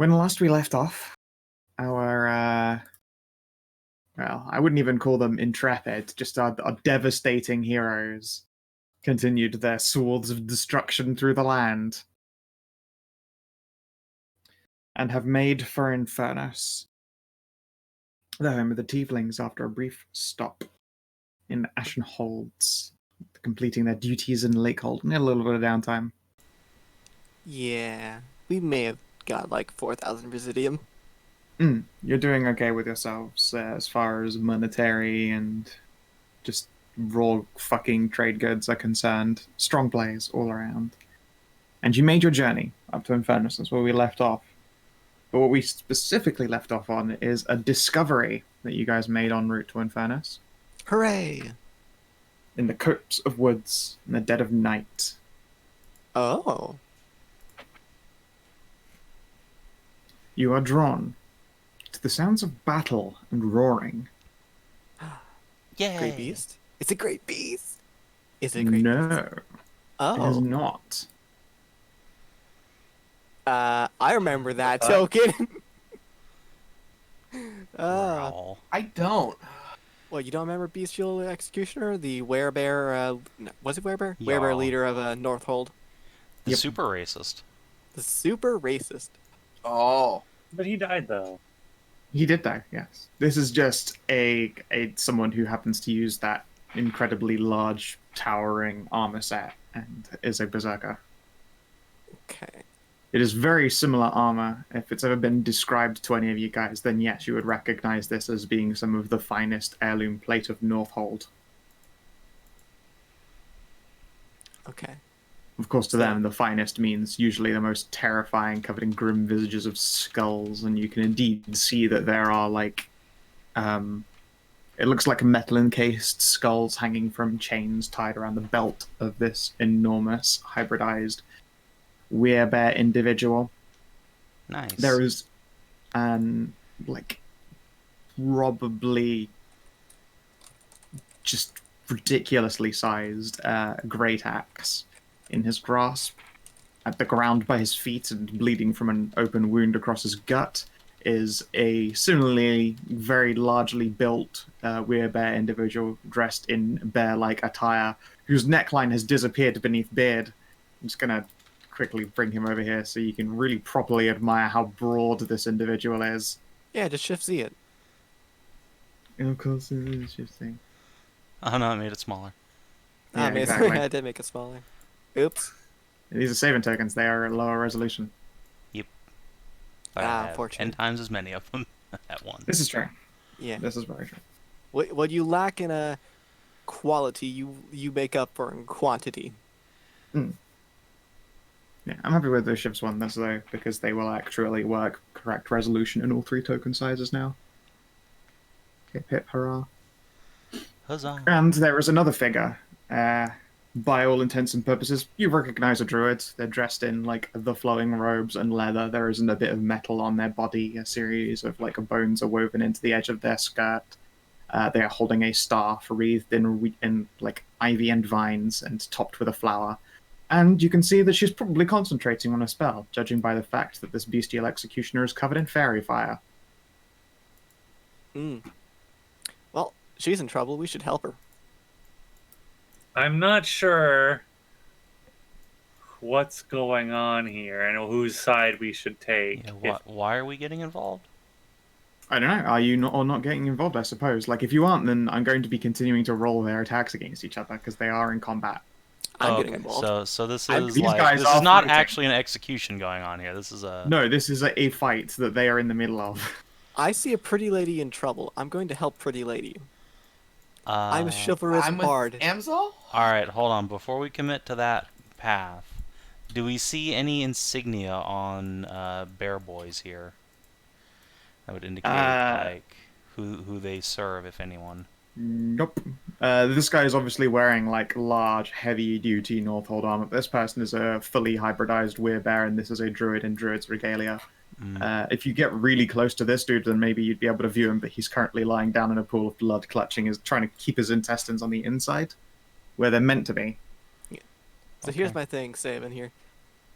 When last we left off, our, well, I wouldn't even call them intrepid, just our devastating heroes continued their swords of destruction through the land and have made for Infernus, the home of the Tieflings, after a brief stop in Ashen Holds, completing their duties in Lakehold and a little bit of downtime. Yeah, we may have got like 4,000 Residium. You're doing okay with yourselves as far as monetary and just raw fucking trade goods are concerned. Strong plays all around. And you made your journey up to Infernus. That's where we left off. But what we specifically left off on is a discovery that you guys made en route to Infernus. Hooray! In the copse of woods, in the dead of night. Oh. You are drawn to the sounds of battle and roaring. Yay! Great beast? It's a great beast! Is it a great beast? No. Oh. It is not. I remember that token. I don't. Well, you don't remember Bestial Executioner? The werebear, was it werebear? Yeah. Werebear leader of Northhold. The super racist. The super racist. Oh. But he died, though. He did die, yes. This is just a someone who happens to use that incredibly large, towering armor set and is a berserker. Okay. It is very similar armor. If it's ever been described to any of you guys, then yes, you would recognize this as being some of the finest heirloom plate of Northhold. Okay. Of course, to them, the finest means usually the most terrifying, covered in grim visages of skulls, and you can indeed see that there are, like, it looks like metal-encased skulls hanging from chains tied around the belt of this enormous, hybridized werebear individual. Nice. There is probably just ridiculously sized great axe in his grasp. At the ground by his feet and bleeding from an open wound across his gut is a similarly very largely built werebear individual dressed in bear-like attire, whose neckline has disappeared beneath beard. I'm just going to quickly bring him over here so you can really properly admire how broad this individual is. Yeah, just Shift Z it. Of course, it is Shift Z. Oh no, I made it smaller. Yeah, exactly. I did make it smaller. Oops. These are saving tokens. They are at lower resolution. Yep. I have unfortunately. 10 times as many of them at once. This is true. Yeah. This is very true. What you lack in a quality, you make up for in quantity. Yeah, I'm happy with the Shivs one, though, because they will actually work correct resolution in all three token sizes now. Hip hip hurrah. Huzzah. And there is another figure. By all intents and purposes, you recognize a druid. They're dressed in, like, the flowing robes and leather. There isn't a bit of metal on their body. A series of, like, bones are woven into the edge of their skirt. They are holding a staff wreathed in like, ivy and vines and topped with a flower. And you can see that she's probably concentrating on a spell, judging by the fact that this bestial executioner is covered in fairy fire. Well, she's in trouble. We should help her. I'm not sure what's going on here and whose side we should take. Yeah, why are we getting involved? I don't know. Are you not getting involved, I suppose? Like, if you aren't, then I'm going to be continuing to roll their attacks against each other, because they are in combat. I'm getting involved. So this is These like guys this are is not fighting. actually an execution going on here. This is a No, this is a fight that they are in the middle of. I see a pretty lady in trouble. I'm going to help pretty lady. I'm a chivalrous bard. Amxal? All right, hold on. Before we commit to that path, do we see any insignia on Bear Boys here that would indicate like who they serve, if anyone? Nope. This guy is obviously wearing, like, large, heavy-duty Northhold armor. This person is a fully hybridized werebear, and this is a druid in druid's regalia. If you get really close to this dude, then maybe you'd be able to view him, but he's currently lying down in a pool of blood, trying to keep his intestines on the inside, where they're meant to be. So here's my thing, Savin, here.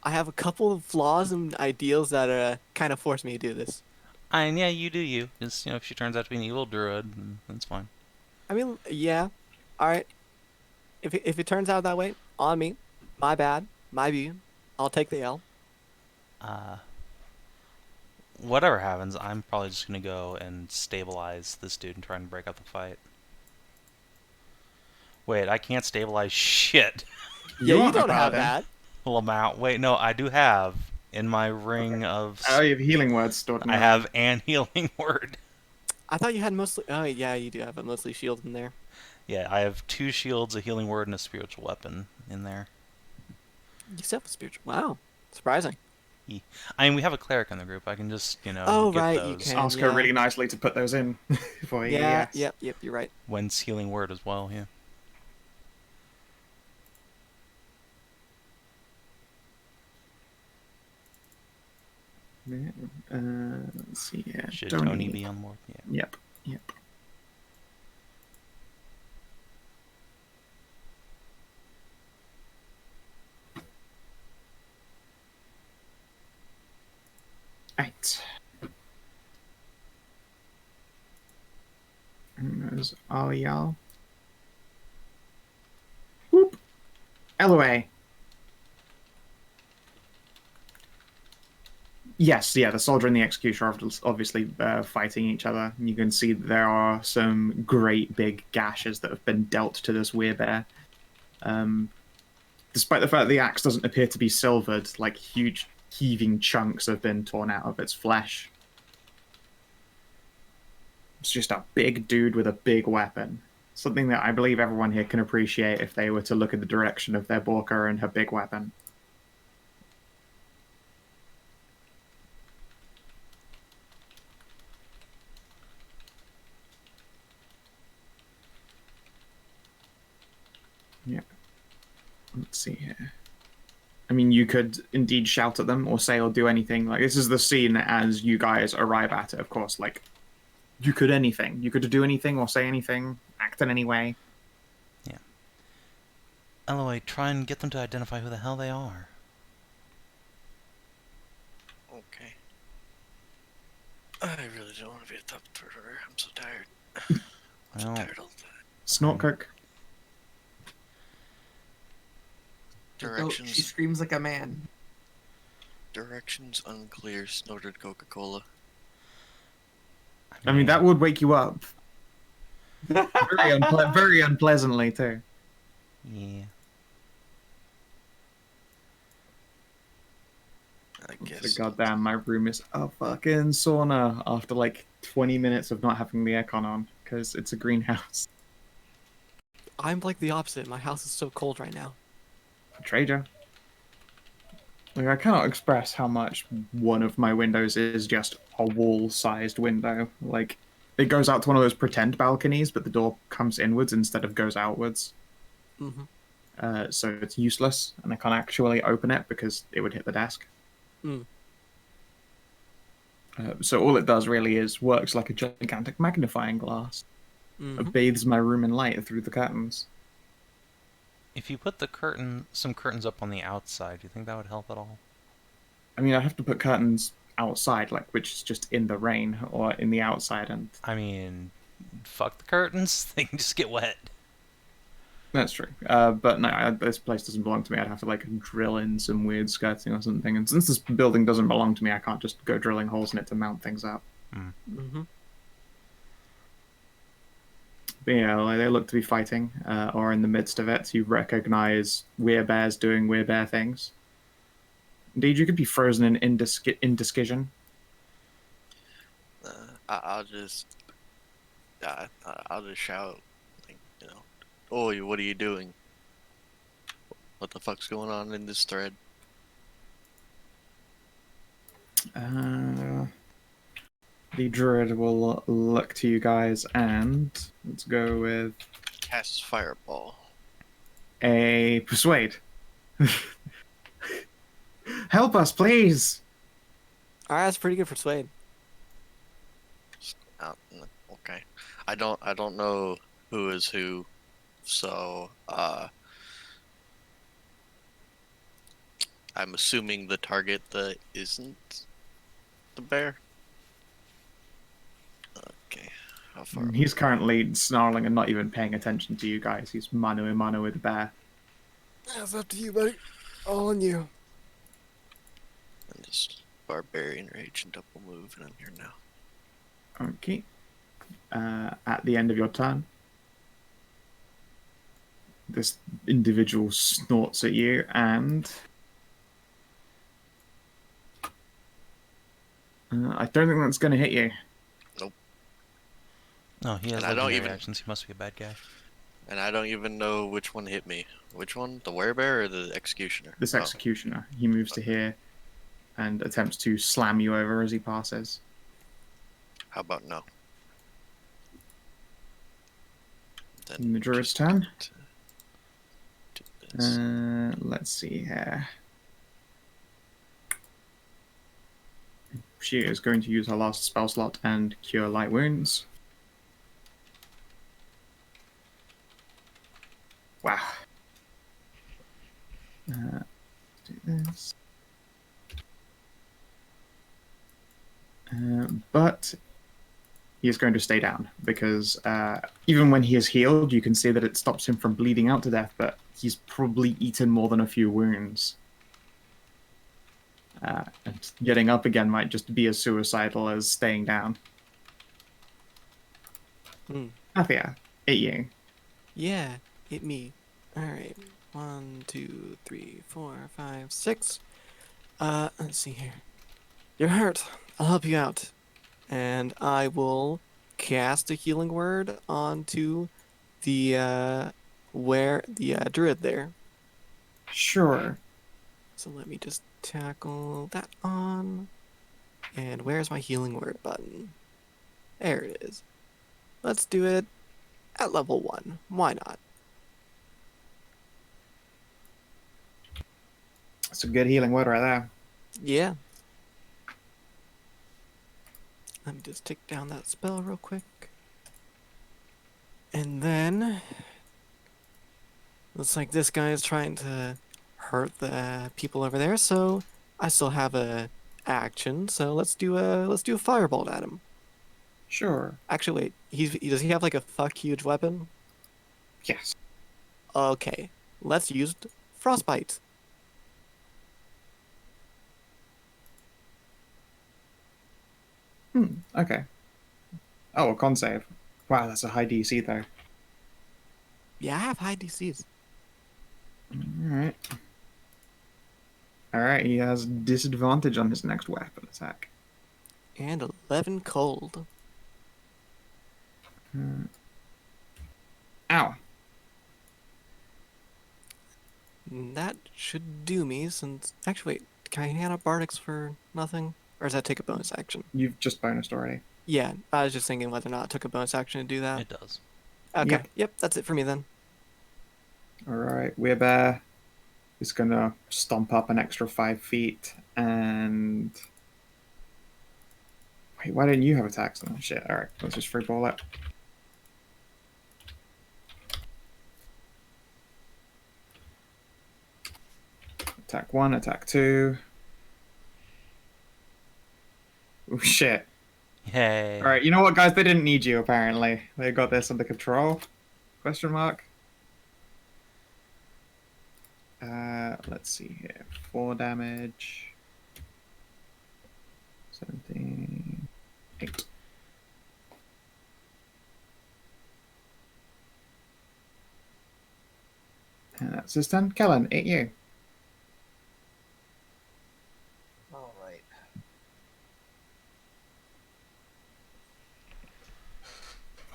I have a couple of flaws and ideals that kind of force me to do this. And yeah, you do you. Just, if she turns out to be an evil druid, that's fine. I mean, yeah. All right. If it turns out that way, on me. My bad. My view. I'll take the L. Whatever happens, I'm probably just gonna go and stabilize this dude and try and break up the fight. Wait, I can't stabilize shit. Yeah, you aren't a don't have paladin. that. Lamau. Wait, no, I do have in my ring of. Oh, you have healing words stored in I there. have an healing word. I thought you had mostly. Oh, yeah, you do have a mostly shield in there. Yeah, I have 2 shields, a healing word, and a spiritual weapon in there. You still have a spiritual. Wow, surprising. I mean, we have a cleric in the group. I can just, Oh, get right, those. you can. Ask her yeah. really nicely to put those in for you. Yeah. Yes. Yep. You're right. When's healing word as well, yeah. Let's see here. Should Don't Tony need- be on board? Yeah. Yep. Right. And there's all y'all. Whoop. Elloe. Yes, yeah, the soldier and the executioner are obviously fighting each other. You can see that there are some great big gashes that have been dealt to this werebear. Despite the fact that the axe doesn't appear to be silvered, like huge heaving chunks have been torn out of its flesh. It's just a big dude with a big weapon. Something that I believe everyone here can appreciate if they were to look at the direction of their Borka and her big weapon. Yeah. Let's see here. I mean, you could indeed shout at them or say or do anything. Like, this is the scene as you guys arrive at it, of course. Like, you could anything. You could do anything or say anything, act in any way. Yeah. Elloe, try and get them to identify who the hell they are. Okay. I really don't want to be a top murderer. I'm so tired. I'm so Well, tired all the time. Snortcook. She Directions. screams like a man. Directions unclear. Snorted Coca-Cola. I mean, that would wake you up. Very unpleasantly, too. Yeah. I guess. Goddamn, my room is a fucking sauna after like 20 minutes of not having the aircon on, because it's a greenhouse. I'm like the opposite. My house is so cold right now. Trader. Like, I cannot express how much one of my windows is just a wall-sized window. Like, it goes out to one of those pretend balconies, but the door comes inwards instead of goes outwards. Mm-hmm. So it's useless, and I can't actually open it because it would hit the desk. Mm. So all it does really is works like a gigantic magnifying glass. Mm-hmm. It bathes my room in light through the curtains. If you put some curtains up on the outside, do you think that would help at all? I mean, I have to put curtains outside, like, which is just in the rain, or in the outside, and I mean, fuck the curtains. They can just get wet. that's true. But no, this place doesn't belong to me. I'd have to, like, drill in some weird skirting or something. And since this building doesn't belong to me, I can't just go drilling holes in it to mount things up. Mm-hmm. But yeah, like, they look to be fighting, or in the midst of it. You recognize werebears doing werebear things. Indeed, you could be frozen in indecision. I'll just shout, like, "Oi, what are you doing? What the fuck's going on in this thread?" The druid will look to you guys and let's go with Cast fireball. a persuade. Help us, please. All right, that's pretty good for Swade. Okay, I don't know who is who, so I'm assuming the target that isn't the bear. Okay, how far? He's currently snarling and not even paying attention to you guys. He's mano a mano with the bear. That's up to you, buddy. All on you. And just barbarian rage and double move, and I'm here now. Okay. At the end of your turn, this individual snorts at you and I don't think that's going to hit you. No, he has And I don't legendary even- actions. He must be a bad guy. And I don't even know which one hit me. Which one? The werebear or the executioner? This Oh, executioner, he moves to here and attempts to slam you over as he passes. how about no? Then In the druid's turn. do this. Let's see here. She is going to use her last spell slot and cure light wounds. Wow. Do this. But he is going to stay down because even when he is healed, you can see that it stops him from bleeding out to death, but he's probably eaten more than a few wounds. And getting up again might just be as suicidal as staying down. Athia, at you. Yeah, hit me. Alright. 1, 2, 3, 4, 5, 6. Let's see here. You're hurt. I'll help you out. And I will cast a healing word onto the druid there. Sure. So let me just tackle that on. And where's my healing word button? There it is. Let's do it at level 1. Why not? That's a good healing word right there. Yeah. Let me just take down that spell real quick. And then looks like this guy is trying to hurt the people over there, so I still have a action, so let's do a firebolt at him. Sure. Actually wait, does he have like a fuck huge weapon? Yes. Okay. Let's use frostbite. Okay. Oh, a con save. Wow, that's a high DC though. Yeah, I have high DCs. Alright. Alright, he has disadvantage on his next weapon attack. And 11 cold. Ow. That should do me since... Actually, wait. Can I hand out Bardics for nothing? Or does that take a bonus action? You've just bonused already. Yeah, I was just thinking whether or not it took a bonus action to do that. It does. Okay, yep, that's it for me then. Alright, Weirbear is gonna stomp up an extra 5 feet and... Wait, why didn't you have attacks on that shit? Alright, let's just free ball it. Attack 1, attack 2. Oh shit. Yay. Alright, you know what guys, they didn't need you apparently. They got this under control. Question mark. Let's see here. 4 damage. 17. 8. And that's his turn. Kellin, 8 you. All right.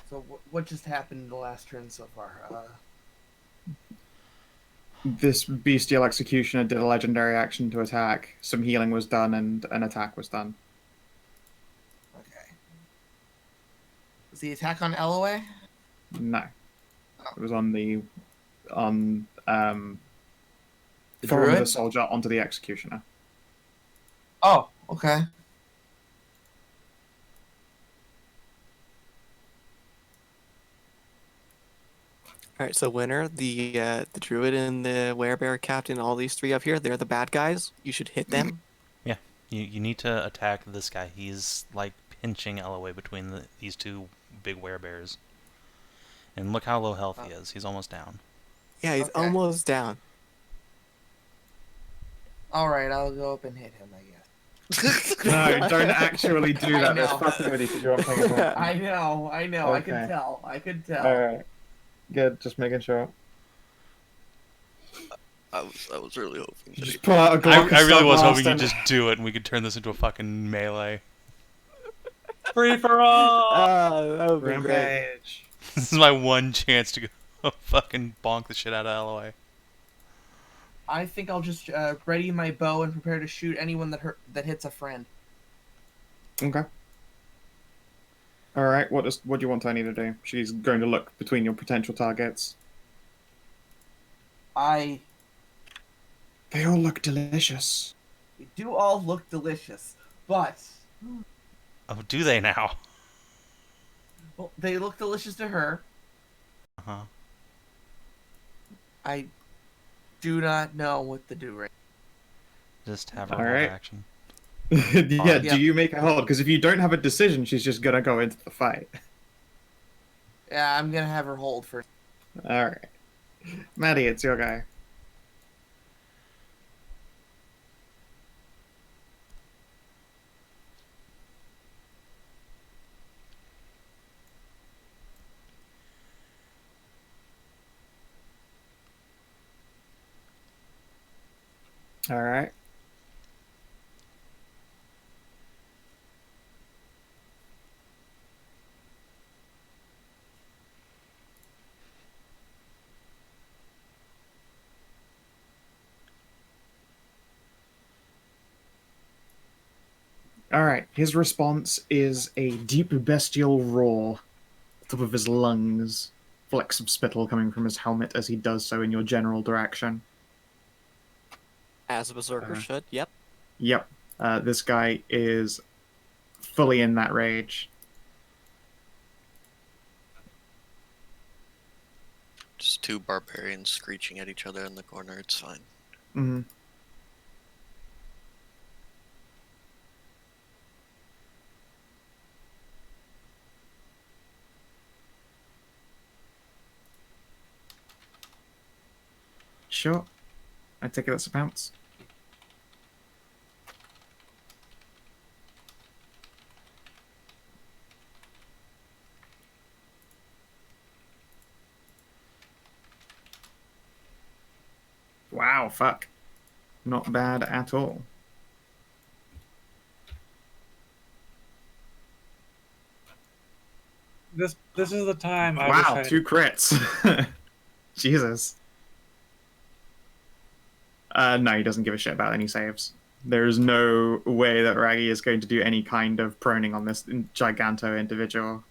So what just happened the last turn so far? This bestial executioner did a legendary action to attack. Some healing was done and an attack was done. Okay. Was the attack on Elloe? No. It was on the from the druid? soldier onto the executioner. Oh, okay. Alright, so Winter, the druid and the werebear captain, all these three up here, they're the bad guys. You should hit them. Yeah, you need to attack this guy. He's like pinching Elloe between these two big werebears. And look how low health he is. He's almost down. Yeah, he's Okay. almost down. Alright, I'll go up and hit him, I guess. No, don't actually do I that. There's know. fucking with you because you're on playing a I know, I Okay. could tell. I could tell. Alright. Good, just making sure. I was really hoping. You That just pull out a Glock I and really start was hoping blasting. you'd just do it and we could turn this into a fucking melee. Free for all. That would be great. Rampage. This is my one chance to go fucking bonk the shit out of Elloe. I think I'll just ready my bow and prepare to shoot anyone that hits a friend. Okay. Alright, what do you want Tiny to do? She's going to look between your potential targets. They They all look delicious. do all look delicious, but Oh, do they now? well, they look delicious to her. Uh-huh. I do not know what to do right. Just have her All hold right. action. Yeah, Yeah. do you make a hold? Because if you don't have a decision, she's just gonna go into the fight. Yeah, I'm gonna have her hold for. Alright. Maddie, it's your guy. Alright. Alright, his response is a deep bestial roar, top of his lungs, flecks of spittle coming from his helmet as he does so in your general direction. As a berserker Uh-huh. should. Yep. Yep, this guy is fully in that rage. Just two barbarians screeching at each other in the corner. It's fine. Mm-hmm. Sure. I take it that's a bounce. Wow, fuck. Not bad at all. This is the time. I wish Wow, I... 2 crits. Jesus. No, he doesn't give a shit about any saves. There is no way that Raggy is going to do any kind of proning on this giganto individual.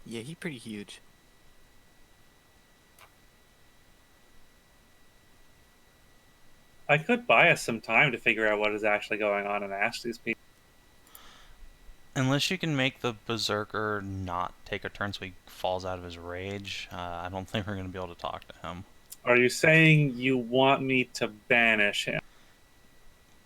Yeah, he's pretty huge. I could buy us some time to figure out what is actually going on and ask these people. Unless you can make the berserker not take a turn so he falls out of his rage, I don't think we're going to be able to talk to him. Are you saying you want me to banish him?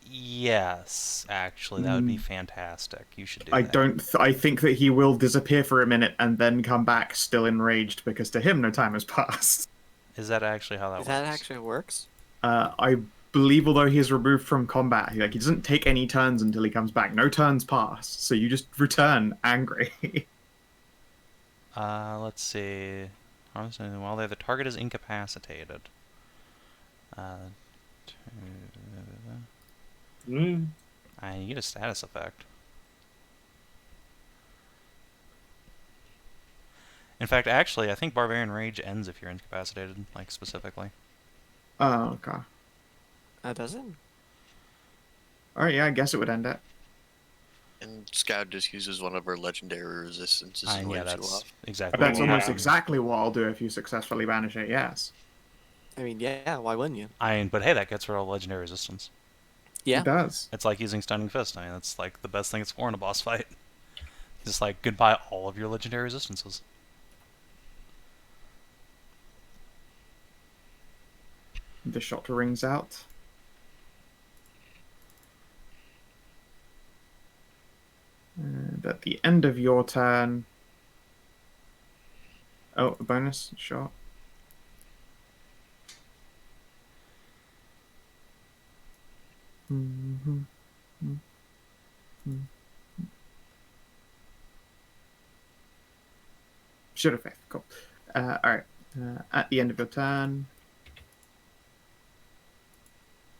Yes, actually, that would be fantastic. You should do I that. don't. I think that he will disappear for a minute and then come back still enraged because to him no time has passed. Is that actually how that Is works? that actually works? I believe although he is removed from combat, he doesn't take any turns until he comes back. No turns pass, so you just return angry. Let's see. Well, the target is incapacitated. Mm. You get a status effect. In fact, actually, I think Barbarian Rage ends if you're incapacitated, like, specifically. Oh, okay. Does it? Alright, yeah, I guess it would end it. And Scout just uses one of her legendary resistances and Yeah, waves you that's off. exactly That's what we almost have. exactly what I'll do if you successfully banish it, yes. I mean, yeah, why wouldn't you? But hey, that gets rid of legendary resistance. Yeah. It does. It's like using Stunning Fist. That's like the best thing it's for in a boss fight. Just like, goodbye all of your legendary resistances. The shot rings out. And at the end of your turn... Oh, a bonus shot. Should have faith. Cool. Alright. At the end of your turn...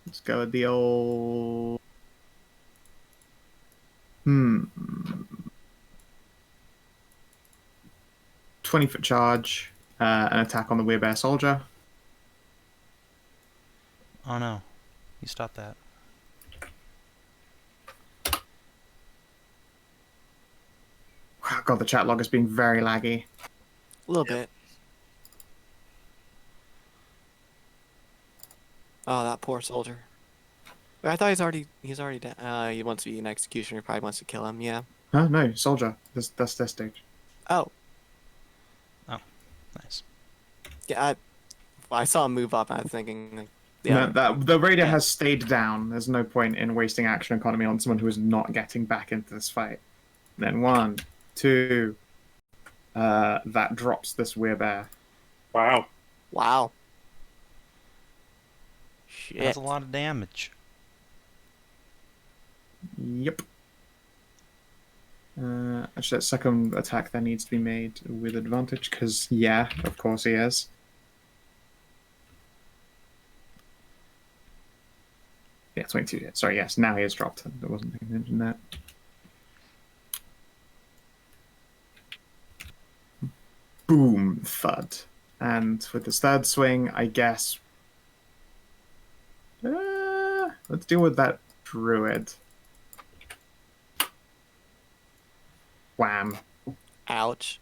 Let's go with the old... 20-foot charge, an attack on the Werebear soldier. Oh no. You stop that. Oh, God, the chat log is being very laggy. A little bit. Oh, that poor soldier. Wait, I thought he's already dead. He wants to be an executioner. Probably wants to kill him. Yeah. Huh? No, soldier. That's their stage. Oh. Nice. Yeah. I saw him move up. I was thinking. Like, yeah. No, the raider Yeah. has stayed down. There's no point in wasting action economy on someone who is not getting back into this fight. Then 1, 2. That drops this Werebear. Wow. Wow. Shit. That's a lot of damage. Yep. Actually, that second attack there needs to be made with advantage, because, yeah, of course he is. Yeah, 22. Sorry, yes, now he has dropped. I wasn't paying attention to that. Boom, thud. And with this third swing, I guess... let's deal with that druid. Wham. Ouch.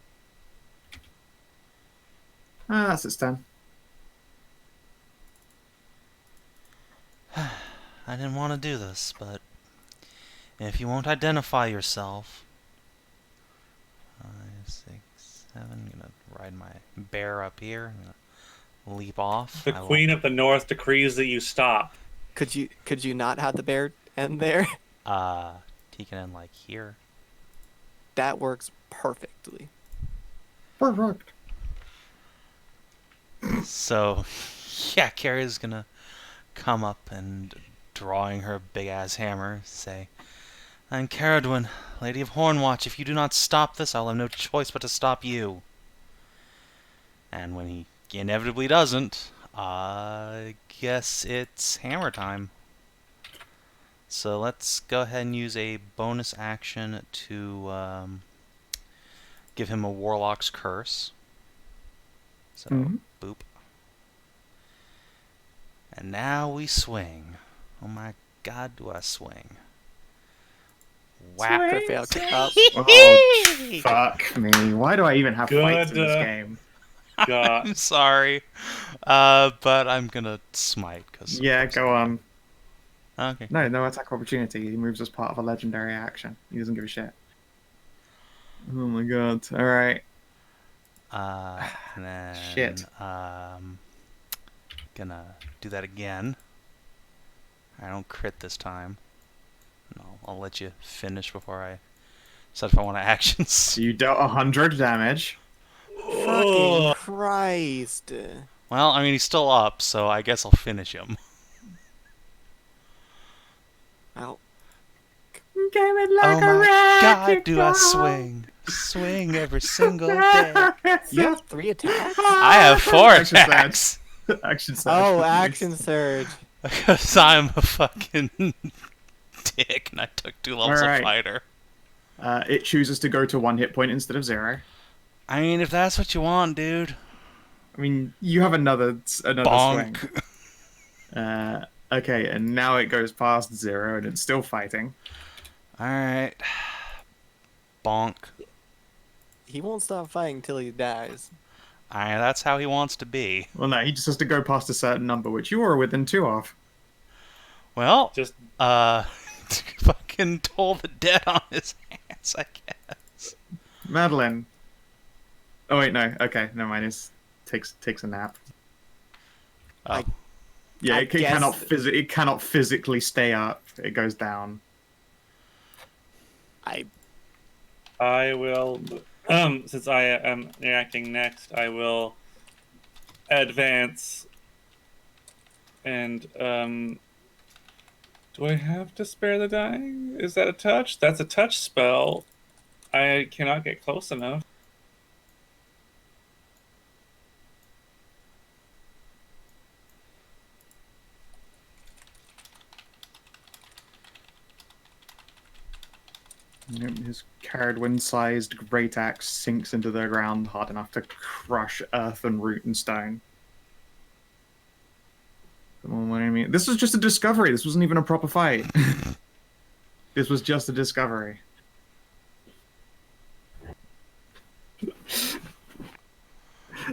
That's its turn. I didn't want to do this, but if you won't identify yourself... 5, 6, 7... I'm gonna ride my bear up here. I'm gonna leap off. The Queen of the North decrees that you stop. Could you not have the bear end there? He can end like here. That works perfectly. Perfect. So, yeah, Carrie's gonna come up and, drawing her big-ass hammer, say, "I'm Ceridwen, Lady of Hornwatch. If you do not stop this, I'll have no choice but to stop you." And when he inevitably doesn't, I guess it's hammer time. So let's go ahead and use a bonus action to give him a Warlock's Curse. So, boop. And now we swing. Oh my god, do I swing. Whack. Crit fail, kick up. Oh, fuck me. Why do I even have fights in this Good, game? God. I'm sorry. But I'm gonna smite. Cause Yeah, go on. Okay. No attack opportunity. He moves as part of a legendary action. He doesn't give a shit. Oh my god. Alright. And then, Shit. Gonna do that again. I don't crit this time. No, I'll let you finish before I decide if I want to actions. You dealt 100 damage. Fucking Christ. Well, I mean, he's still up, so I guess I'll finish him. Well, Oh my god, do I swing. Swing every single day. you have 3 attacks? I have 4 Action attacks. Action surge. Oh, action surge. Because I'm a fucking dick and I took 2 levels Alright. of fighter. It chooses to go to 1 hit point instead of 0. I mean, if that's what you want, dude. I mean, you have another swing. Bonk. Okay, and now it goes past 0 and it's still fighting. Alright. Bonk. He won't stop fighting till he dies. That's how he wants to be. Well, no, he just has to go past a certain number, which you are within 2 of. Well, Just fucking toll the dead on his hands, I guess. Madilyn. Oh wait, no. Okay, never mind. It takes a nap. Oh. Yeah, I it guess- cannot physically stay up. It goes down. I will, since I am reacting next, I will advance. And, do I have to spare the dying? Is that a touch? That's a touch spell. I cannot get close enough. His Ceridwen-sized great axe sinks into the ground hard enough to crush earth and root and stone. Come on, what do you mean? This was just a discovery. This wasn't even a proper fight. This was just a discovery.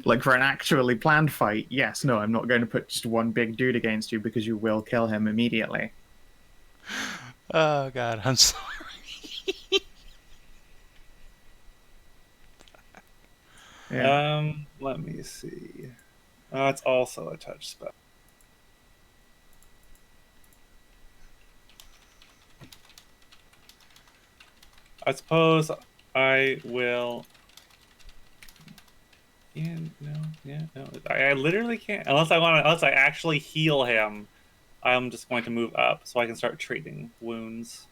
Like, for an actually planned fight, yes, no, I'm not going to put just one big dude against you because you will kill him immediately. Oh god, I'm sorry. Yeah. Let me see. It's also a touch spell. I suppose I will. Yeah, no. I literally can't unless I actually heal him. I'm just going to move up so I can start treating wounds.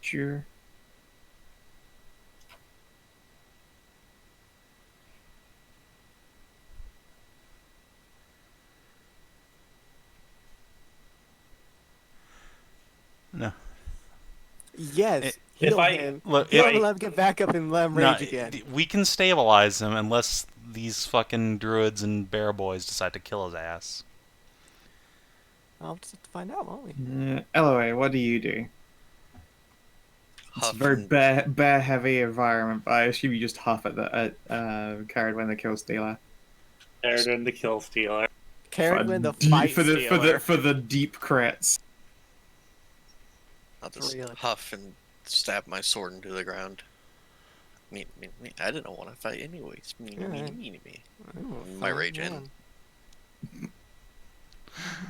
Sure. No. Yes. If Heal I- him. Look, Heal if him and let him get back up and let him rage again. We can stabilize him unless these fucking druids and bear boys decide to kill his ass. I'll just have to find out, won't we? Elloe, what do you do? It's a Huff very and- bear heavy environment, but I assume you just huff at Ceridwen the Kill Stealer. Paladin the kill stealer. Ceridwen the deep- fight for the stealer. for the deep crits. I'll just Really? huff and stab my sword into the ground. Me. I didn't want to fight anyways. Me. Oh, My fine, rage man.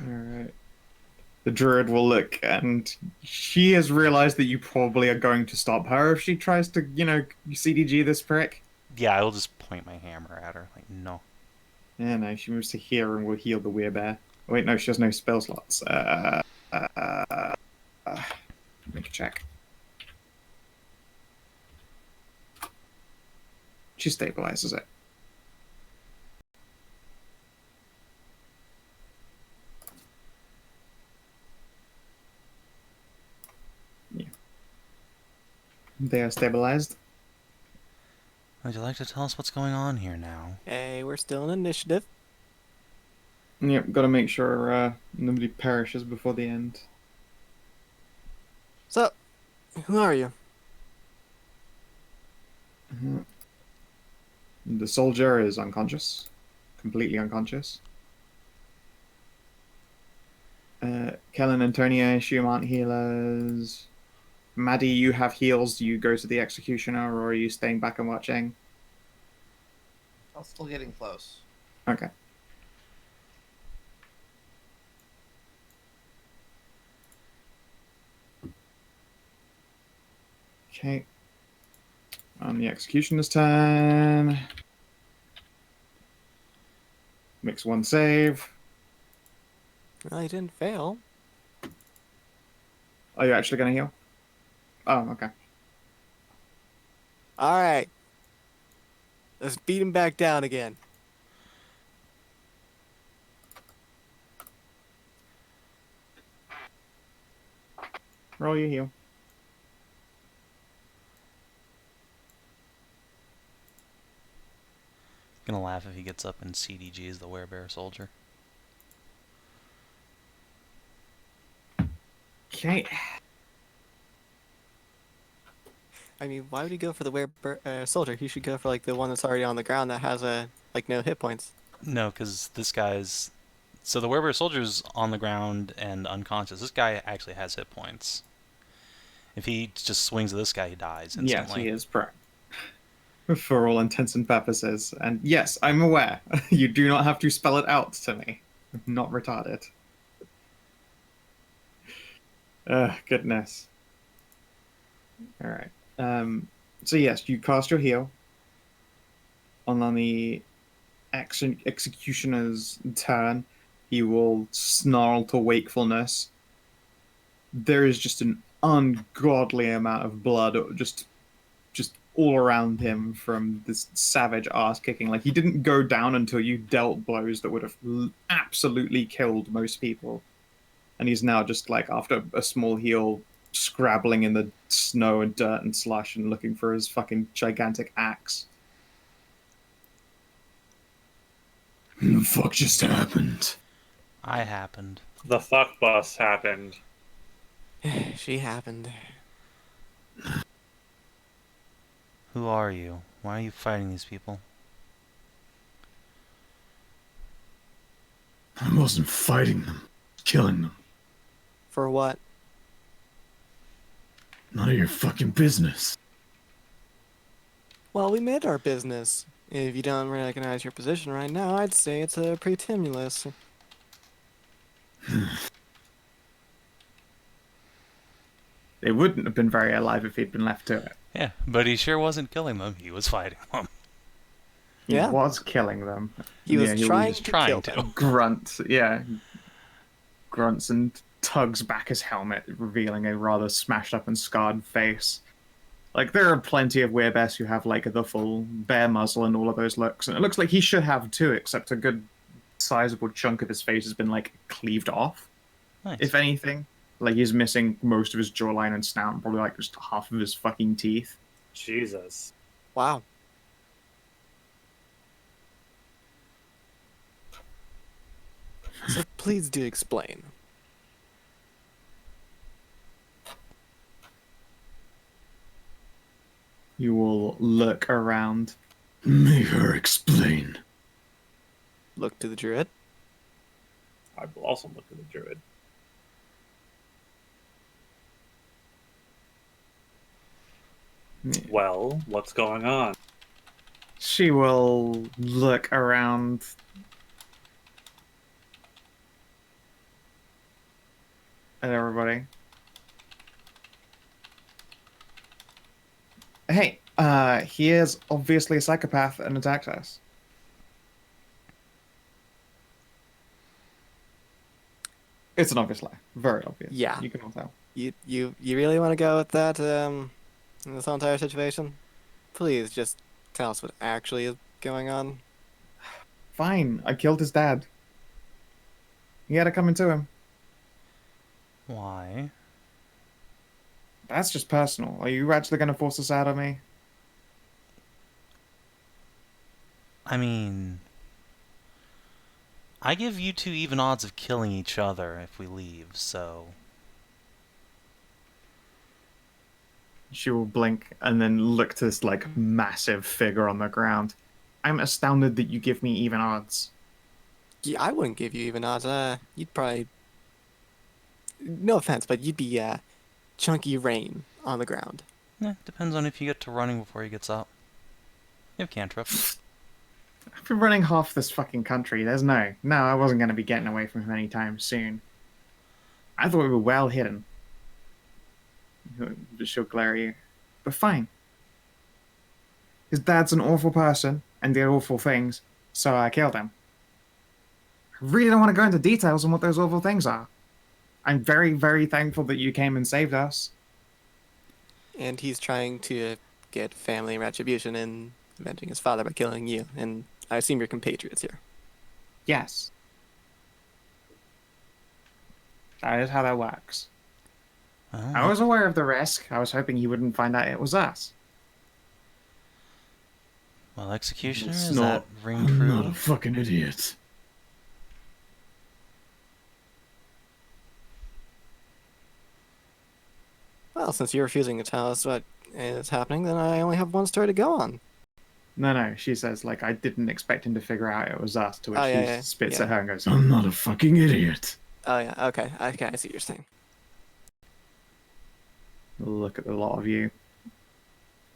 Alright. The druid will look, and she has realized that you probably are going to stop her if she tries to, CDG this prick. Yeah, I will just point my hammer at her. Like, no. Yeah, no, she moves to here and will heal the werebear. Wait, no, she has no spell slots. Make a check. She stabilizes it. Yeah. They are stabilized. Would you like to tell us what's going on here now? Hey, we're still in initiative. Yep, gotta make sure nobody perishes before the end. So, who are you? The soldier is unconscious. Completely unconscious. Kellin and Tony, I assume, aren't healers. Maddie, you have heals. Do you go to the executioner, or are you staying back and watching? I'm still getting close. Okay. Okay. On the executioner's turn. Makes one save. Well, he didn't fail. Are you actually going to heal? Oh, okay. Alright. Let's beat him back down again. Roll your heal. Gonna laugh if he gets up and CDG as the werebear soldier. Okay. I mean, why would he go for the soldier? He should go for like the one that's already on the ground that has no hit points. No, because this guy's... So the werebear soldier's on the ground and unconscious. This guy actually has hit points. If he just swings at this guy, he dies instantly. Yes, he is prone. for all intents and purposes. And yes, I'm aware. You do not have to spell it out to me. I'm not retarded. Goodness. Alright. So yes, you cast your heal. On the executioner's turn, he will snarl to wakefulness. There is just an ungodly amount of blood just all around him from this savage ass kicking. Like, he didn't go down until you dealt blows that would have absolutely killed most people. And he's now just, like, after a small heal, scrabbling in the snow and dirt and slush and looking for his fucking gigantic axe. What the fuck just happened? I happened. The fuck bus happened. She happened. Who are you? Why are you fighting these people? I wasn't fighting them. Killing them. For what? None of your fucking business. Well, we made our business. If you don't recognize your position right now, I'd say it's a pretymulus. They wouldn't have been very alive if he'd been left to it. Yeah, but he sure wasn't killing them. He was fighting them. He Yeah. was killing them. He was Yeah, trying was to trying kill to. them. Grunts, yeah. Grunts and tugs back his helmet, revealing a rather smashed up and scarred face. Like, there are plenty of werebears who have, like, the full bare muzzle and all of those looks. And it looks like he should have too, except a good sizable chunk of his face has been, like, cleaved off, Nice. if anything. Like, he's missing most of his jawline and snout, and probably, like, just half of his fucking teeth. Jesus. Wow. So please do explain. You will look around. Make her explain. Look to the druid. I will also look at the druid. Well, what's going on? She will look around. At everybody. Hey, he is obviously a psychopath and attacked us. It's an obvious lie. Very obvious. Yeah. You can all tell. You really want to go with that in this whole entire situation? Please just tell us what actually is going on. Fine, I killed his dad. You gotta come into him. Why? That's just personal. Are you actually gonna force this out of me? I mean, I give you two even odds of killing each other if we leave, so... She will blink and then look to this, like, massive figure on the ground. I'm astounded that you give me even odds. Yeah, I wouldn't give you even odds. You'd probably... No offense, but you'd be chunky rain on the ground. Depends on if you get to running before he gets up. You have cantrip. I've been running half this fucking country. There's no, I wasn't going to be getting away from him anytime soon. I thought we were well hidden. She'll glare at you. But fine. His dad's an awful person and did awful things, so I killed him. I really don't want to go into details on what those awful things are. I'm very, very thankful that you came and saved us. And he's trying to get family retribution in avenging his father by killing you. And I assume you're compatriots here. Yes. That is how that works. Oh. I was aware of the risk. I was hoping he wouldn't find out it was us. Well, Executioner, It's is not- that ring true? fucking idiot. Well, since you're refusing to tell us what is happening, then I only have one story to go on. No, she says, like, I didn't expect him to figure out it was us, to which Oh, he yeah, spits yeah. at her and goes, I'm not a fucking idiot. Oh yeah, okay, I see what you're saying. Look at the lot of you.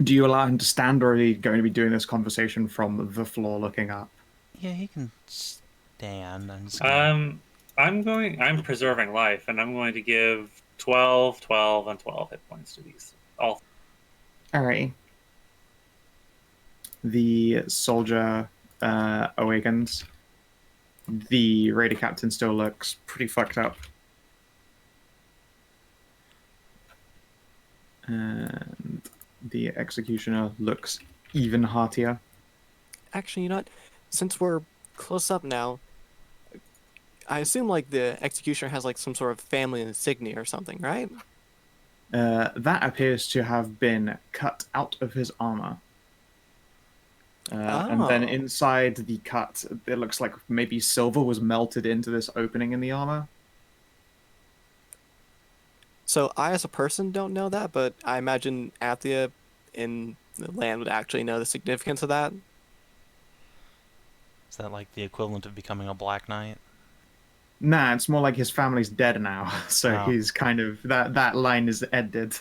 Do you allow him to stand, or are you going to be doing this conversation from the floor looking up? Yeah, he can stand. I'm just gonna... I'm preserving life, and I'm going to give 12, 12, and 12 hit points to these. All. Alrighty. The soldier awakens. The raider captain still looks pretty fucked up. And the executioner looks even heartier. Actually, you know what? Since we're close up now, I assume like the executioner has like some sort of family insignia or something, right? That appears to have been cut out of his armor. And then Oh. inside the cut, it looks like maybe silver was melted into this opening in the armor. So I, as a person, don't know that, but I imagine Athia in the land would actually know the significance of that. Is that like the equivalent of becoming a Black Knight? Nah, it's more like his family's dead now, so Oh. he's kind of that line is ended.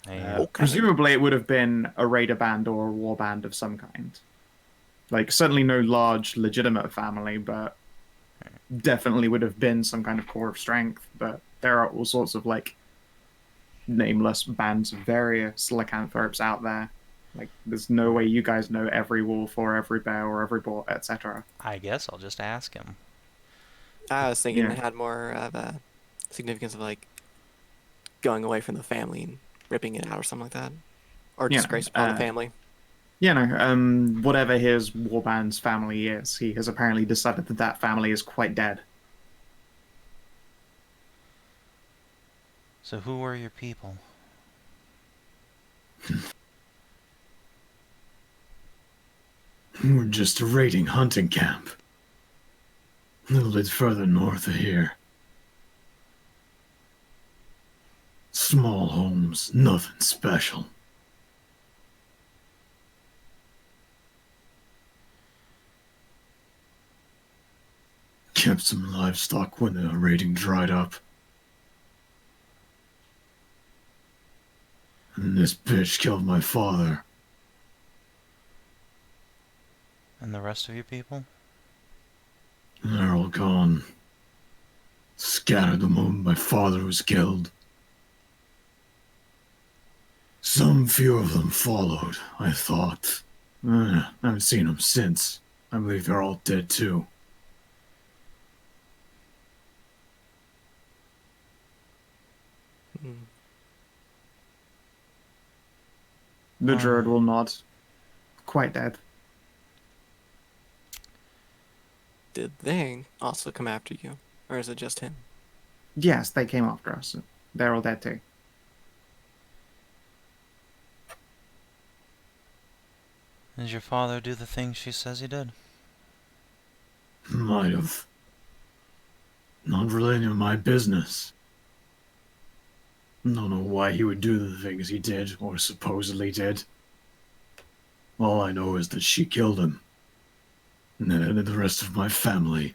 I, Presumably, it would have been a raider band or a war band of some kind. Like, certainly no large, legitimate family, but definitely would have been some kind of core of strength. But there are all sorts of, like, nameless bands of various lycanthropes out there. Like, there's no way you guys know every wolf or every bear or every boar, etc. I guess I'll just ask him. I was thinking Yeah. it had more of a significance of like going away from the family and ripping it out or something like that, or Yeah, disgrace upon the family. You know, whatever his warband's family is, he has apparently decided that that family is quite dead. So who were your people? We're just a raiding hunting camp. A little bit further north of here. Small homes, nothing special. Kept some livestock when the raiding dried up. And this bitch killed my father. And the rest of your people? They're all gone. Scattered the moment my father was killed. Some few of them followed, I thought. I haven't seen them since. I believe they're all dead too. The druid will nod. Quite dead. Did they also come after you, or is it just him? Yes, they came after us. They're all dead too. Did your father do the things she says he did? Might have. Not really any of my business. Don't know why he would do the things he did, or supposedly did. All I know is that she killed him. And then ended the rest of my family.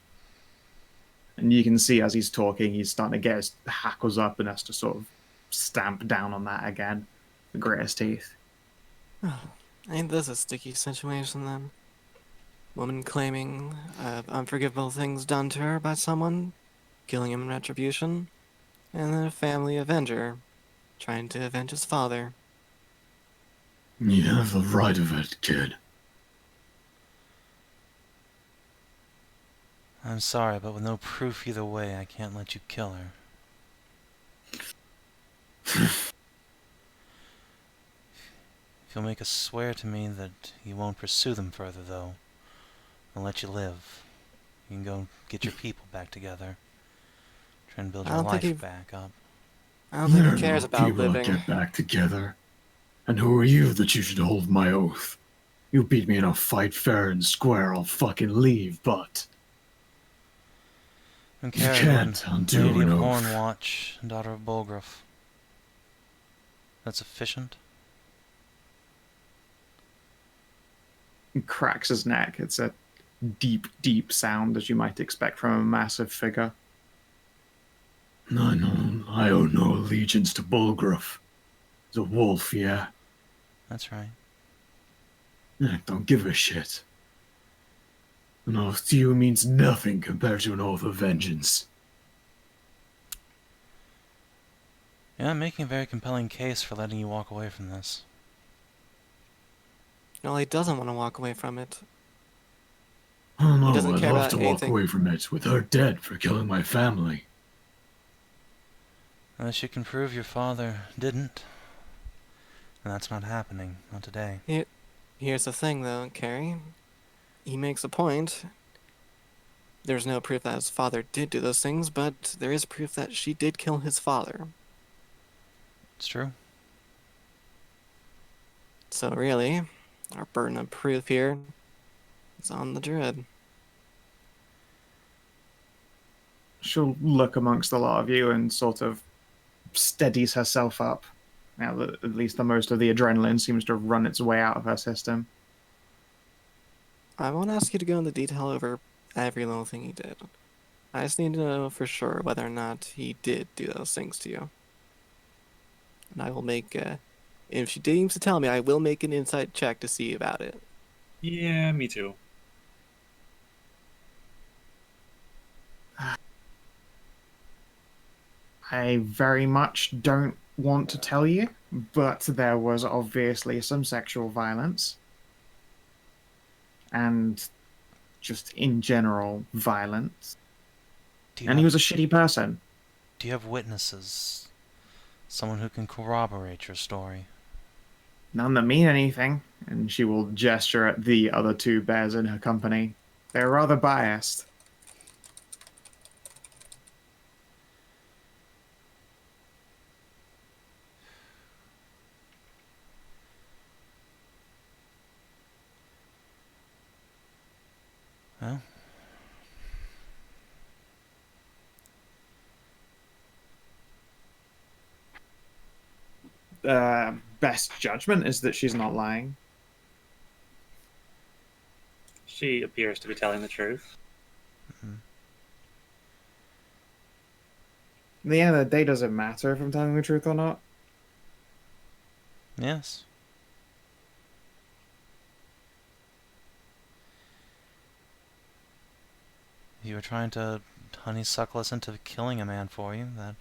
And you can see as he's talking, he's starting to get his hackles up and has to sort of stamp down on that again. The gritted teeth. Ain't this a sticky situation then? Woman claiming unforgivable things done to her by someone, killing him in retribution, and then a family avenger trying to avenge his father. You have the right of it, kid. I'm sorry, but with no proof either way, I can't let you kill her. If you'll make a swear to me that you won't pursue them further, though, I'll let you live. You can go get your people back together. Try and build I your don't think life he- back up. I don't think There he are cares no about people that living. get back together. And who are you that you should hold my oath? You beat me in a fight fair and square, I'll fucking leave, but... And You Ceridwen, can't undo Lady an of oath. Hornwatch, and daughter of Bolgraf. That's sufficient? He cracks his neck. It's a deep, deep sound, as you might expect from a massive figure. I know, I owe no allegiance to Bolgraf. The wolf, yeah? That's right. I don't give a shit. An oath to you means nothing compared to an oath of vengeance. Yeah, I'm making a very compelling case for letting you walk away from this. No, he doesn't want to walk away from it. Oh He no, doesn't I'd care love about to walk anything. away from it with her dead for killing my family. Unless you can prove your father didn't. And that's not happening. Not today. Here's the thing, though, Carrie. He makes a point. There's no proof that his father did do those things, but there is proof that she did kill his father. It's true. So really, our burden of proof here is on the druid. She'll look amongst a lot of you and sort of steadies herself up. Now that at least the most of the adrenaline seems to have run its way out of her system. I won't ask you to go into detail over every little thing he did. I just need to know for sure whether or not he did do those things to you. And I will make, if she deems to tell me, I will make an insight check to see about it. Yeah, me too. I very much don't want to tell you, but there was obviously some sexual violence. And just in general violence. And he was a shitty person. Do you have witnesses? Someone who can corroborate your story? None that mean anything. And she will gesture at the other two bears in her company. They're rather biased. Well, Best judgment is that she's not lying. She appears to be telling the truth. At the end of the day, does it matter if I'm telling the truth or not? yes. You were trying to honeysuckle us into killing a man for you. That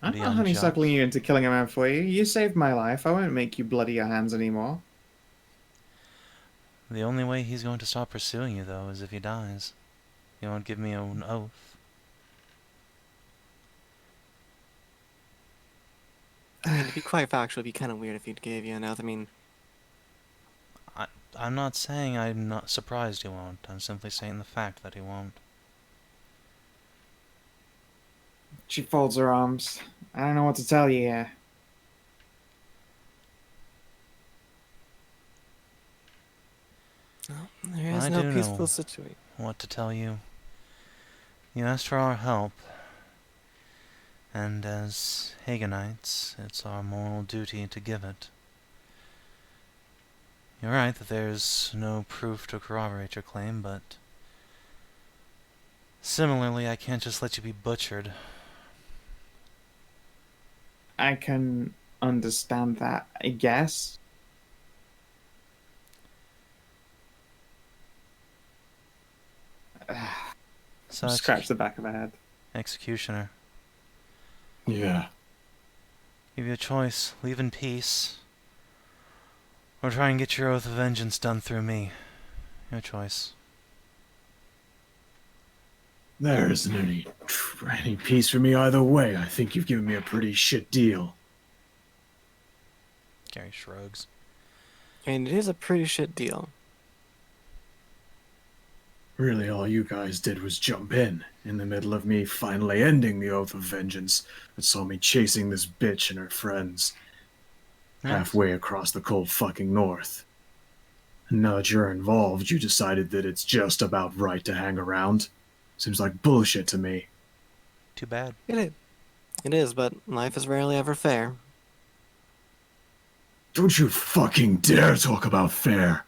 I'm be not unjust. honeysuckling you into killing a man for you. You saved my life. I won't make you bloody your hands anymore. The only way he's going to stop pursuing you, though, is if he dies. You won't give me an oath. I mean, to be quite factual, it'd be kind of weird if he gave you an oath. I mean, I'm not saying I'm not surprised he won't. I'm simply saying the fact that he won't. She folds her arms. I don't know what to tell you here. there is I no do peaceful know situation. what to tell you. You asked for our help, and as Haganites, it's our moral duty to give it. You're right that there's no proof to corroborate your claim, but similarly, I can't just let you be butchered. I can understand that, I guess. So Scratch the back of her head. Executioner, Yeah. give you a choice: leave in peace, or try and get your oath of vengeance done through me. Your choice. There isn't any peace for me either way. I think you've given me a pretty shit deal. Gary shrugs. I mean, it is a pretty shit deal. Really, all you guys did was jump in the middle of me finally ending the oath of vengeance that saw me chasing this bitch and her friends halfway across the cold fucking north. And now that you're involved, you decided that it's just about right to hang around. Seems like bullshit to me. Too bad. It is. It is, but life is rarely ever fair. Don't you fucking dare talk about fair.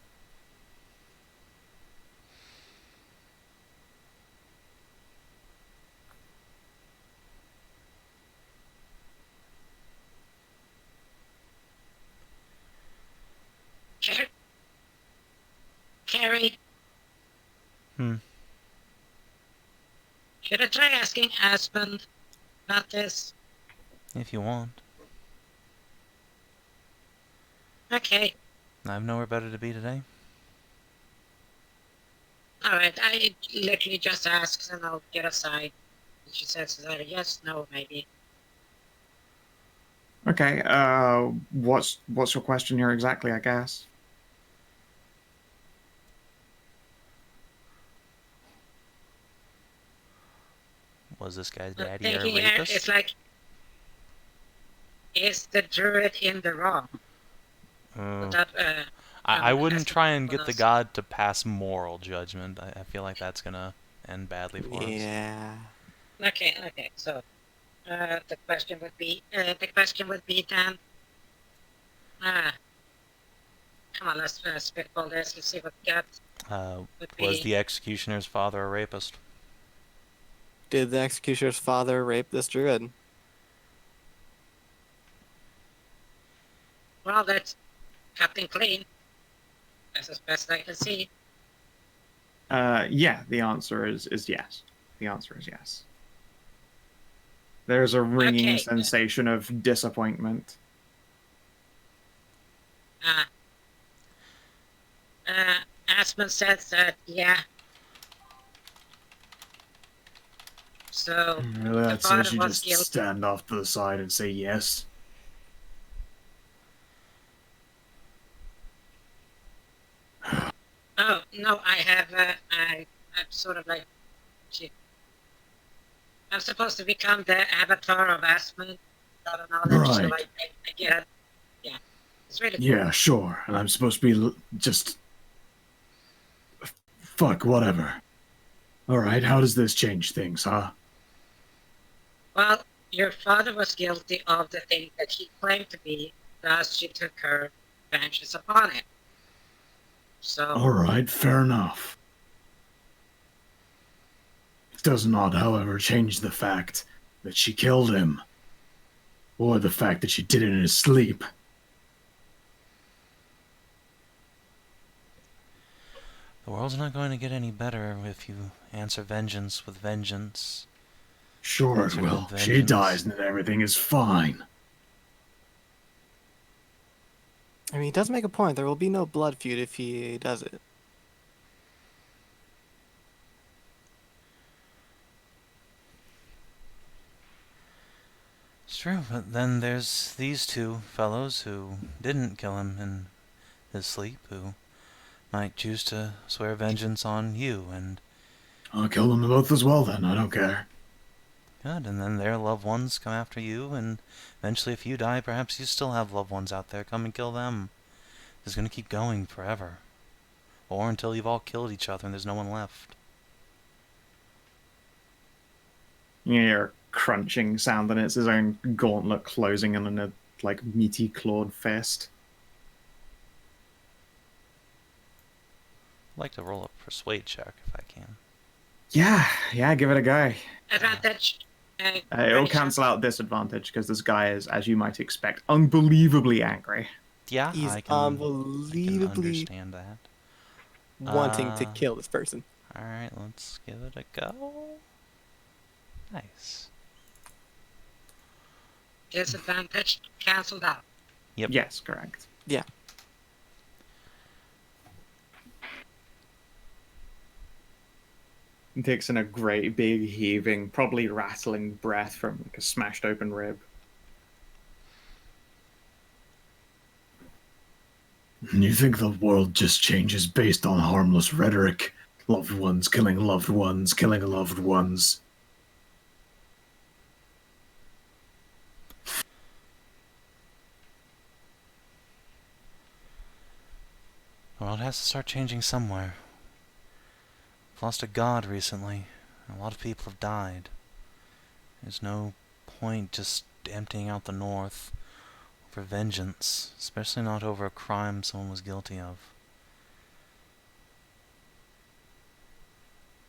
Harry, Hmm. should I try asking Aspen about this? If you want. Okay, I have nowhere better to be today. alright, I literally just asked and I'll get a sign. She says either yes, no, maybe. Okay. What's your question here exactly? I guess. Was this guy's daddy a Thinking here, rapist? it's like, is the druid in the wrong? Uh, That, I wouldn't Aspen try and get the knows. god to pass moral judgment. I feel like that's gonna end badly for us. Yeah. Okay, so, the question would be then, come on, let's spitball this, let's see what we got. Would Was be, the executioner's father a rapist? Did the executioner's father rape this druid? well, that's Captain Clean. That's as best I can see. Yeah. The answer is yes. The answer is yes. There's a ringing Okay. sensation of disappointment. Aspen says that, yeah. So, Really, the I'd say father she was just guilty. stand off to the side and say yes. Oh, no, I have, I'm sort of like, I'm supposed to become the avatar of Aspen. A lot of knowledge, so Right. I get, yeah. It's really cool. Yeah, sure. And I'm supposed to be just. Fuck, whatever. Alright, how does this change things, huh? Well, your father was guilty of the thing that he claimed to be, thus she took her vengeance upon it. So, Alright, fair enough. It does not, however, change the fact that she killed him. Or the fact that she did it in his sleep. The world's not going to get any better if you answer vengeance with vengeance. Sure it Answered will. with She vengeance. dies and then everything is fine. I mean, he does make a point. There will be no blood feud if he does it. It's true, but then there's these two fellows who didn't kill him in his sleep, who might choose to swear vengeance on you, and I'll kill them both as well then, I don't care. good, and then their loved ones come after you, and eventually if you die, perhaps you still have loved ones out there. Come and kill them. It's going to keep going forever. Or until you've all killed each other and there's no one left. You hear a crunching sound, and it's his own gauntlet closing in a like meaty clawed fist. I'd like to roll a persuade check if I can. Yeah, give it a go. advantage. It'll ready, cancel out disadvantage because this guy is, as you might expect, unbelievably angry. Yeah, He's I can unbelievably understand that. wanting to kill this person. Alright, let's give it a go. Nice. Disadvantage cancelled out. Yep. Yes, correct. Yeah. He takes in a great big heaving, probably rattling breath from like a smashed open rib. You think the world just changes based on harmless rhetoric? Loved ones killing loved ones, killing loved ones. The world has to start changing somewhere. We've lost a god recently. A lot of people have died. There's no point just emptying out the North for vengeance, especially not over a crime someone was guilty of.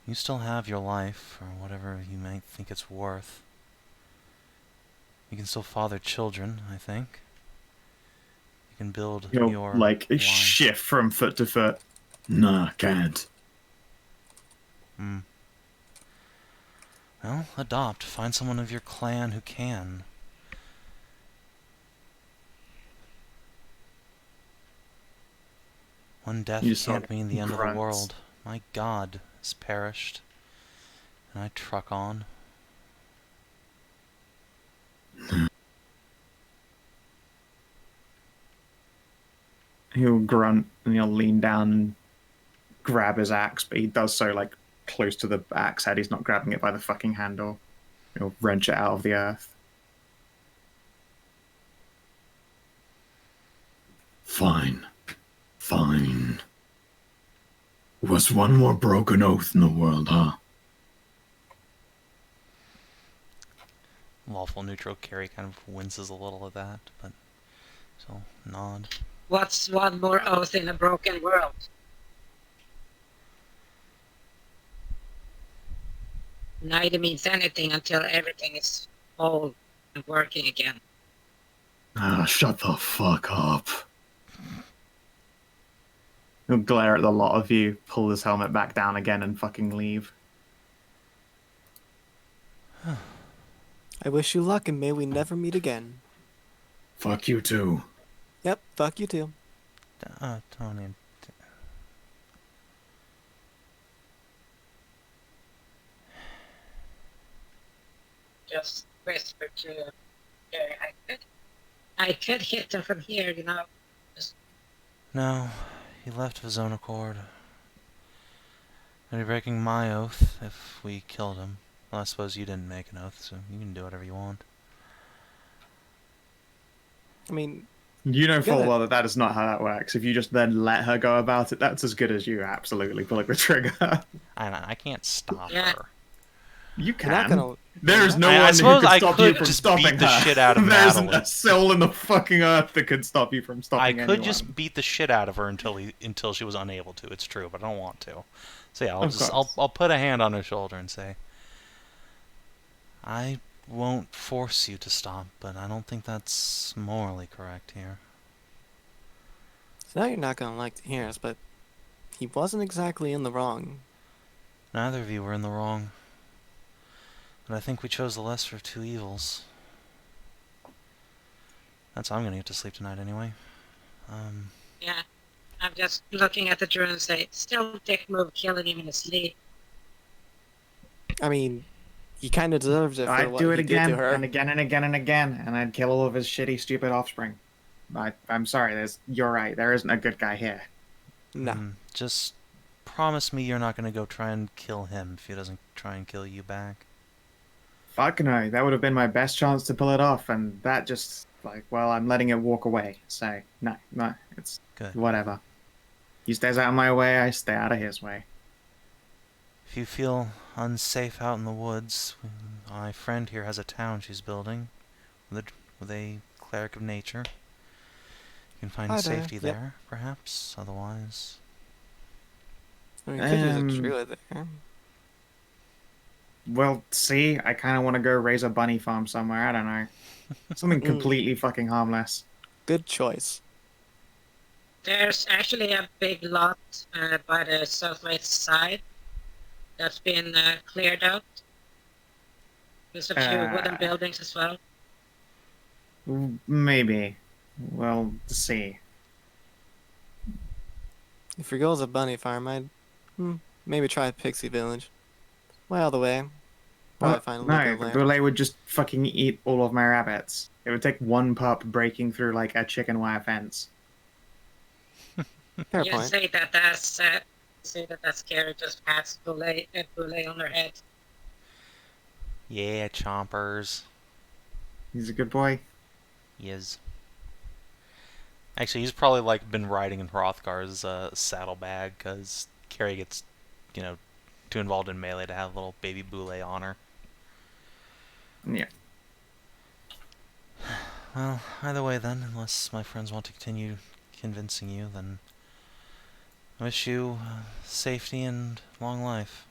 You still have your life, or whatever you might think it's worth. You can still father children, I think. You can build He'll your like life. shift from foot to foot. Nah, can't. Hmm. Well, adopt. Find someone of your clan who can. One death You saw can't mean the end of the grunts. world. My god has perished. And I truck on. He'll grunt and he'll lean down and grab his axe, but he does so like close to the axe head. He's not grabbing it by the fucking handle. He'll wrench it out of the earth. Fine. Fine. Was one more broken oath in the world, huh? Lawful neutral carry kind of winces a little at that, but so nod. What's one more oath in a broken world? Neither means anything until everything is whole and working again. Ah, shut the fuck up. He'll glare at the lot of you, pull his helmet back down again, and fucking leave. I wish you luck and may we never meet again. Fuck you too. Yep, fuck you too. Tony. Just whisper to Jerry, I could hit him from here, you know. No, he left of his own accord. I'd be breaking my oath if we killed him. Well, I suppose you didn't make an oath, so you can do whatever you want. I mean, You know full Yeah. well that that is not how that works. If you just then let her go about it, that's as good as you absolutely pulling the trigger. I can't stop Yeah. her. You you're can. not gonna. There's no I one who suppose can I stop could you from just stopping beat the her. shit out of There isn't Madilyn. a soul in the fucking earth that could stop you from stopping I anyone. could just beat the shit out of her until she was unable to. It's true, but I don't want to. So yeah, I'll put a hand on her shoulder and say, I won't force you to stop, but I don't think that's morally correct here. So now you're not gonna like to hear us, but he wasn't exactly in the wrong. Neither of you were in the wrong. But I think we chose the lesser of two evils. That's how I'm gonna get to sleep tonight anyway. Yeah. I'm just looking at the drone and say, still dick move killing him in his sleep. I mean, he kind of deserves it for I'd what do it he did again to her. and again and again and again, and I'd kill all of his shitty, stupid offspring. I'm sorry, you're right. There isn't a good guy here. No. Just promise me you're not gonna go try and kill him if he doesn't try and kill you back. Fuck no, that would have been my best chance to pull it off, and that just, like, well, I'm letting it walk away. So, no, it's Good. whatever. He stays out of my way, I stay out of his way. If you feel unsafe out in the woods, my friend here has a town she's building with a cleric of nature. You can find Hi there. safety Yep. there, perhaps. Otherwise, I mean, you could use a Um, druid there. Well, see, I kind of want to go raise a bunny farm somewhere, I don't know. Something completely fucking harmless. Good choice. There's actually a big lot by the southwest side that's been cleared out. There's a few wooden buildings as well. Maybe. Well, see. If your goal is a bunny farm, I'd maybe try Pixie Village. Way out of the way. Probably find a little No, bit of land. Boule would just fucking eat all of my rabbits. It would take one pup breaking through, like, a chicken wire fence. Fair You point. say that's scary, just pats Boule on her head. yeah, chompers. He's a good boy. He is. Actually, he's probably like been riding in Hrothgar's saddlebag because Carrie gets, too involved in melee to have little baby Boule on her. Yeah. Well, either way then, unless my friends want to continue convincing you, then I wish you safety and long life.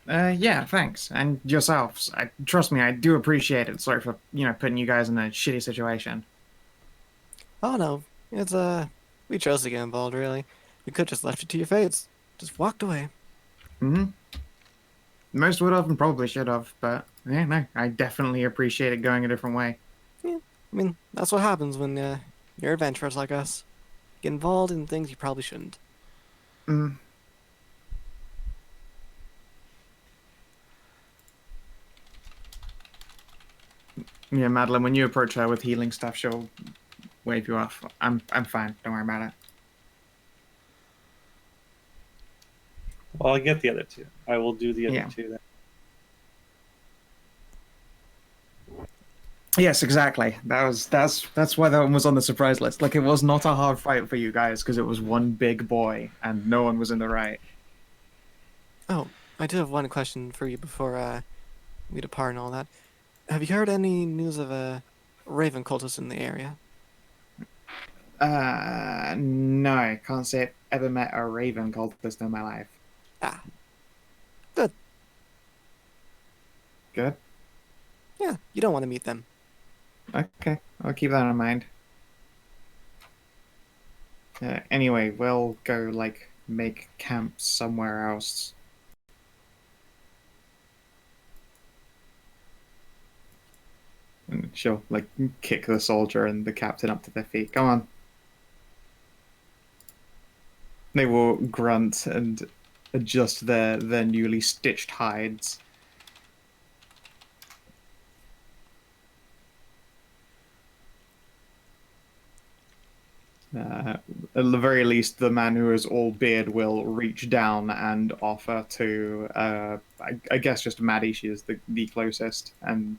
Yeah, thanks. And yourselves. Trust me, I do appreciate it. Sorry for, putting you guys in a shitty situation. Oh no, it's We chose to get involved, really. We could just left it to your fates. Just walked away. Hmm. Most would have and probably should have, but yeah, no, I definitely appreciate it going a different way. Yeah, I mean, that's what happens when you're adventurers like us. Get involved in things you probably shouldn't. Mm. Yeah, Madilyn, when you approach her with healing stuff, she'll wave you off. I'm fine. Don't worry about it. Well, I get the other two. I will do the other Yeah. two then. Yes, exactly. That's why that one was on the surprise list. Like, it was not a hard fight for you guys because it was one big boy and no one was in the right. Oh, I do have one question for you before we depart and all that. Have you heard any news of a raven cultist in the area? No, I can't say I've ever met a raven cultist in my life. Ah, good. Good. Yeah, you don't want to meet them. Okay, I'll keep that in mind. Anyway, we'll go, like, make camp somewhere else. And she'll, like, kick the soldier and the captain up to their feet. Come on. They will grunt and adjust their newly stitched hides. At the very least, the man who is all beard will reach down and offer to, I guess, just Maddie. She is the closest, and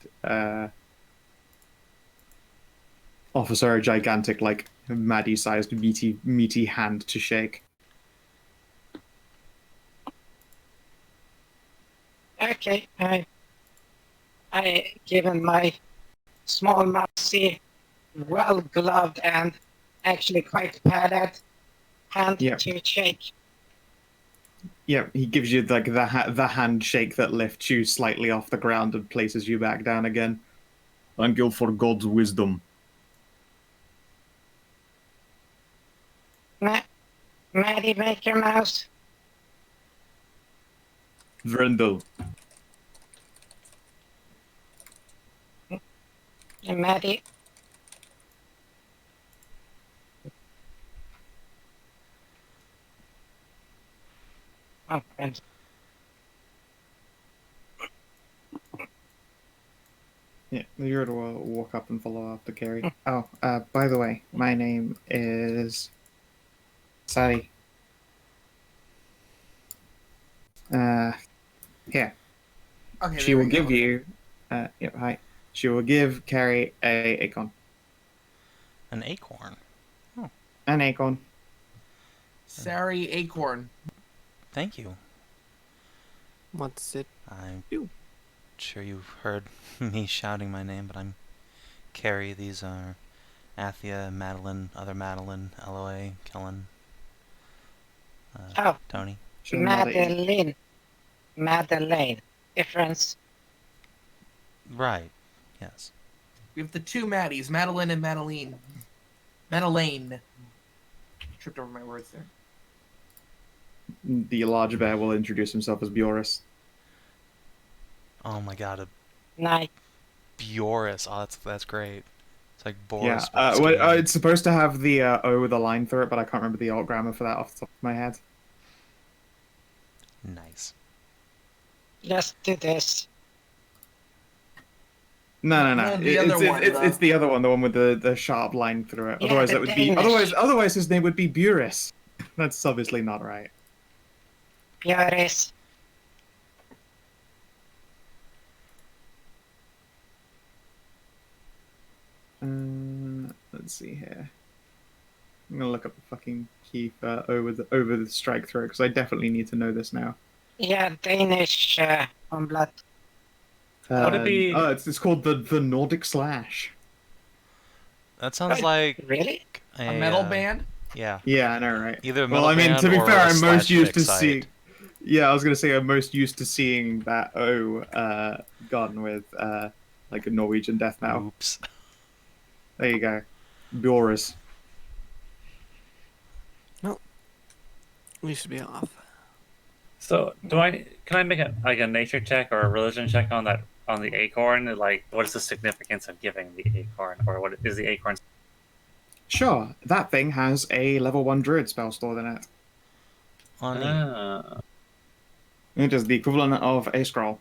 offers her a gigantic, like, Maddie-sized, meaty hand to shake. Okay, I given my small mousy, well gloved and actually quite padded hand Yeah. to shake. Yeah, he gives you like the handshake that lifts you slightly off the ground and places you back down again. Thank you for God's wisdom. Maddie Maker Mouse. Vrindle. And Maddie. Oh, and Yeah, you're to walk up and follow after Carrie. Oh, by the way, my name is Sari. Here. Okay. She there will we give go. you. Yep. Hi. She will give Carrie a acorn. An acorn. An acorn. Sari Acorn. Thank you. What's it? I'm Ew. sure you've heard me shouting my name, but I'm Carrie. These are Athia, Madilyn, other Madilyn, Elloe, Kellin, oh, Tony. She'll nod at you. Madilyn. Madeleine. Difference. Right. Yes. We have the two Maddies, Madilyn and Madeleine. Madeleine. Tripped over my words there. The large bear will introduce himself as Bjoris. Oh my God, a Nice. Bjoris. Oh, that's great. It's like Yeah, Boris. but skinny. it's supposed to have the O with a line through it, but I can't remember the alt grammar for that off the top of my head. Nice. Let's do this. No. No, the other one, It's the other one, the one with the sharp line through it. Yeah, Otherwise, the that would be Danish. otherwise his name would be Buris. That's obviously not right. Bjoris. Let's see here. I'm gonna look up the fucking key for over the strike throw because I definitely need to know this now. Yeah, Danish on blood. Would it be- Oh, it's called the Nordic Slash. That sounds Right. like Really? A metal band? Yeah. Yeah, I know, right? Either a Well, metal I mean, band to be or fair, a I'm most slash used to fic site. seeing. Yeah, I was gonna say I'm most used to seeing that O gone with like a Norwegian death metal. Oops. There you go, Bjoris. We should be off. So, can I make a nature check or a religion check on the acorn? Like, what is the significance of giving the acorn, or what is the acorn? Sure, that thing has a level 1 druid spell stored in it. Oh, neat. It is the equivalent of a scroll.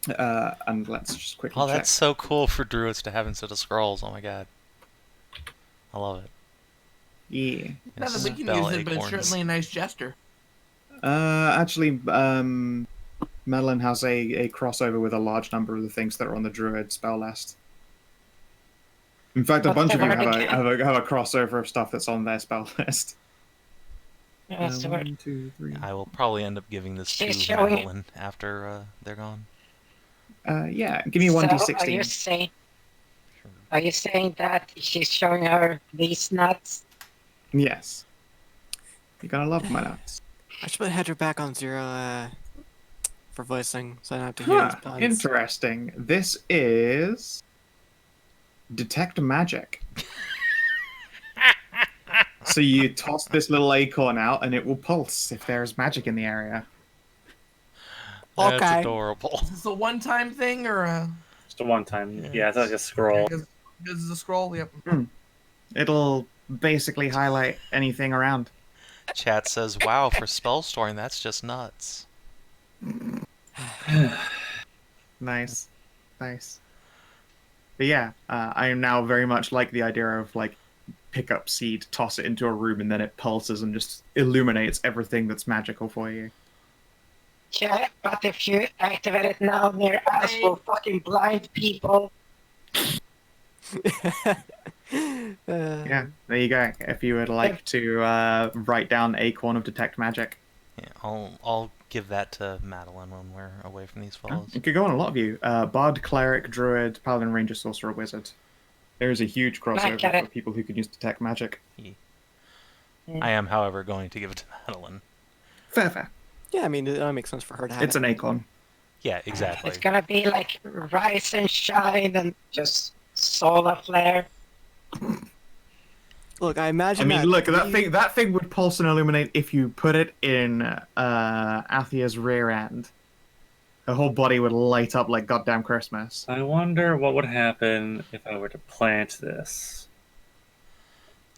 And let's just quickly Oh, check. that's so cool for druids to have instead of scrolls. Oh my god. I love it. Yeah. Not that we can Spell use it, but it's acorns. certainly a nice gesture. Actually, Madilyn has a crossover with a large number of the things that are on the druid spell list. In fact, a What's bunch the of you word have again? a crossover of stuff that's on their spell list. What's the word? 1, 2, 3. I will probably end up giving this to She's showing- Madilyn after they're gone. Yeah, give me So, 1d16. are you saying that she's showing her these nuts? Yes. You're gonna love my nuts. I should put Hedrah back on 0 for voicing, so I don't have to hear his Huh, puns. interesting. This is detect magic. So you toss this little acorn out, and it will pulse if there is magic in the area. That's Okay. adorable. Is this a one-time thing or a? Just a one time. Yeah, it's like a scroll. This is a scroll. Yep. It'll basically highlight anything around. Chat says, wow, for spell storing, that's just nuts. Nice. Nice. But yeah, I am now very much like the idea of, like, pick up seed, toss it into a room, and then it pulses and just illuminates everything that's magical for you. Yeah, but if you activate it now near us, we'll fucking blind people. Yeah, there you go. If you would like to write down Acorn of Detect Magic. Yeah, I'll give that to Madilyn when we're away from these fellows. It could go on a lot of you. Bard, Cleric, Druid, Paladin, Ranger, Sorcerer, Wizard. There is a huge crossover get it. for people who can use Detect Magic. I am, however, going to give it to Madilyn. Fair. Yeah, I mean, it makes sense for her to have It's it. an Acorn. Yeah, exactly. It's gonna be like rise and shine and just solar flare. Look, I I imagine mean, that look, that thing would pulse and illuminate if you put it in Athia's rear end. Her whole body would light up like goddamn Christmas. I wonder what would happen if I were to plant this.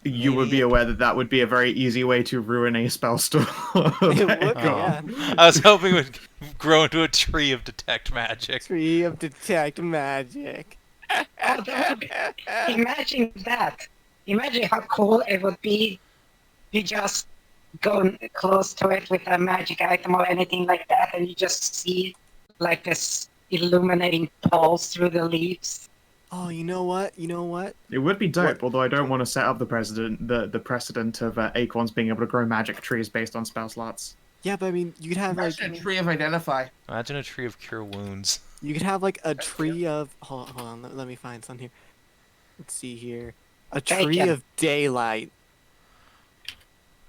You would be aware that would be a very easy way to ruin a spell store. It would be, yeah. I was hoping it would grow into a tree of detect magic. Tree of Detect Magic. Oh, that would be... Imagine that. Imagine how cool it would be if you just go close to it with a magic item or anything like that, and you just see like this illuminating pulse through the leaves. Oh, you know what? It would be dope, although I don't want to set up the precedent of acorns being able to grow magic trees based on spell slots. Yeah, but I mean, you could have like Imagine a tree of identify. Imagine a tree of cure wounds. you could have like a tree of hold on, let me find some here. Let's see here. A tree Bacon. of daylight.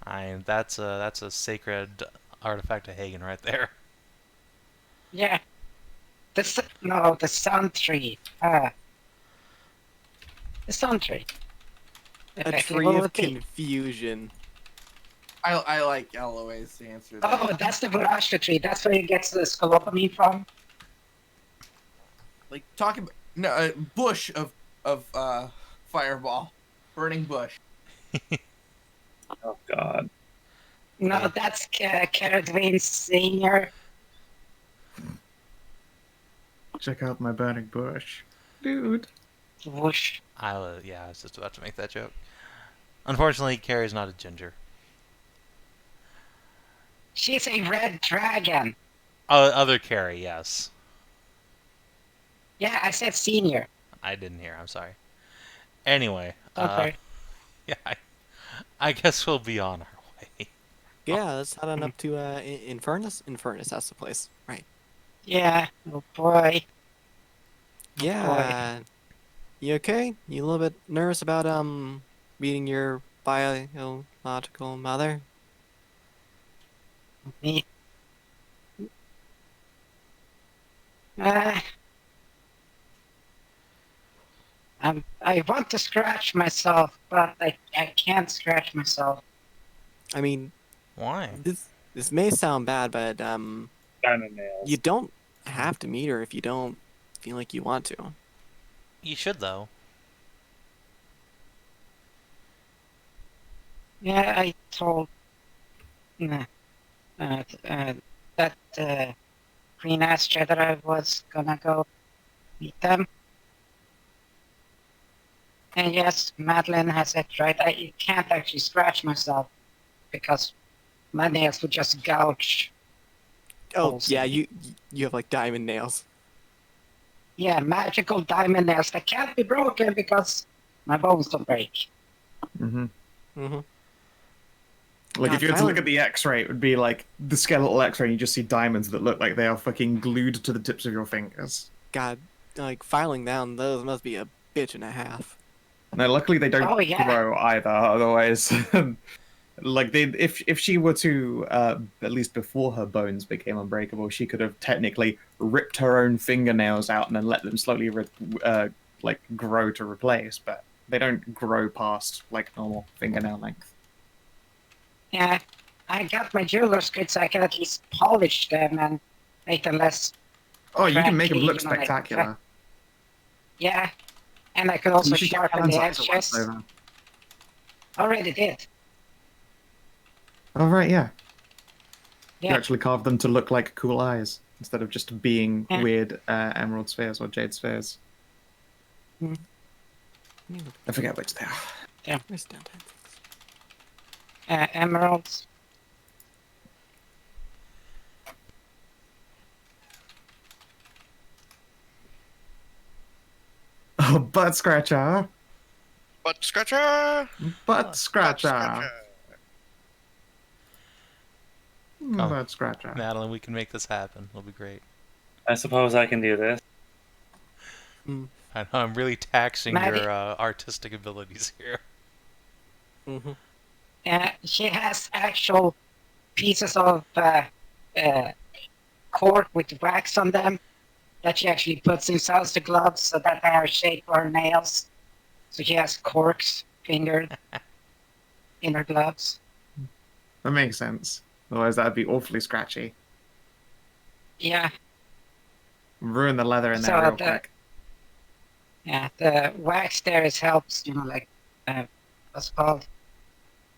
That's a sacred artifact of Hagen right there. Yeah. The sun tree. The sun tree. A tree of confusion. I like Elloe's answer. There. Oh, that's the Varashka tree. That's where you get the scolopamine from. Like talking about a bush of fireball, burning bush. Oh God. No, that's Ceridwen Senior. Check out my burning bush. Dude. Whoosh. I was just about to make that joke. Unfortunately, Carrie's not a ginger. She's a red dragon. Other Carrie, yes. Yeah, I said senior. I didn't hear. I'm sorry. Anyway, Okay. yeah, I guess we'll be on our way. Yeah, let's head on up to Infernus. Infernus, that's the place. Right. Yeah. Oh boy. Yeah. You okay? You a little bit nervous about meeting your biological mother? Me. I want to scratch myself, but I can't scratch myself. I mean, Why? this may sound bad, but Diamond nails. you don't have to meet her if you don't feel like you want to. You should, though. Yeah, I told uh, that Queen Astra that I was gonna go meet them. And yes, Madilyn has it right. I can't actually scratch myself because my nails would just gouge. Oh, holes yeah, in me. you have like diamond nails. Yeah, magical diamond nails that can't be broken because my bones don't break. Mm-hmm. Mm-hmm. Like, God, if you were to look finally- at the X-ray, it would be like the skeletal X-ray, and you just see diamonds that look like they are fucking glued to the tips of your fingers. God, like filing down those must be a bitch and a half. No, luckily they don't Oh, yeah. grow either. Otherwise, like if she were to at least before her bones became unbreakable, she could have technically ripped her own fingernails out and then let them slowly like grow to replace. But they don't grow past like normal fingernail length. Yeah, I got my jeweler's kit so I can at least polish them and make them less. Oh, you can make them crackly, look you know, like spectacular. Yeah, and I could also You should get sharpen Kellin's the eyes at once, edges. though, man. Already did. Oh right, yeah. You Yeah. actually carved them to look like cool eyes instead of just being Yeah. weird emerald spheres or jade spheres. Hmm. I forget which they are. Where's downtown? Emeralds. Oh, butt scratcher! Butt scratcher! Butt scratcher! Scratcher! Butt scratcher. Madilyn, we can make this happen. It'll be great. I suppose I can do this. I know I'm really taxing Maddie- your artistic abilities here. Mm-hmm. She has actual pieces of cork with wax on them that she actually puts inside the gloves so that they are shaped for her nails. So she has corks fingered in her gloves. That makes sense. Otherwise, that'd be awfully scratchy. Yeah, Ruin the leather in there So real the- quick. yeah. The wax there is helps, like what's it called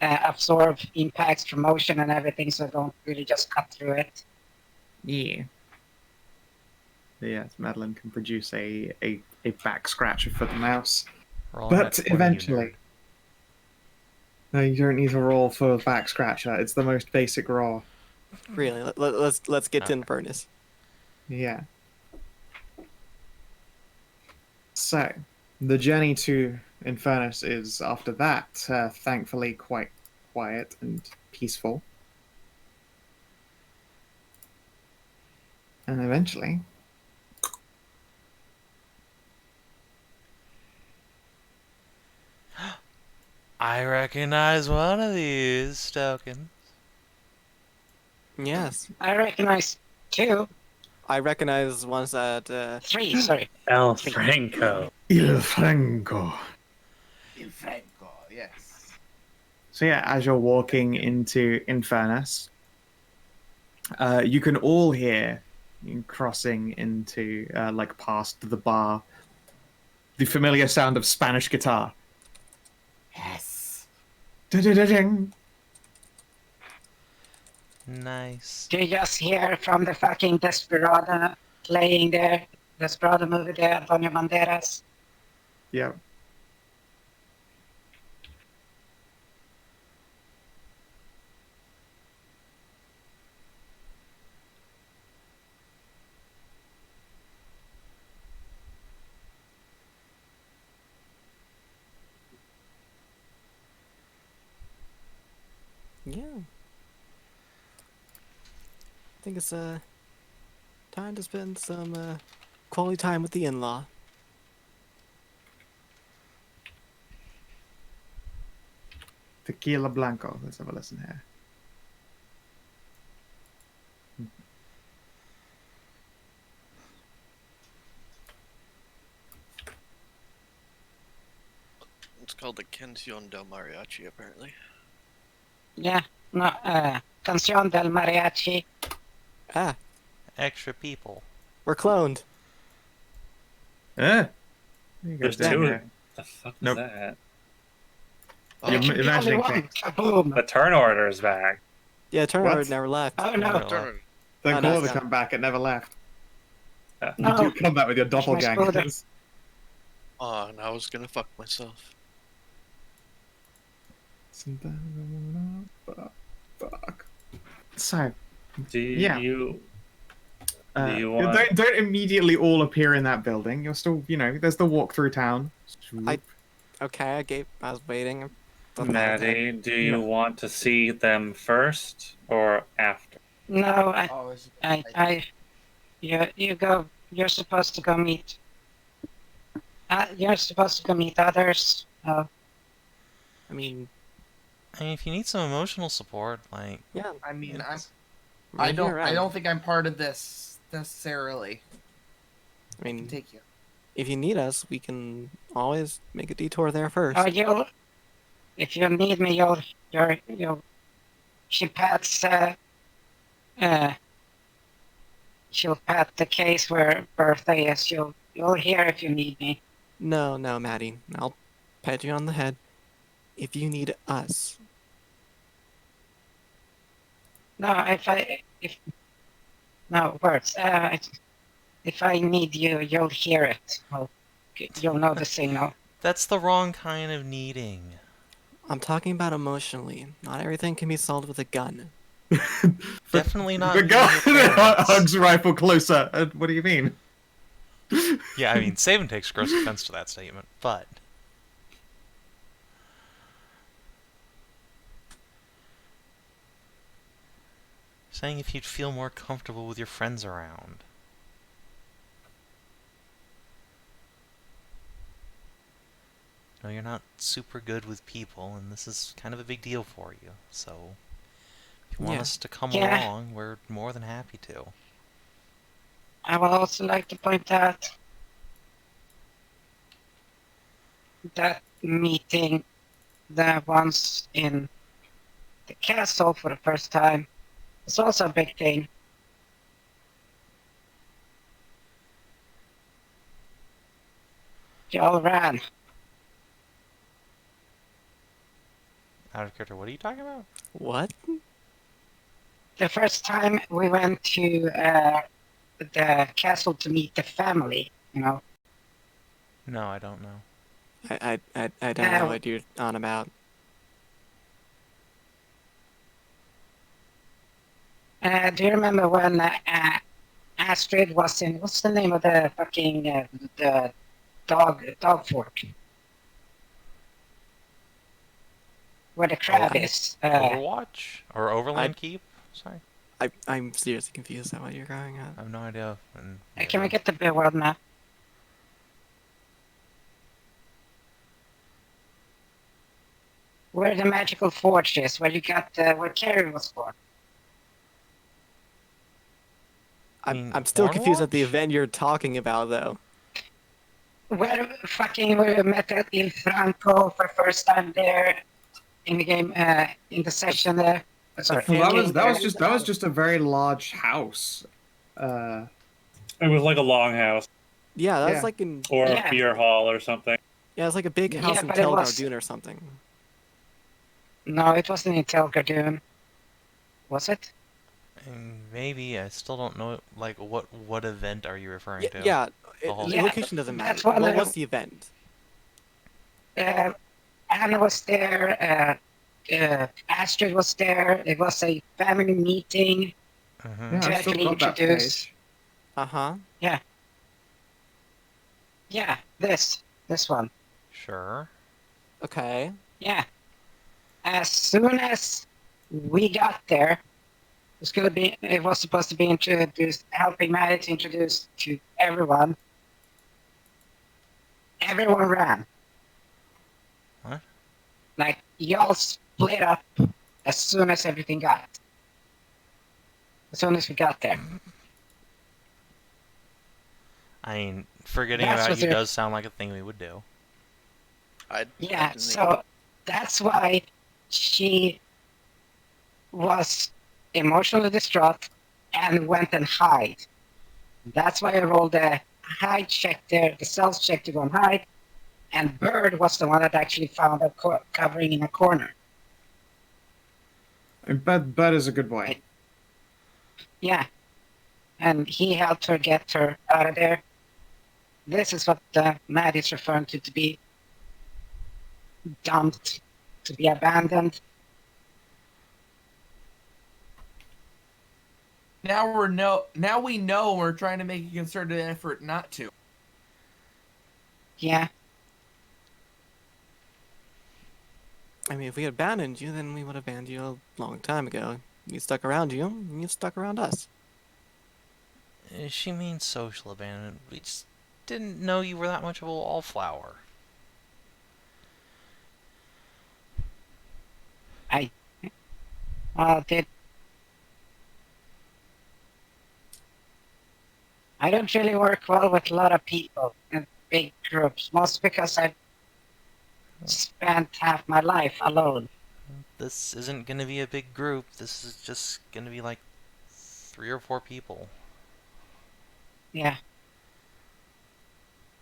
absorb impacts from motion and everything, so don't really just cut through it. Yeah. Yes, Madilyn can produce a back scratcher for the mouse. Roll But that 20, you eventually. nerd. No, you don't need to roll for back scratcher. It's the most basic roll. Really? Let's get to Infernus. Yeah. So, the journey to Infernus is, after that, thankfully quite quiet and peaceful. And eventually, I recognize one of these tokens. Yes, I recognize two, I recognize ones that. three. Sorry. El Franco. Il Franco. yes. So yeah, as you're walking into Infernus, you can all hear, crossing into, like past the bar, the familiar sound of Spanish guitar. Yes. Da-da-da-ding. Nice. Do you just hear from the fucking Desperado playing there? Desperado movie there, Antonio Banderas. Yeah. Yeah. I think it's time to spend some quality time with the in-law. Tequila Blanco. Let's have a listen here. It's called the Kension del Mariachi, apparently. Yeah, No, Canción del Mariachi. Ah, Extra people. we're cloned. Eh? What are you guys There's doing two. here? The fuck Nope. is that? You're There can be only imagining one. things. Kaboom. The turn order is back. Yeah, turn What? order never left. Oh Never no. left. Turn. Don't Oh, call no, it the no. comeback, it never left. You No. do come back with your Where's my doppelgangers. Oh, and I was gonna fuck myself. Fuck. So, Do Yeah. you you want- don't immediately all appear in that building. You're still, there's the walk through town. Okay, I was waiting. Maddie, do you Yeah. want to see them first or after? No, Always. you go. You're supposed to go meet. You're supposed to go meet others. I mean, I mean, if you need some emotional support, yeah. I mean, it's- I don't around. think I'm part of this necessarily. I mean, Take you. if you need us, we can always make a detour there first. Oh, if you need me, you'll. She pats. She'll pat the case where birthday is. You'll hear if you need me. No, Maddie. I'll pat you on the head. If you need us. No, no words. If I need you, you'll hear it. You'll know the signal. That's the wrong kind of needing. I'm talking about emotionally. Not everything can be solved with a gun. Definitely not. The guy needing your parents. hugs rifle closer. What do you mean? Yeah, I mean, Savin takes gross offense to that statement, but saying if you'd feel more comfortable with your friends around. No, you're not super good with people, and this is kind of a big deal for you. So, if you want Yeah. us to come Yeah. along, we're more than happy to. I would also like to point out that meeting the ones in the castle for the first time is also a big thing. You all ran. Out of character, what are you talking about? What? The first time we went to the castle to meet the family, No, I don't know. I don't know what you're on about. Do you remember when Astrid was in? What's the name of the fucking the dog fort? Where the crab is. Overwatch? Or Overland Keep? Sorry. I'm seriously confused at what you're going at. I have no idea. Can we get the big world map? Where the magical forge is, where you got where Carrie was born. I'm still confused at the Overwatch? event you're talking about, though. Where fucking we met Il Franco for first time there in the game, in the session there. Sorry. Well, that was just a very large house. It was like a longhouse Yeah, that's Yeah. like in. or Yeah. a beer hall or something. Yeah, it's like a big house Yeah, in but it Tel was- Gardoon or something. No, it wasn't in Tel Gardoon. Was it? Maybe. I still don't know. Like, what event are you referring to? Yeah, whole- the Yeah, location doesn't matter. that's what What I- was the event? Anna was there. Astrid was there. It was a family meeting. Mhm. Yeah, To I've still actually got that introduce- page. Uh-huh. Yeah, this one. Sure. Okay. Yeah. As soon as we got there, it was supposed to be introduced, helping Maddie to introduce to everyone. Everyone ran. What? Like, y'all split up as soon as everything got. As soon as we got there. I mean, forgetting That's about what you they're- does sound like a thing we would do. I Yeah, didn't so that's why she was emotionally distraught and went and hide. That's why I rolled a hide check there, the stealth check to go and hide. And Bird was the one that actually found a covering in a corner. Bud is a good boy. Yeah. And he helped her get her out of there. This is what Maddie's referring to be dumped, to be abandoned. Now we know we're trying to make a concerted effort not to. Yeah. I mean, if we had abandoned you, then we would have abandoned you a long time ago. You stuck around you, and you stuck around us. She means social abandonment. We just didn't know you were that much of a wallflower. I don't really work well with a lot of people in big groups, mostly because I've spent half my life alone. This isn't gonna be a big group. This is just gonna be like 3 or 4 people. Yeah.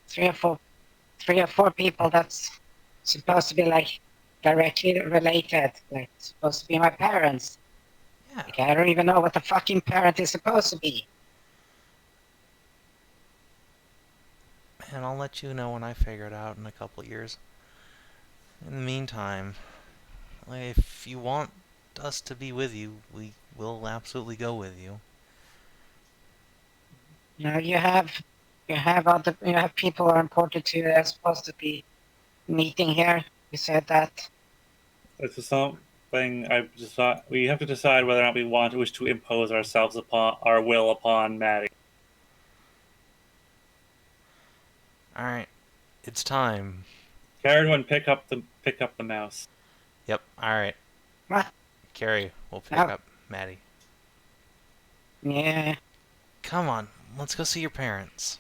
3 or 4 people that's supposed to be like directly related, like supposed to be my parents. Yeah. Like, I don't even know what the fucking parent is supposed to be. And I'll let you know when I figure it out in a couple years. In the meantime, if you want us to be with you, we will absolutely go with you. You know, you have people who are important to you that are supposed to be meeting here. You said that. This is something I just thought we have to decide whether or not we wish to impose ourselves upon our will upon Maddie. Alright, it's time. Ceridwen, pick up the mouse. Yep, alright. What? Carrie, we'll pick Oh. up Maddie. Yeah. Come on, let's go see your parents.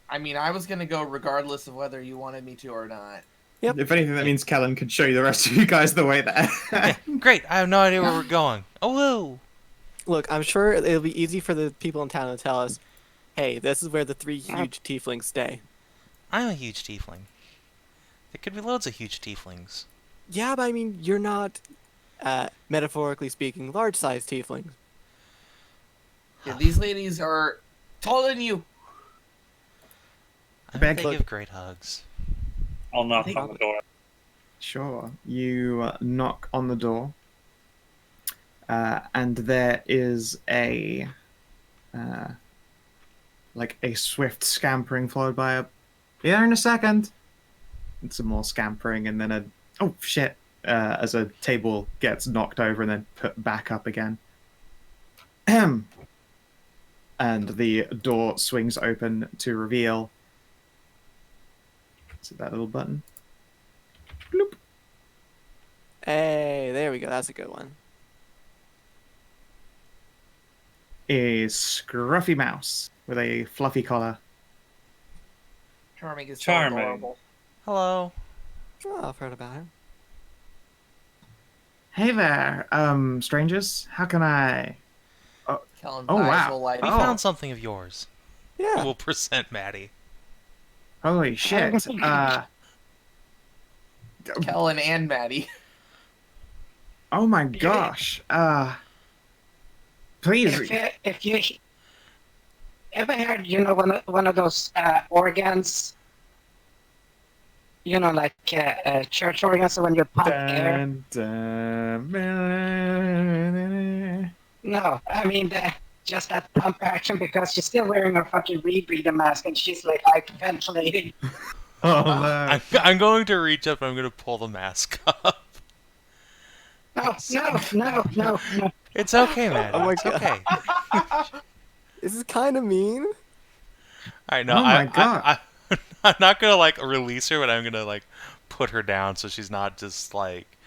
I mean, I was gonna go regardless of whether you wanted me to or not. Yep. If anything, that means Kellin could show you the rest of you guys the way there. Yeah, great, I have no idea where we're going. Oh, woo! Look, I'm sure it'll be easy for the people in town to tell us, hey, this is where the 3 huge tieflings stay. I'm a huge tiefling. There could be loads of huge tieflings. Yeah, but I mean, you're not, metaphorically speaking, large-sized tieflings. Yeah, these ladies are taller than you. I bet Back- they Look. give great hugs. I'll knock on the door. Sure. You knock on the door, and there is a swift scampering followed by a "be there in a second," and some more scampering, and then a "oh shit" as a table gets knocked over and then put back up again. And the door swings open to reveal. Is it that little button? Bloop. Hey, there we go. That's a good one. A scruffy mouse with a fluffy collar. Charming is so Charming. adorable. Hello. Oh, I've heard about it. Hey there, strangers. How can I? Kellen's Oh, eyes wow. will light We up. found something of yours. Yeah. We'll present Maddie. Holy shit! Kellin and Maddie. Oh my gosh. Please. If you ever heard, you know, one of those organs, you know, like church organs, when you pump air. No, I mean just that pump action, because she's still wearing her fucking rebreather mask and she's like hyperventilating. Oh no. I'm going to reach up and I'm going to pull the mask up. No. It's okay, Maddie. Oh my it's God. okay. This is kind of mean. I know. Oh my God. I'm not going to, like, release her, but I'm going to, like, put her down so she's not just, like,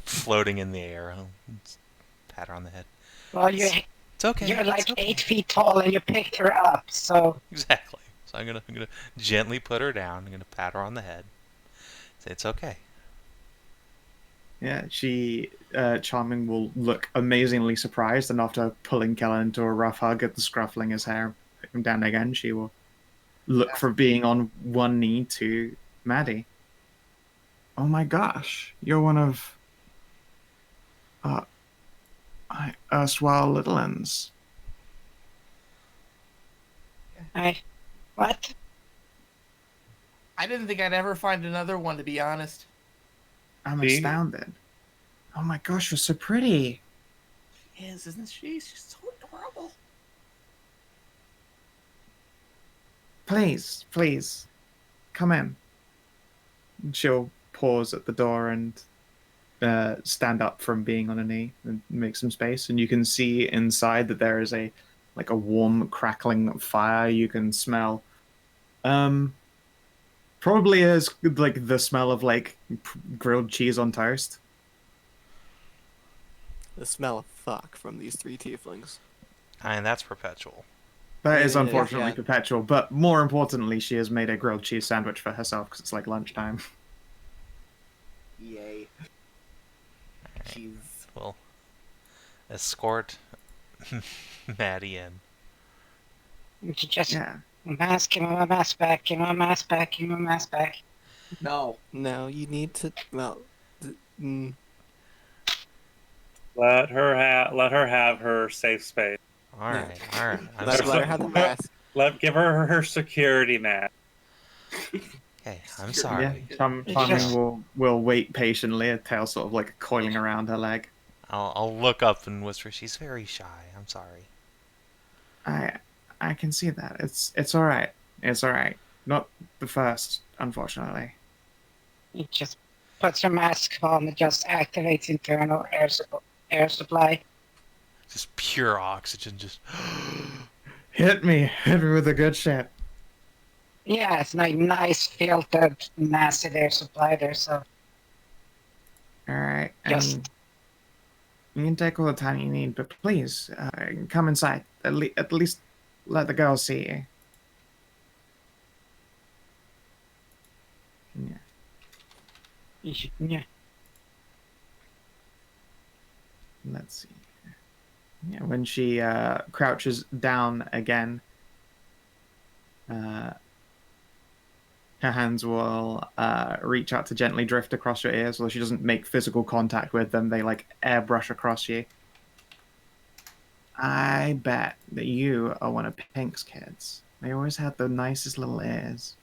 floating in the air. I'll just pat her on the head. Well, It's okay. you're it's like okay. 8 feet tall and you picked her up, so Exactly. So I'm gonna gently put her down. I'm gonna pat her on the head. Say it's okay. Yeah, Charming will look amazingly surprised, and after pulling Kellin into a rough hug and scruffling his hair down again, she will look for being on one knee to Maddie. Oh my gosh, you're one of my erstwhile little ends. What? I didn't think I'd ever find another one, to be honest. I'm See? astounded. Oh my gosh, you're so pretty. She is, isn't she? She's so adorable. Please, please, come in. She'll pause at the door and stand up from being on a knee and make some space. And you can see inside that there is a warm, crackling fire. You can smell. Probably is like the smell of grilled cheese on toast. The smell of fuck from these 3 tieflings. And that's perpetual. That is Yeah, unfortunately yeah. perpetual, but more importantly, she has made a grilled cheese sandwich for herself because it's like lunchtime. Yay. She's... We'll escort Maddie in. You should just Yeah. mask him, my mask back, give my mask back, give my mask back. No. No, you need to. Well, Let her have her safe space. All right, all right. I'm let sorry. her have the mask. Give her her security mask. Okay, I'm sorry. Yeah. Charming will wait patiently, a tail sort of like coiling around her leg. I'll look up and whisper. She's very shy. I'm sorry. I can see that. It's all right. It's all right. Not the first, unfortunately. You just puts your mask on and just activates internal air supply. Just pure oxygen. Just. Hit me with a good shit. Yeah, it's like nice filtered, massive air supply there, so All right. Just- You can take all the time you need, but please come inside. At least let the girls see you. Yeah. you should, yeah. Let's see. Yeah, when she crouches down again, her hands will reach out to gently drift across your ears, although she doesn't make physical contact with them. They like airbrush across you. I bet that you are one of Pink's kids. They always had the nicest little ears.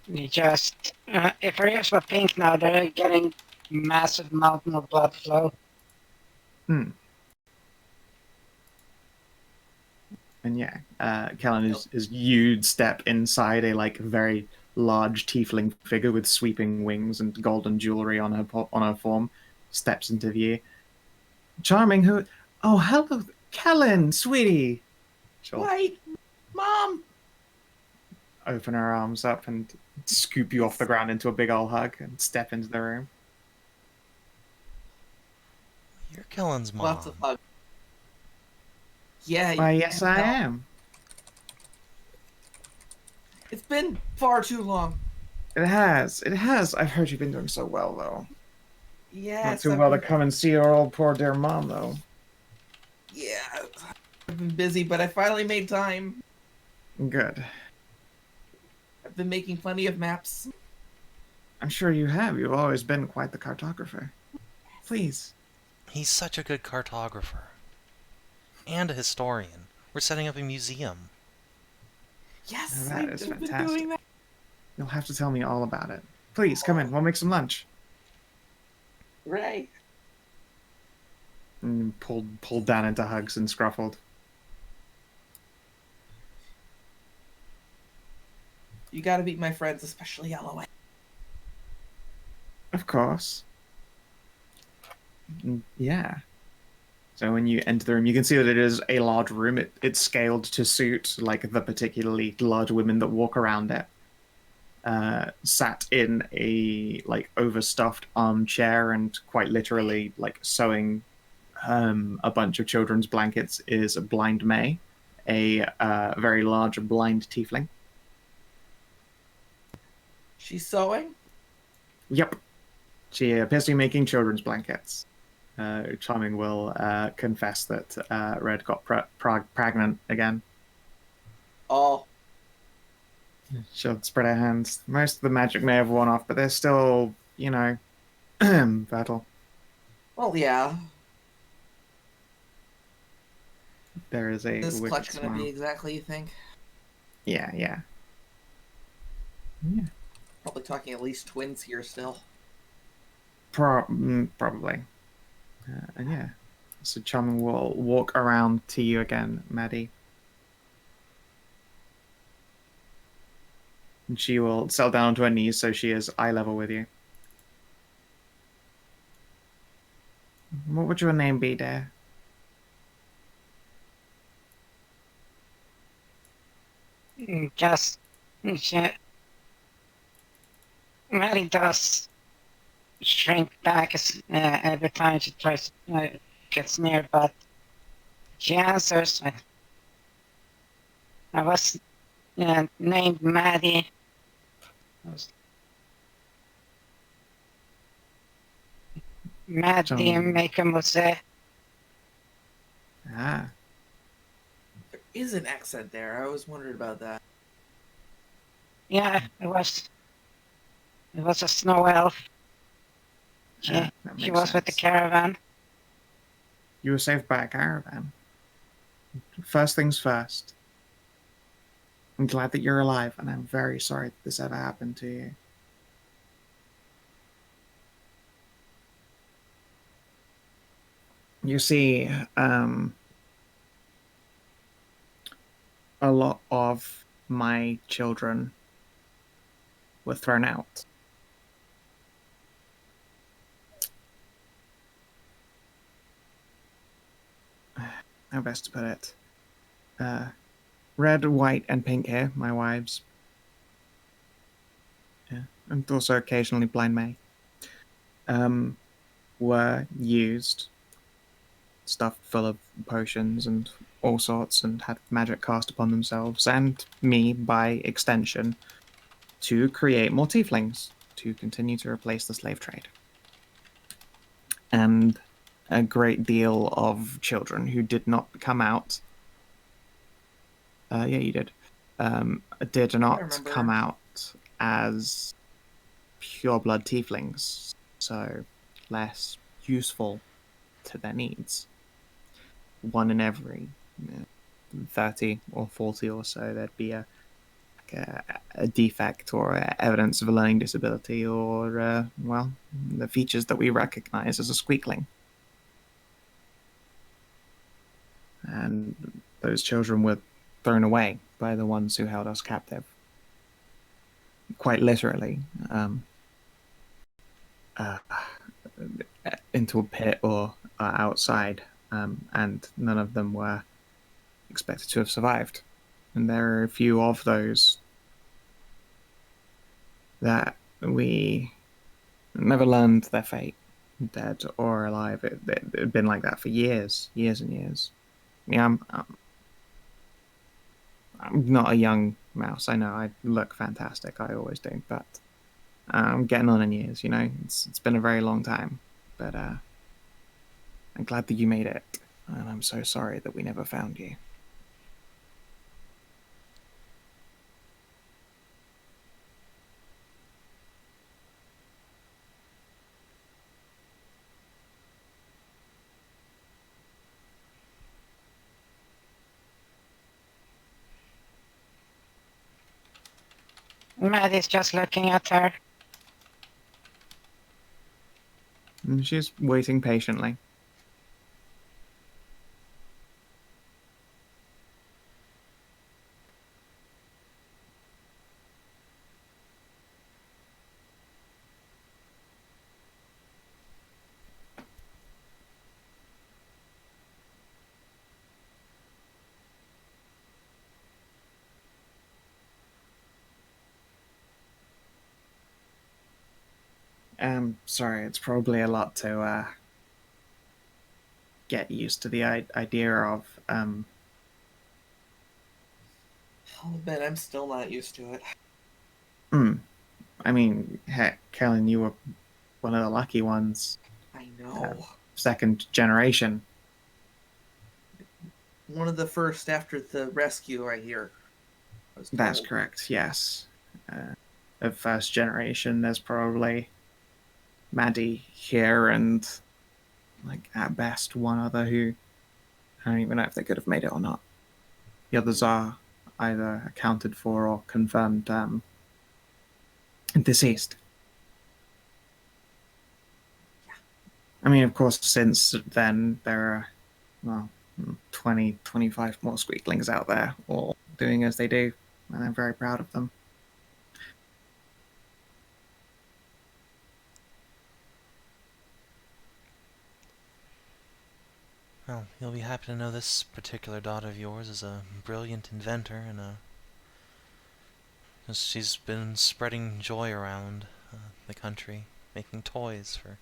You just, if her ears were pink now, they're getting massive mountain of blood flow. And yeah, Kellin is you'd step inside a very large tiefling figure with sweeping wings and golden jewelry on her form. Steps into view. Charming, who? Oh, hello, Kellin, sweetie. She'll Wait! Mom! open her arms up and scoop you off the ground into a big old hug and step into the room. You're Kellen's mom. Lots of hugs. Yeah. Why, yes, I am. It's been far too long. It has. It has. I've heard you've been doing so well, though. Yes. Not too well to come and see your old poor dear mom, though. Yeah. I've been busy, but I finally made time. Good. I've been making plenty of maps. I'm sure you have. You've always been quite the cartographer. Please. He's such a good cartographer. And a historian. We're setting up a museum. Yes, Now that I've is been fantastic. doing that. You'll have to tell me all about it. Please, come in. We'll make some lunch. Right. And pulled down into hugs and scruffled. You gotta meet my friends, especially Elloe. Of course. Yeah. So when you enter the room, you can see that it is a large room. It's scaled to suit the particularly large women that walk around it. Sat in a overstuffed armchair and quite literally sewing a bunch of children's blankets is Blind May, a very large blind tiefling. She's sewing? Yep. She appears to be making children's blankets. Charming will confess that Red got pregnant again. Oh, She'll spread her hands. Most of the magic may have worn off, but they're still, fertile. well, yeah. There is a This wicked clutch gonna smile. be exactly, you think? Yeah. Probably talking at least twins here still. Probably. And yeah. So Charming will walk around to you again, Maddie. And she will settle down onto her knees so she is eye level with you. What would your name be, dear? Just she, Maddie does shrink back every time she tries to gets near, but she answers. I was named Maddie. Maddie Mekamuse. Ah, There is an accent there. I always wondered about that. Yeah, it was a snow elf. She yeah, that makes was with the sense. caravan. You were saved by a caravan. First things first. I'm glad that you're alive, and I'm very sorry that this ever happened to you. You see, a lot of my children were thrown out. How best to put it? Red, white, and pink hair, my wives. Yeah, and also occasionally blind May. Were used, stuffed full of potions and all sorts, and had magic cast upon themselves, and me by extension, to create more tieflings, to continue to replace the slave trade. And a great deal of children who did not come out. Yeah, you did. Did not remember. come out as pureblood tieflings, so less useful to their needs. One in every 30 or 40 or so, there'd be a defect or evidence of a learning disability or, the features that we recognize as a squeakling. And those children were thrown away by the ones who held us captive. Quite literally. Into a pit or outside, and none of them were expected to have survived. And there are a few of those that we never learned their fate, dead or alive. It had been like that for years and years. Yeah, I'm not a young mouse. I know I look fantastic. I always do, but I'm getting on in years. It's been a very long time. But I'm glad that you made it, and I'm so sorry that we never found you. Maddie's just looking at her. And she's waiting patiently. Sorry, it's probably a lot to get used to the idea of. I'll admit, I'm still not used to it. I mean, heck, Kellin, you were one of the lucky ones. I know. Second generation. One of the first after the rescue, I hear. I was That's told. correct, yes. Of first generation, there's probably Maddie here and, like, at best, one other who I don't even know if they could have made it or not. The others are either accounted for or confirmed deceased. I mean, of course, since then, there are, well, 20, 25 more Squeaklings out there, all doing as they do, and I'm very proud of them. Well, you'll be happy to know this particular daughter of yours is a brilliant inventor and she's been spreading joy around the country, making toys for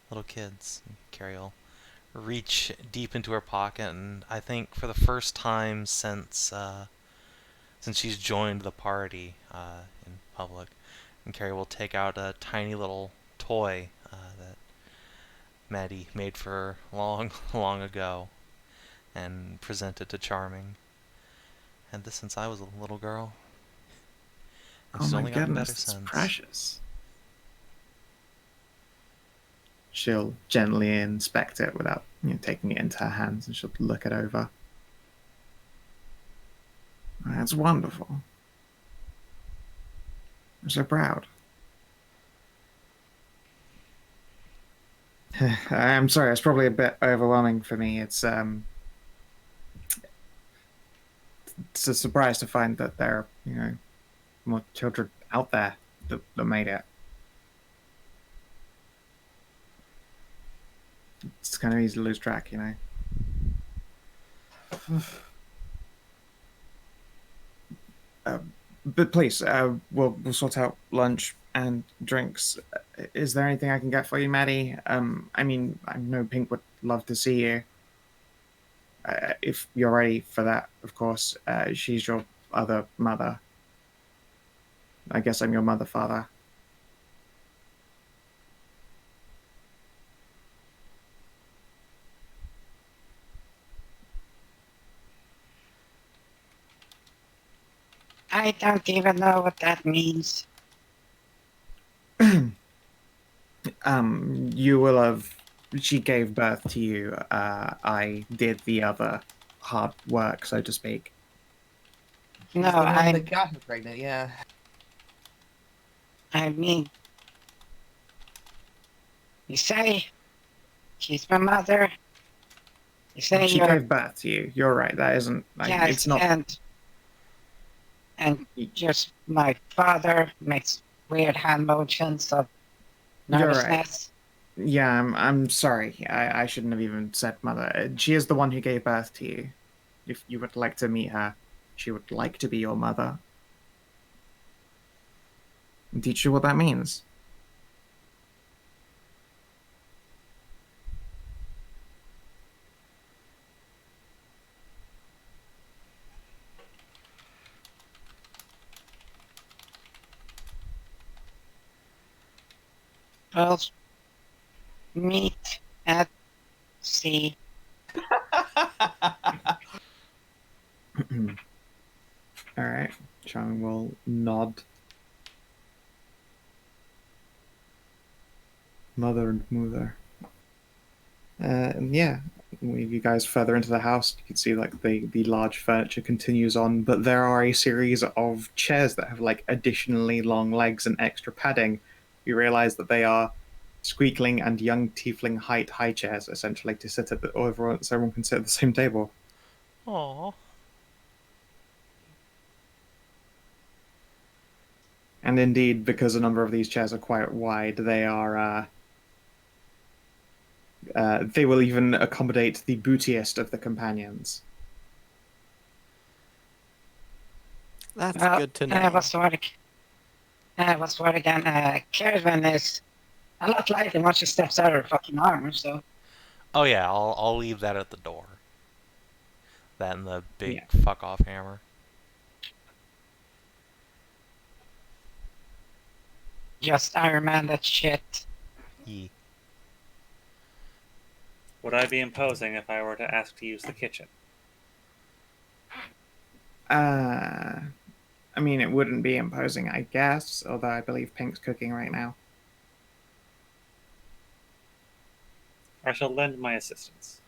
little kids. And Carrie will reach deep into her pocket, and I think for the first time since she's joined the party in public, and Carrie will take out a tiny little toy that Maddie made for her long, long ago, and present it to Charming. Had this since I was a little girl. And Oh she's my only gotten goodness, better it's since. precious. She'll gently inspect it without taking it into her hands, and she'll look it over. That's wonderful. I'm so proud. I'm sorry, it's probably a bit overwhelming for me. It's a surprise to find that there are, more children out there that made it. It's kind of easy to lose track, But please, we'll sort out lunch and drinks. Is there anything I can get for you, Maddie? I mean, I know Pink would love to see you. If you're ready for that, of course. She's your other mother. I guess I'm your mother, father. I don't even know what that means. You will have. She gave birth to you. I did the other hard work, so to speak. She's No, the one I that got her pregnant, yeah. mean, you say she's my mother. You say She you're gave birth to you. You're right. That isn't. yes, It's not. and just my father makes weird hand motions of You're right. nervousness. Yeah, I'm sorry. I shouldn't have even said mother. She is the one who gave birth to you. If you would like to meet her, she would like to be your mother. And teach you what that means. Well, meet at sea. All right. Charming will nod. Mother and mother. And yeah, you guys further into the house, you can see like the large furniture continues on, but there are a series of chairs that have like additionally long legs and extra padding. You realize that they are Squeakling and young Tiefling height high chairs, essentially, to sit at so everyone can sit at the same table. Aww. And indeed, because a number of these chairs are quite wide, they are they will even accommodate the bootiest of the companions. That's good to know. What's the word again? Ceridwen is a lot lighter once she steps out of her fucking armor, so. Oh yeah, I'll leave that at the door. That and the big fuck off hammer. Just Iron Man that shit. Ye. Would I be imposing if I were to ask to use the kitchen? I mean, it wouldn't be imposing, I guess, although I believe Pink's cooking right now. I shall lend my assistance.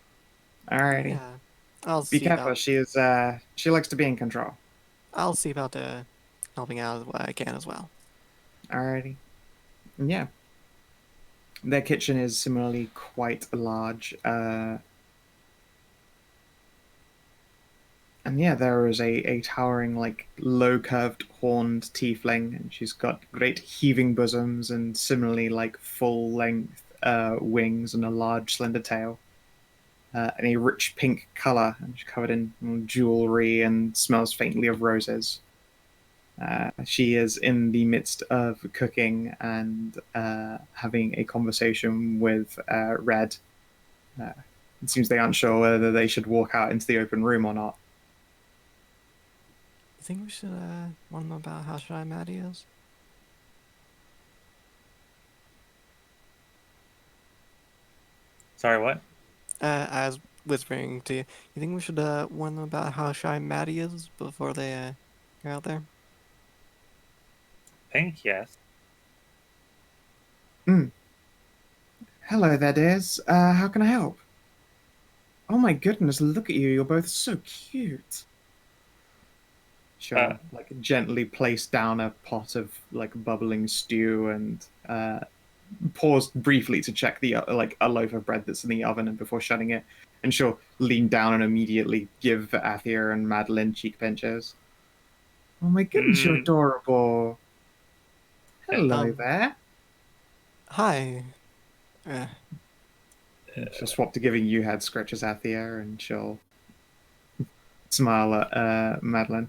Alrighty. Yeah. I'll Be see careful, about. she likes to be in control. I'll see about helping out what I can as well. Alrighty. Yeah. Their kitchen is similarly quite large. And yeah, there is a towering, like, low-curved, horned tiefling, and she's got great heaving bosoms and similarly, like, full-length wings and a large, slender tail. And a rich pink color, and she's covered in jewelry and smells faintly of roses. She is in the midst of cooking and having a conversation with Red. It seems they aren't sure whether they should walk out into the open room or not. You think we should warn them about how shy Maddie is? Sorry, what? I was whispering to you. You think we should warn them about how shy Maddie is before they go out there? Pink, yes. Hello there, dears. How can I help? Oh my goodness, look at you. You're both so cute. She'll like gently place down a pot of like bubbling stew and pause briefly to check the like a loaf of bread that's in the oven and before shutting it. And she'll lean down and immediately give Athia and Madilyn cheek pinches. Oh my goodness, you're adorable. Hello there. Hi. She'll swap to giving you head scratches, Athia, and she'll smile at Madilyn.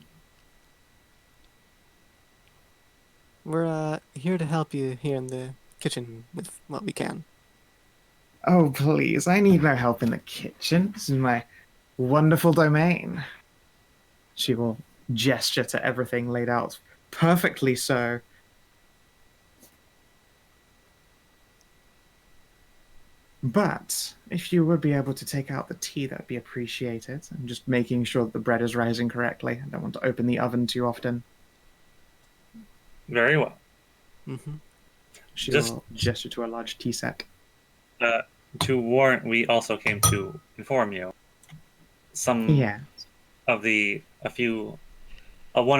We're here to help you here in the kitchen with what we can. Oh, please, I need no help in the kitchen. This is my wonderful domain. She will gesture to everything laid out perfectly so. But if you would be able to take out the tea, that'd be appreciated. I'm just making sure that the bread is rising correctly. I don't want to open the oven too often. Very well. Mm-hmm. She Just- will gesture to a large tea set. To warn, we also came to inform you. Yeah. One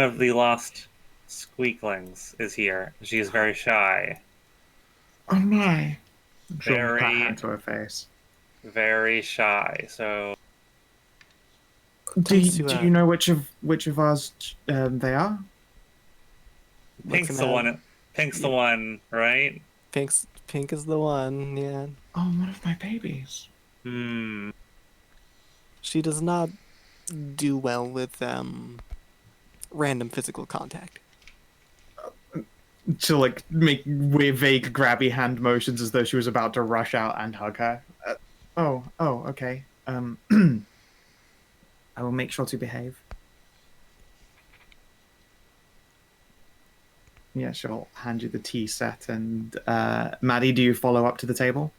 of the lost Squeaklings is here. She is very shy. Oh my. She'll put her Very, hand to her face. very shy. So Do you know which of ours they are? Pink's the one. Pink's the one, right? Pink is the one, yeah. Oh, one of my babies. She does not do well with random physical contact. She'll like make weird, vague, grabby hand motions as though she was about to rush out and hug her. Okay. I will make sure to behave. Yeah, she'll hand you the tea set, and Maddie, do you follow up to the table?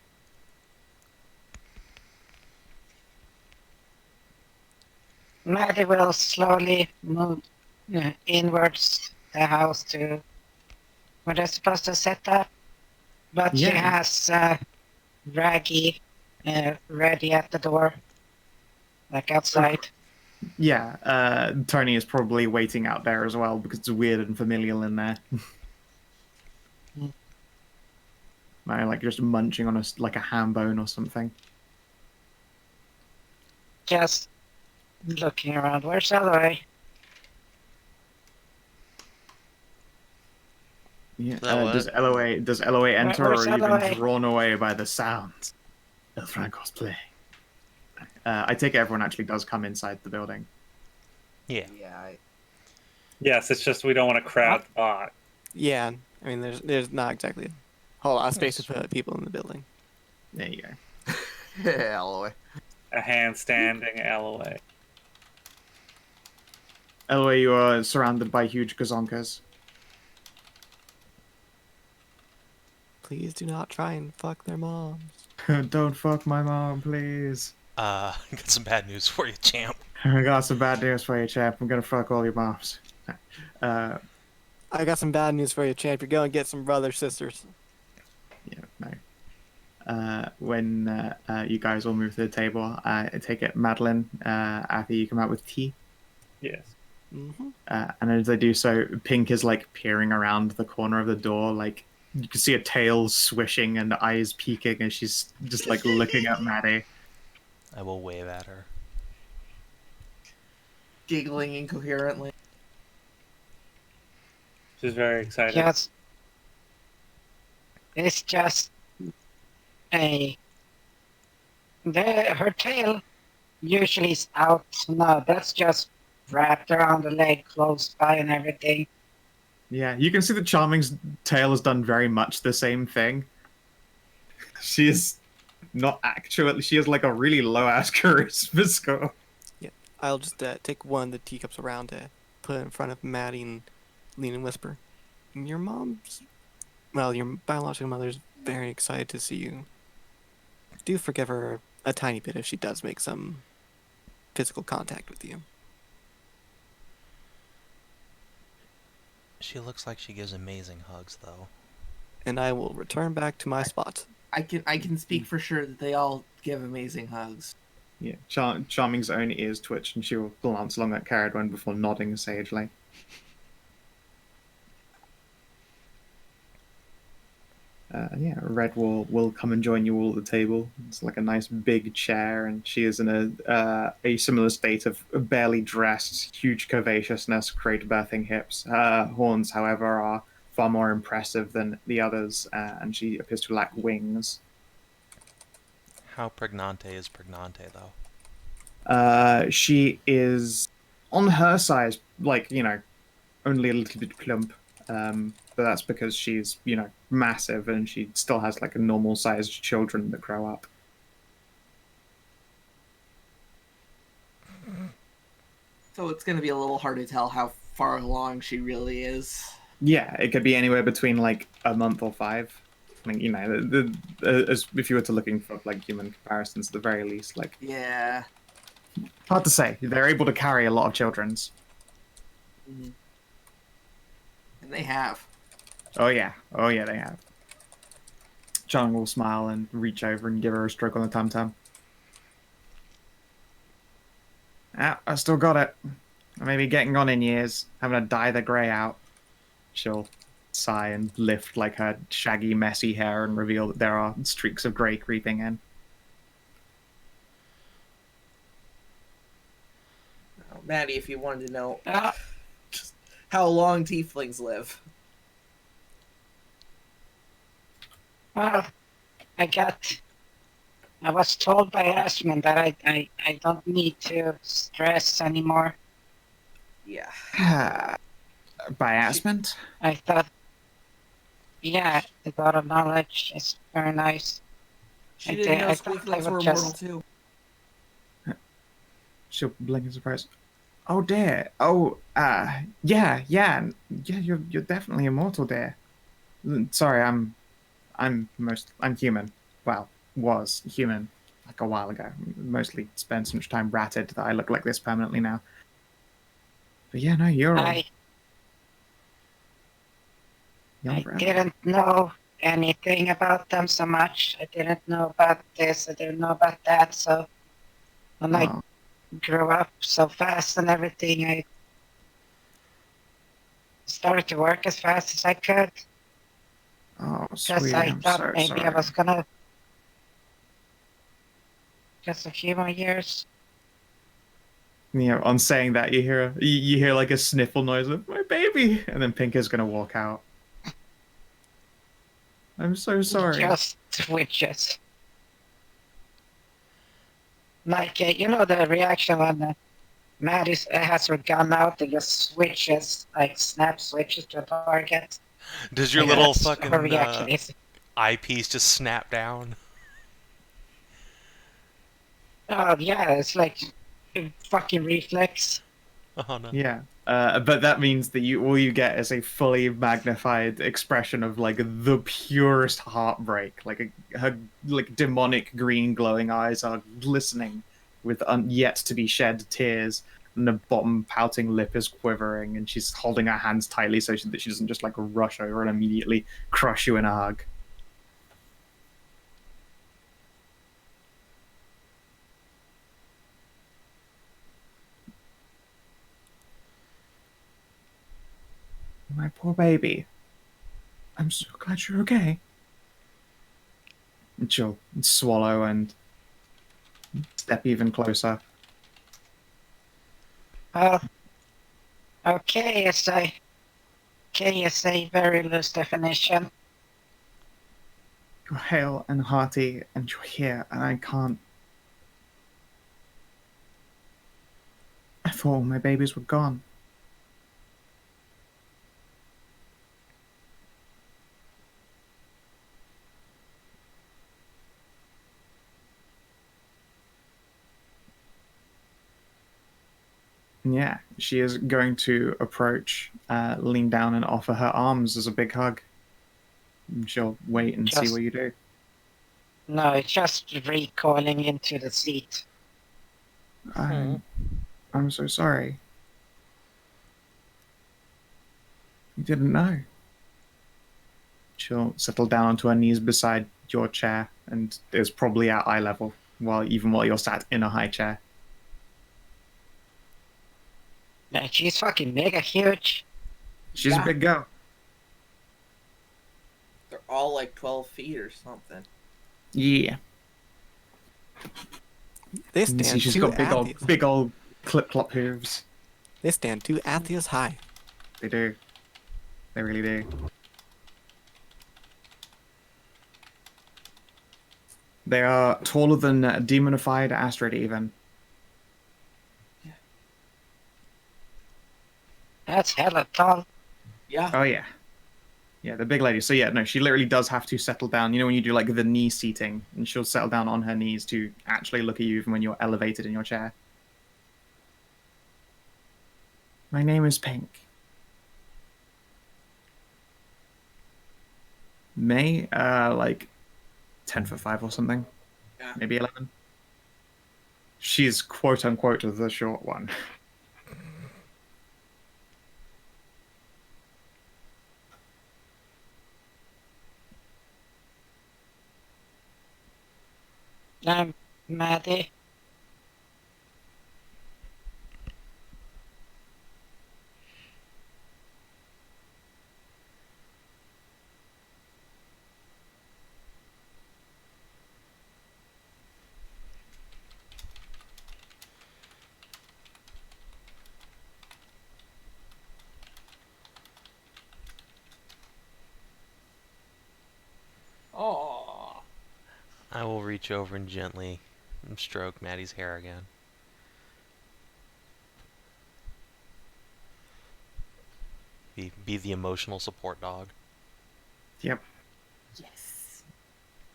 Maddie will slowly move inwards the house to where they're supposed to set up. But she Yeah. has Raggy ready at the door, like outside. Yeah, Tony is probably waiting out there as well because it's weird and familial in there. Like just munching on like a ham bone or something. Just looking around. Where's Elloe? Yeah. That Does Elloe enter, Where's or are you Elloe? been drawn away by the sounds? El Franco's playing. I take it everyone actually does come inside the building. Yeah. Yes, it's just we don't want to crowd the bot. Yeah, I mean, there's not exactly a whole lot of space to put people in the building. There you go. Elloe. A handstanding Elloe. Elloe, you are surrounded by huge gazonkas. Please do not try and fuck their moms. Don't fuck my mom, please. Got some bad news for you, champ. I got some bad news for you, champ. I'm gonna fuck all your moms. I got some bad news for you, champ. You're going to get some brothers, sisters. Yeah, no. When you guys all move to the table, I take it, Madilyn, after you come out with tea. Yes. Mm-hmm. And as they do so, Pink is like peering around the corner of the door, like you can see a tail swishing and eyes peeking, and she's just like looking at Maddie. I will wave at her. Giggling incoherently. She's very excited. Yes. It's just her tail usually is out. No, that's just wrapped around the leg close by and everything. Yeah, you can see that Charming's tail has done very much the same thing. She is not actually. She has like a really low ass charisma score. Yeah, I'll just take one of the teacups around to put it in front of Maddie and lean and whisper. Your mom's, well, your biological mother's very excited to see you. Do forgive her a tiny bit if she does make some physical contact with you. She looks like she gives amazing hugs, though. And I will return back to my spot. I can speak for sure that they all give amazing hugs. Yeah, Charming's own ears twitch, and she will glance along at Ceridwen before nodding sagely. Yeah, Red will come and join you all at the table. It's like a nice big chair, and she is in a similar state of barely dressed, huge curvaceousness, great birthing hips. Her horns, however, are far more impressive than the others, and she appears to lack wings. How pregnante is pregnante, though? She is, on her size, like, only a little bit plump. But that's because she's, massive, and she still has like a normal sized children that grow up. So it's going to be a little hard to tell how far along she really is. Yeah, it could be anywhere between like a month or 5. I mean, as if you were to looking for like human comparisons, at the very least, like. Yeah. Hard to say. They're able to carry a lot of children's. Mm-hmm. And they have. Oh yeah, they have. John will smile and reach over and give her a stroke on the tum-tum. Ah, I still got it. I may be getting on in years, having to dye the grey out. She'll sigh and lift like her shaggy, messy hair and reveal that there are streaks of grey creeping in. Now, Maddie, if you wanted to know just how long tieflings live. Well, I was told by Asmund that I don't need to stress anymore. Yeah. By Asmund? I thought, yeah, the God of Knowledge is very nice. She didn't know Squeaklings were immortal too. She'll blink in surprise. Oh dear. Oh, yeah, you're definitely immortal, dear. Sorry, I'm human. Well, was human like a while ago. Mostly spent so much time ratted that I look like this permanently now. But yeah, no, you're all. I didn't know anything about them so much. I didn't know about this, I didn't know about that, so when I grew up so fast and everything, I started to work as fast as I could. Oh, Because sweet. I I'm thought so maybe sorry. I was gonna just a few more years. On saying that, you hear like a sniffle noise of my baby, and then Pink is gonna walk out. I'm so sorry. Just witches. Like, the reaction when Maddie has her gun out and just switches, like snap switches to a target. Does your Like, little that's fucking her reaction is. eyepiece just snap down? Oh yeah, it's like a fucking reflex. Oh no. Yeah. But that means that all you get is a fully magnified expression of like the purest heartbreak. Like her like demonic green glowing eyes are glistening with yet to be shed tears, and the bottom pouting lip is quivering, and she's holding her hands tightly so that she doesn't just like rush over and immediately crush you in a hug. My poor baby. I'm so glad you're okay. And she'll swallow and step even closer. Well, okay is a very loose definition. You're hale and hearty, and you're here, and I can't. I thought all my babies were gone. Yeah, she is going to approach, lean down, and offer her arms as a big hug. And she'll wait and see what you do. No, it's just recoiling into the seat. I'm so sorry. You didn't know. She'll settle down onto her knees beside your chair, and is probably at eye level, while you're sat in a high chair. Man, she's fucking mega huge. She's a big girl. They're all like 12 feet or something. Yeah. They You can stand see she's two got big old clip-clop hooves. They stand 2 Athias high. They do. They really do. They are taller than demonified Astrid even. That's hella tall. Yeah. Oh yeah. Yeah, the big lady. So yeah, no, she literally does have to settle down. You know when you do like the knee seating, and she'll settle down on her knees to actually look at you even when you're elevated in your chair. My name is Pink. May, like 10 for 5 or something. Yeah. Maybe 11. She's quote unquote the short one. Maddie. Oh. I will reach over and gently stroke Maddie's hair again. Be the emotional support dog. Yep. Yes.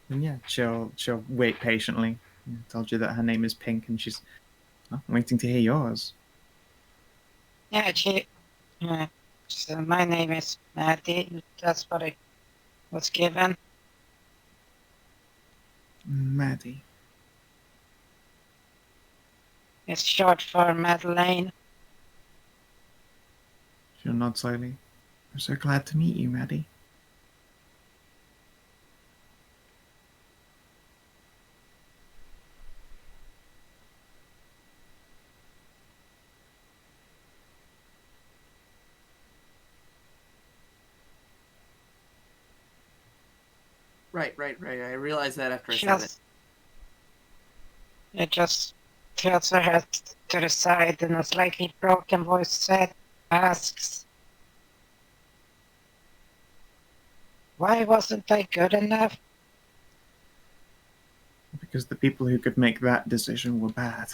And yeah, she'll wait patiently. I told you that her name is Pink, and she's waiting to hear yours. Yeah, so my name is Maddie. That's what I was given. Maddie. It's short for Madilyn. She'll nod slowly. I'm so glad to meet you, Maddie. Right. I realized that after I said it. It just tilts her head to the side and a slightly broken voice asks, why wasn't I good enough? Because the people who could make that decision were bad.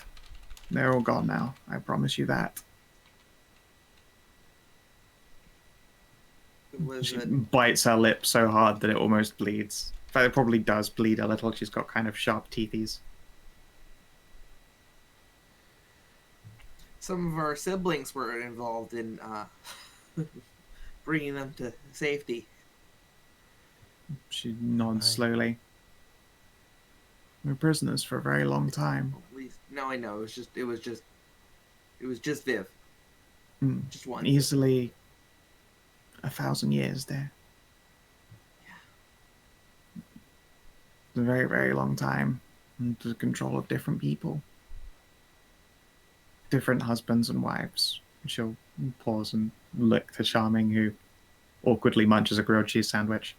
They're all gone now. I promise you that. She bites her lip so hard that it almost bleeds. In fact, it probably does bleed a little. She's got kind of sharp teethies. some of our siblings were involved in bringing them to safety. She nods Aye. slowly. We were prisoners for a very long time. At least, no, I know. It was just Viv. Mm. Just one. Easily 1,000 years there. It's a very, very long time under the control of different people. Different husbands and wives. She'll pause and look to Charming, who awkwardly munches a grilled cheese sandwich.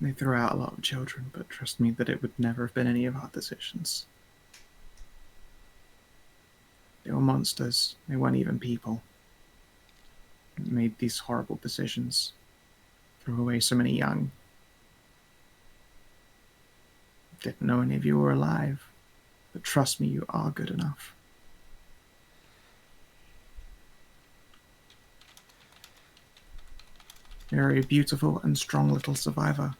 They threw out a lot of children, but trust me that it would never have been any of our decisions. They were monsters. They weren't even people. They made these horrible decisions. Threw away so many young. Didn't know any of you were alive. But trust me, you are good enough. You're a beautiful and strong little survivor.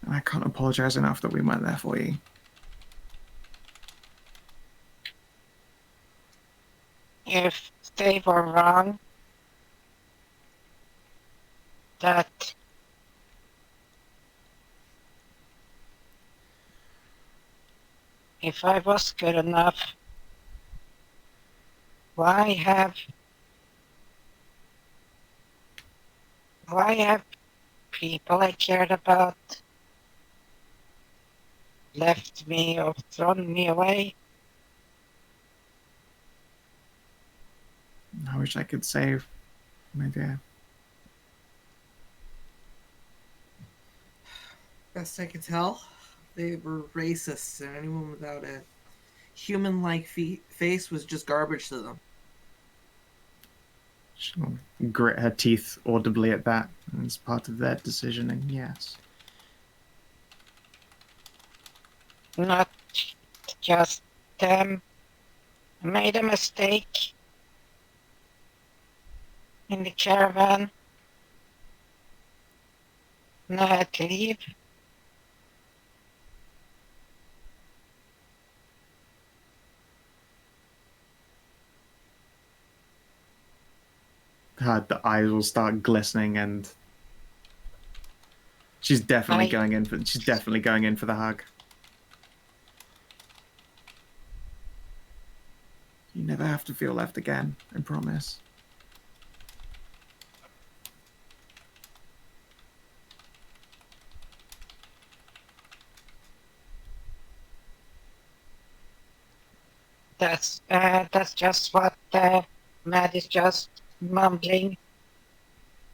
And I can't apologize enough that we weren't there for you. If they were wrong, that if I was good enough, why have people I cared about left me or thrown me away? I wish I could save, my dear. Best I could tell, they were racists, and anyone without a human-like face was just garbage to them. She'll grit her teeth audibly at that. It's part of their decisioning, yes. Not just them. I made a mistake in the caravan, and I had to leave. The eyes will start glistening, and she's definitely going in for the hug. You never have to feel left again, I promise. That's just what Maddie's just mumbling,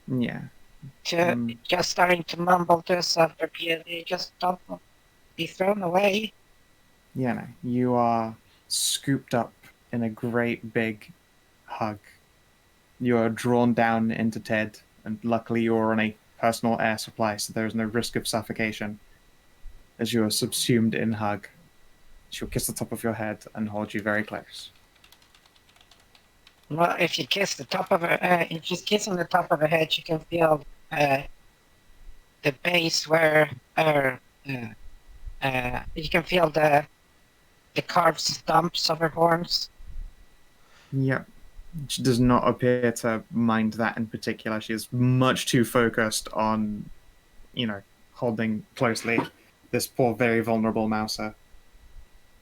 Yeah. just starting to mumble to herself repeatedly. Just don't be thrown away. Yeah, no. You are scooped up in a great big hug. You are drawn down into Ted, and luckily you're on a personal air supply, so there is no risk of suffocation. As you are subsumed in hug, she'll kiss the top of your head and hold you very close. Well, if you kiss the top of her, if she's kissing the top of her head, you can feel the base where you can feel the carved stumps of her horns. Yep. She does not appear to mind that in particular. She is much too focused on, holding closely this poor, very vulnerable mouser.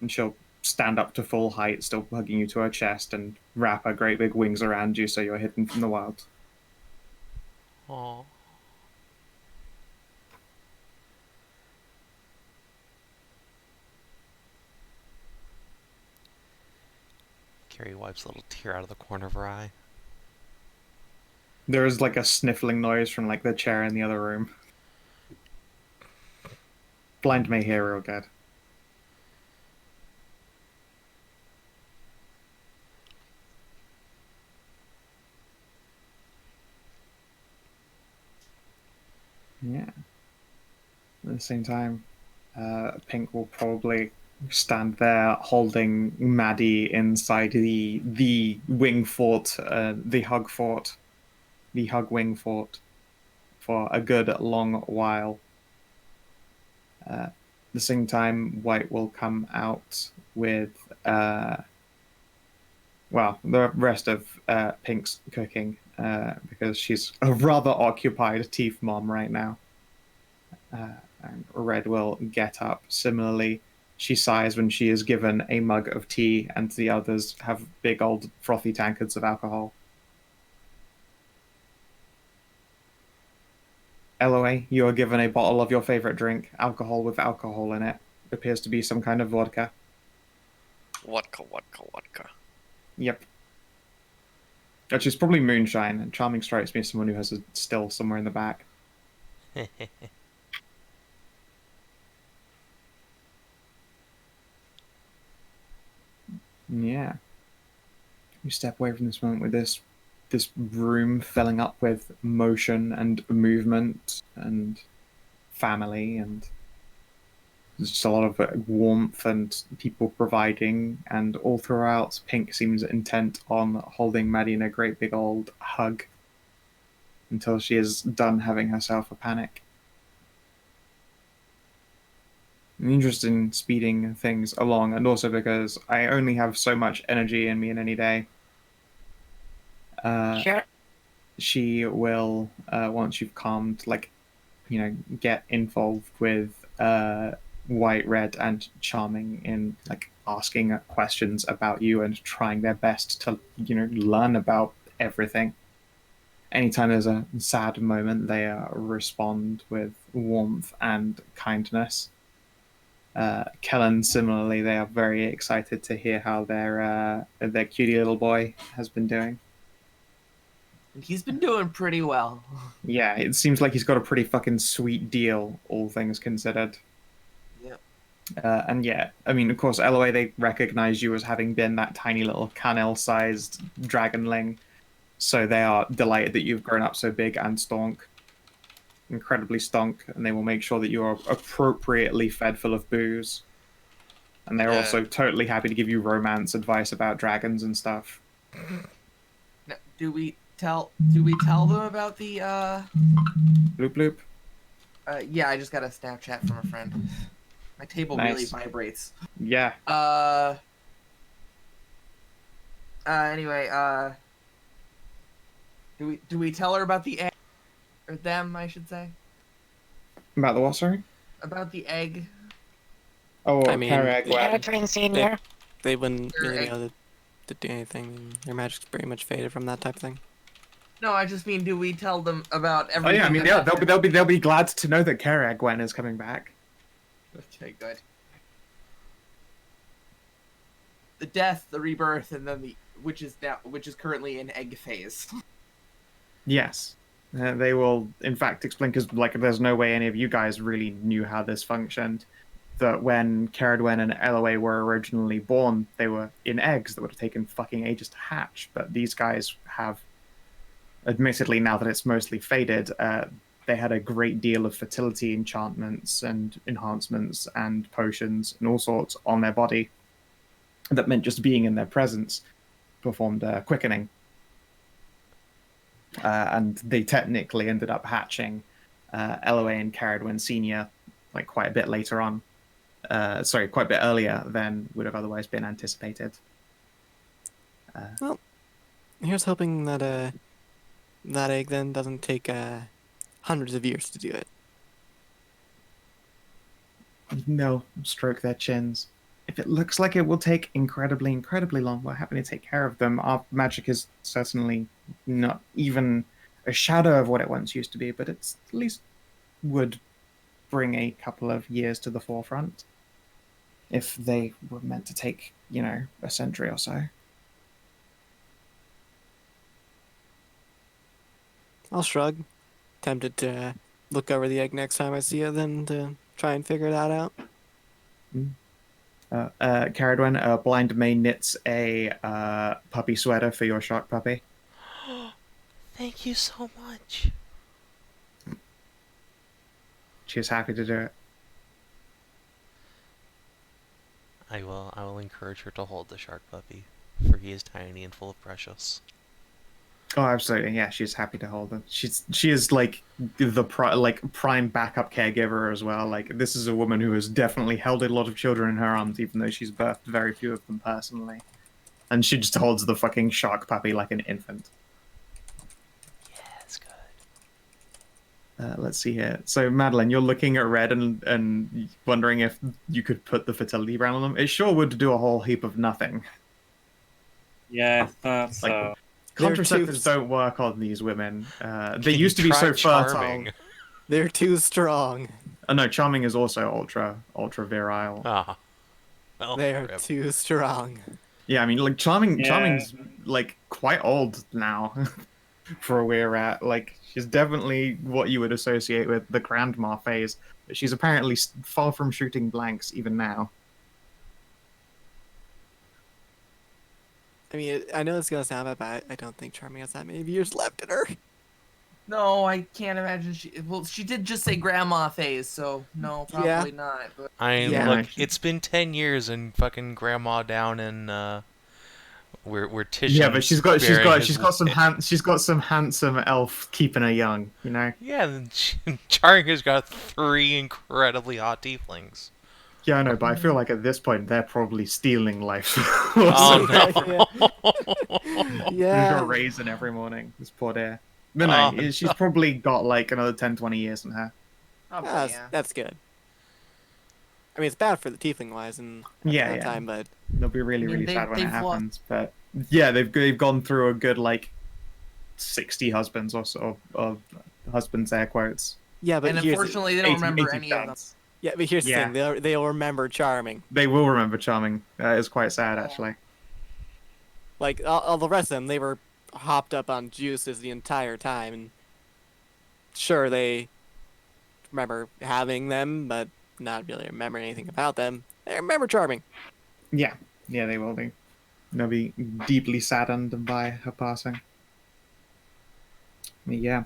And she'll stand up to full height, still hugging you to her chest, and wrap her great big wings around you so you're hidden from the wild. Aww. Carrie wipes a little tear out of the corner of her eye. There is like a sniffling noise from like the chair in the other room. Blind may hear real good. Yeah. At the same time, Pink will probably stand there holding Maddie inside the wing fort, the hug fort, the Hugwing Fort for a good long while. At the same time, White will come out with the rest of Pink's cooking because she's a rather occupied teeth mom right now. And Red will get up. Similarly, she sighs when she is given a mug of tea, and the others have big old frothy tankards of alcohol. Elloe, you are given a bottle of your favorite drink, alcohol with alcohol in it. It appears to be some kind of vodka. Vodka. Yep. Actually, it's probably moonshine, and Charming strikes me as someone who has a still somewhere in the back. Yeah. You step away from this moment with this room filling up with motion and movement and family, and there's just a lot of warmth and people providing, and all throughout Pink seems intent on holding Maddie in a great big old hug until she is done having herself a panic. I'm interested in speeding things along, and also because I only have so much energy in me in any day. Sure. She will, once you've calmed, get involved with White, Red, and Charming in asking questions about you and trying their best to learn about everything. Anytime there's a sad moment, they respond with warmth and kindness. Kellin, similarly, they are very excited to hear how their cutie little boy has been doing. He's been doing pretty well. Yeah, it seems like he's got a pretty fucking sweet deal, all things considered. Yep. And yeah, I mean, of course, Elloe, they recognize you as having been that tiny little Canel-sized dragonling, so they are delighted that you've grown up so big and stonk. Incredibly stonk, and they will make sure that you are appropriately fed full of booze. And they're also totally happy to give you romance advice about dragons and stuff. Now, do we tell them about the Bloop bloop. Yeah, I just got a Snapchat from a friend. My table Nice. really vibrates. Yeah. Anyway, do we tell her about the egg? Or them, I should say. About the what, sorry? About the egg. Oh, I mean, Ceridwen Senior. They wouldn't Your really be egg. able to do anything. Their magic's pretty much faded from that type of thing. No, I just mean, do we tell them about Oh everything? yeah, I mean, yeah, they'll be glad to know that Ceridwen is coming back. Okay, good. The death, the rebirth, and then which is currently in egg phase. Yes. They will, in fact, explain, because there's no way any of you guys really knew how this functioned, that when Ceridwen and Elloe were originally born, they were in eggs that would have taken fucking ages to hatch, but these guys have, admittedly, now that it's mostly faded, they had a great deal of fertility enchantments and enhancements and potions and all sorts on their body that meant just being in their presence performed quickening. And they technically ended up hatching Elloe and Ceridwen Senior quite a bit later on. Quite a bit earlier than would have otherwise been anticipated. Well, here's hoping that that egg then doesn't take hundreds of years to do it. No, stroke their chins. If it looks like it will take incredibly, incredibly long, we're happy to take care of them. Our magic is certainly not even a shadow of what it once used to be, but it's at least would bring a couple of years to the forefront if they were meant to take, a century or so. I'll shrug, tempted to look over the egg next time I see it, then to try and figure that out. Ceridwen, Blind May knits a puppy sweater for your shark puppy. Thank you so much. She's happy to do it. I will encourage her to hold the shark puppy, for he is tiny and full of precious. Oh, absolutely. Yeah, she's happy to hold them. She is like the prime backup caregiver as well. Like this is a woman who has definitely held a lot of children in her arms, even though she's birthed very few of them personally. And she just holds the fucking shark puppy like an infant. Yeah, it's good. Let's see here. So, Madilyn, you're looking at Red and wondering if you could put the fertility brand on them. It sure would do a whole heap of nothing. Yeah, I thought so. Like, contraceptives don't work on these women. They Can used to you be so try fertile. Charming? They're too strong. Oh no, Charming is also ultra virile. Ah. Well, They are rip. too strong. Yeah, I mean, like Charming's Yeah. like quite old now for a were rat. Like she's definitely what you would associate with the grandma phase. But she's apparently far from shooting blanks even now. I mean, I know it's gonna sound bad, but I don't think Charming has that many years left in her. No, I can't imagine she did just say grandma phase, so no, probably not. But Yeah. Look, it's been 10 years and fucking grandma down in where Titian's Yeah, but she's got some handsome elf keeping her young, you know. Yeah, and Charing has got 3 incredibly hot tieflings. Yeah, I know, but I feel like at this point they're probably stealing life. Oh no. She's Yeah. got raisin every morning. This poor dear. But no, Oh, she's probably got like another 10, 20 years in her. probably, That's, yeah. that's good. I mean, it's bad for the tiefling wise and Yeah, that yeah. time, but They'll be really, I mean, really sad when it they've happens. But yeah, they've gone through a good like 60 husbands or so of husbands air quotes. yeah, but And here's unfortunately, they don't 80 remember any of them. sons. yeah, but here's the Yeah. thing: they'll remember Charming. They will remember Charming. It's quite sad actually. Like all the rest of them, they were hopped up on juices the entire time, and sure they remember having them, but not really remember anything about them. They remember Charming. Yeah, they will be. They'll be deeply saddened by her passing. Yeah.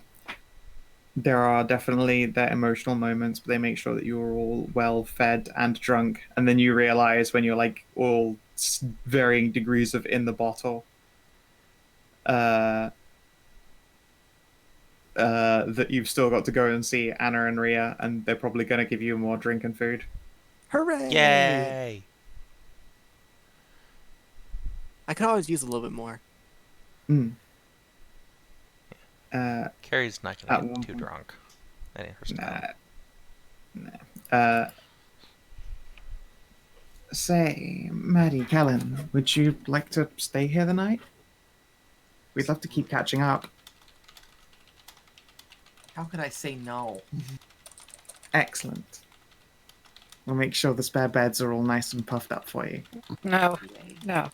There are definitely their emotional moments, but they make sure that you're all well fed and drunk, and then you realize when you're like all varying degrees of in the bottle, that you've still got to go and see Anna and Rhea, and they're probably going to give you more drink and food. Hooray! Yay! I could always use a little bit more. Mm. Carrie's not At gonna one get too point. drunk. That ain't her style. Nah. Say, Maddie, Kellin, would you like to stay here the night? We'd love to keep catching up. How could I say no? Excellent. We'll make sure the spare beds are all nice and puffed up for you. No, no.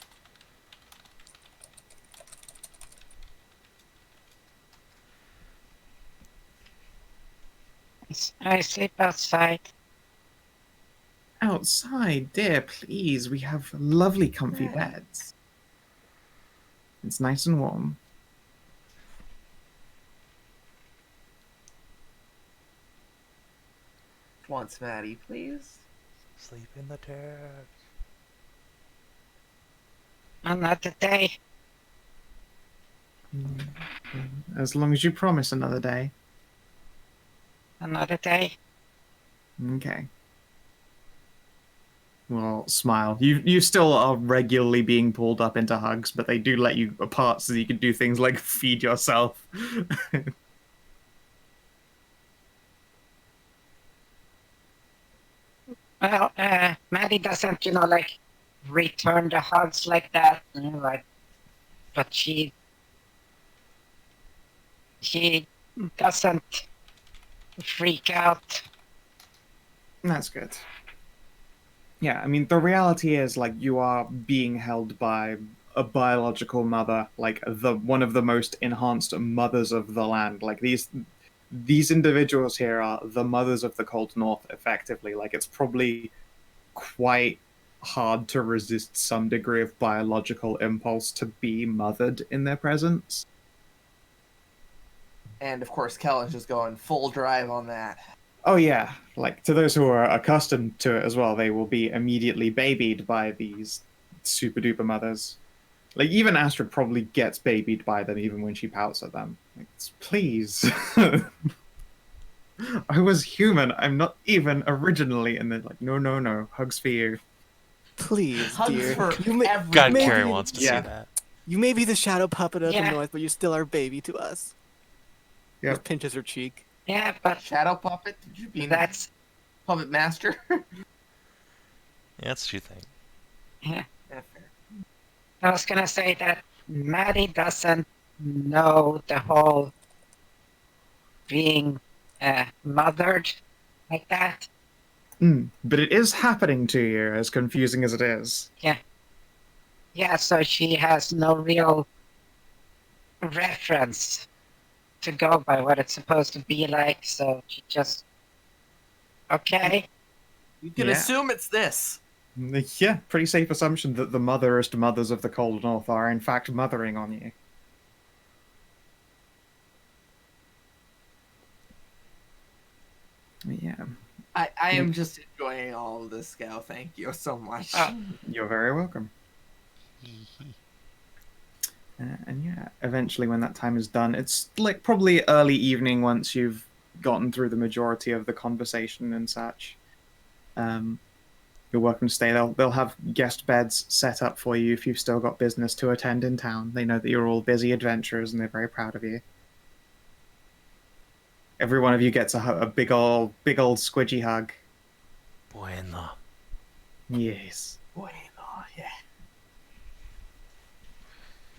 I sleep outside. Outside, dear, please. We have lovely, comfy beds. It's nice and warm. Once, Maddie, please. Sleep in the dirt. Another day. As long as you promise another day. Another day. Okay. Well, smile. You still are regularly being pulled up into hugs, but they do let you apart so you can do things like feed yourself. Well, Maddie doesn't, like, return the hugs like that, but she doesn't freak out. That's good. Yeah, I mean, the reality is, like, you are being held by a biological mother, like, one of the most enhanced mothers of the land. Like, these individuals here are the mothers of the Cold North, effectively. Like, it's probably quite hard to resist some degree of biological impulse to be mothered in their presence. And of course, Kellin's just going full drive on that. Oh yeah, like to those who are accustomed to it as well, they will be immediately babied by these super duper mothers. Like, even Astrid probably gets babied by them, even when she pouts at them. Like, please. I was human. I'm not even originally. And they're like, no, no, no. Hugs for you. Please, Hugs dear. for everyone. God, Maybe- Carrie wants to Yeah. see that. You may be the shadow puppet of the Yeah. north, but you're still our baby to us. Yep. Just pinches her cheek. Yeah, but Shadow puppet? Did you mean that's puppet master? Yeah, that's what you think. yeah. Yeah, fair. I was gonna say that Maddie doesn't know the whole being mothered like that. But it is happening to you, as confusing as it is. Yeah, so she has no real reference to go by what it's supposed to be like, so she just okay. You can Yeah. assume it's this. Yeah, pretty safe assumption that the motherest mothers of the cold north are, in fact, mothering on you. Yeah, I am just enjoying all of this, Gal. Thank you so much. you're very welcome. And yeah, eventually when that time is done, it's like probably early evening once you've gotten through the majority of the conversation and such. You're welcome to stay. They'll have guest beds set up for you if you've still got business to attend in town. They know that you're all busy adventurers and they're very proud of you. Every one of you gets a big old squidgy hug. Bueno. Yes. Bueno, yeah.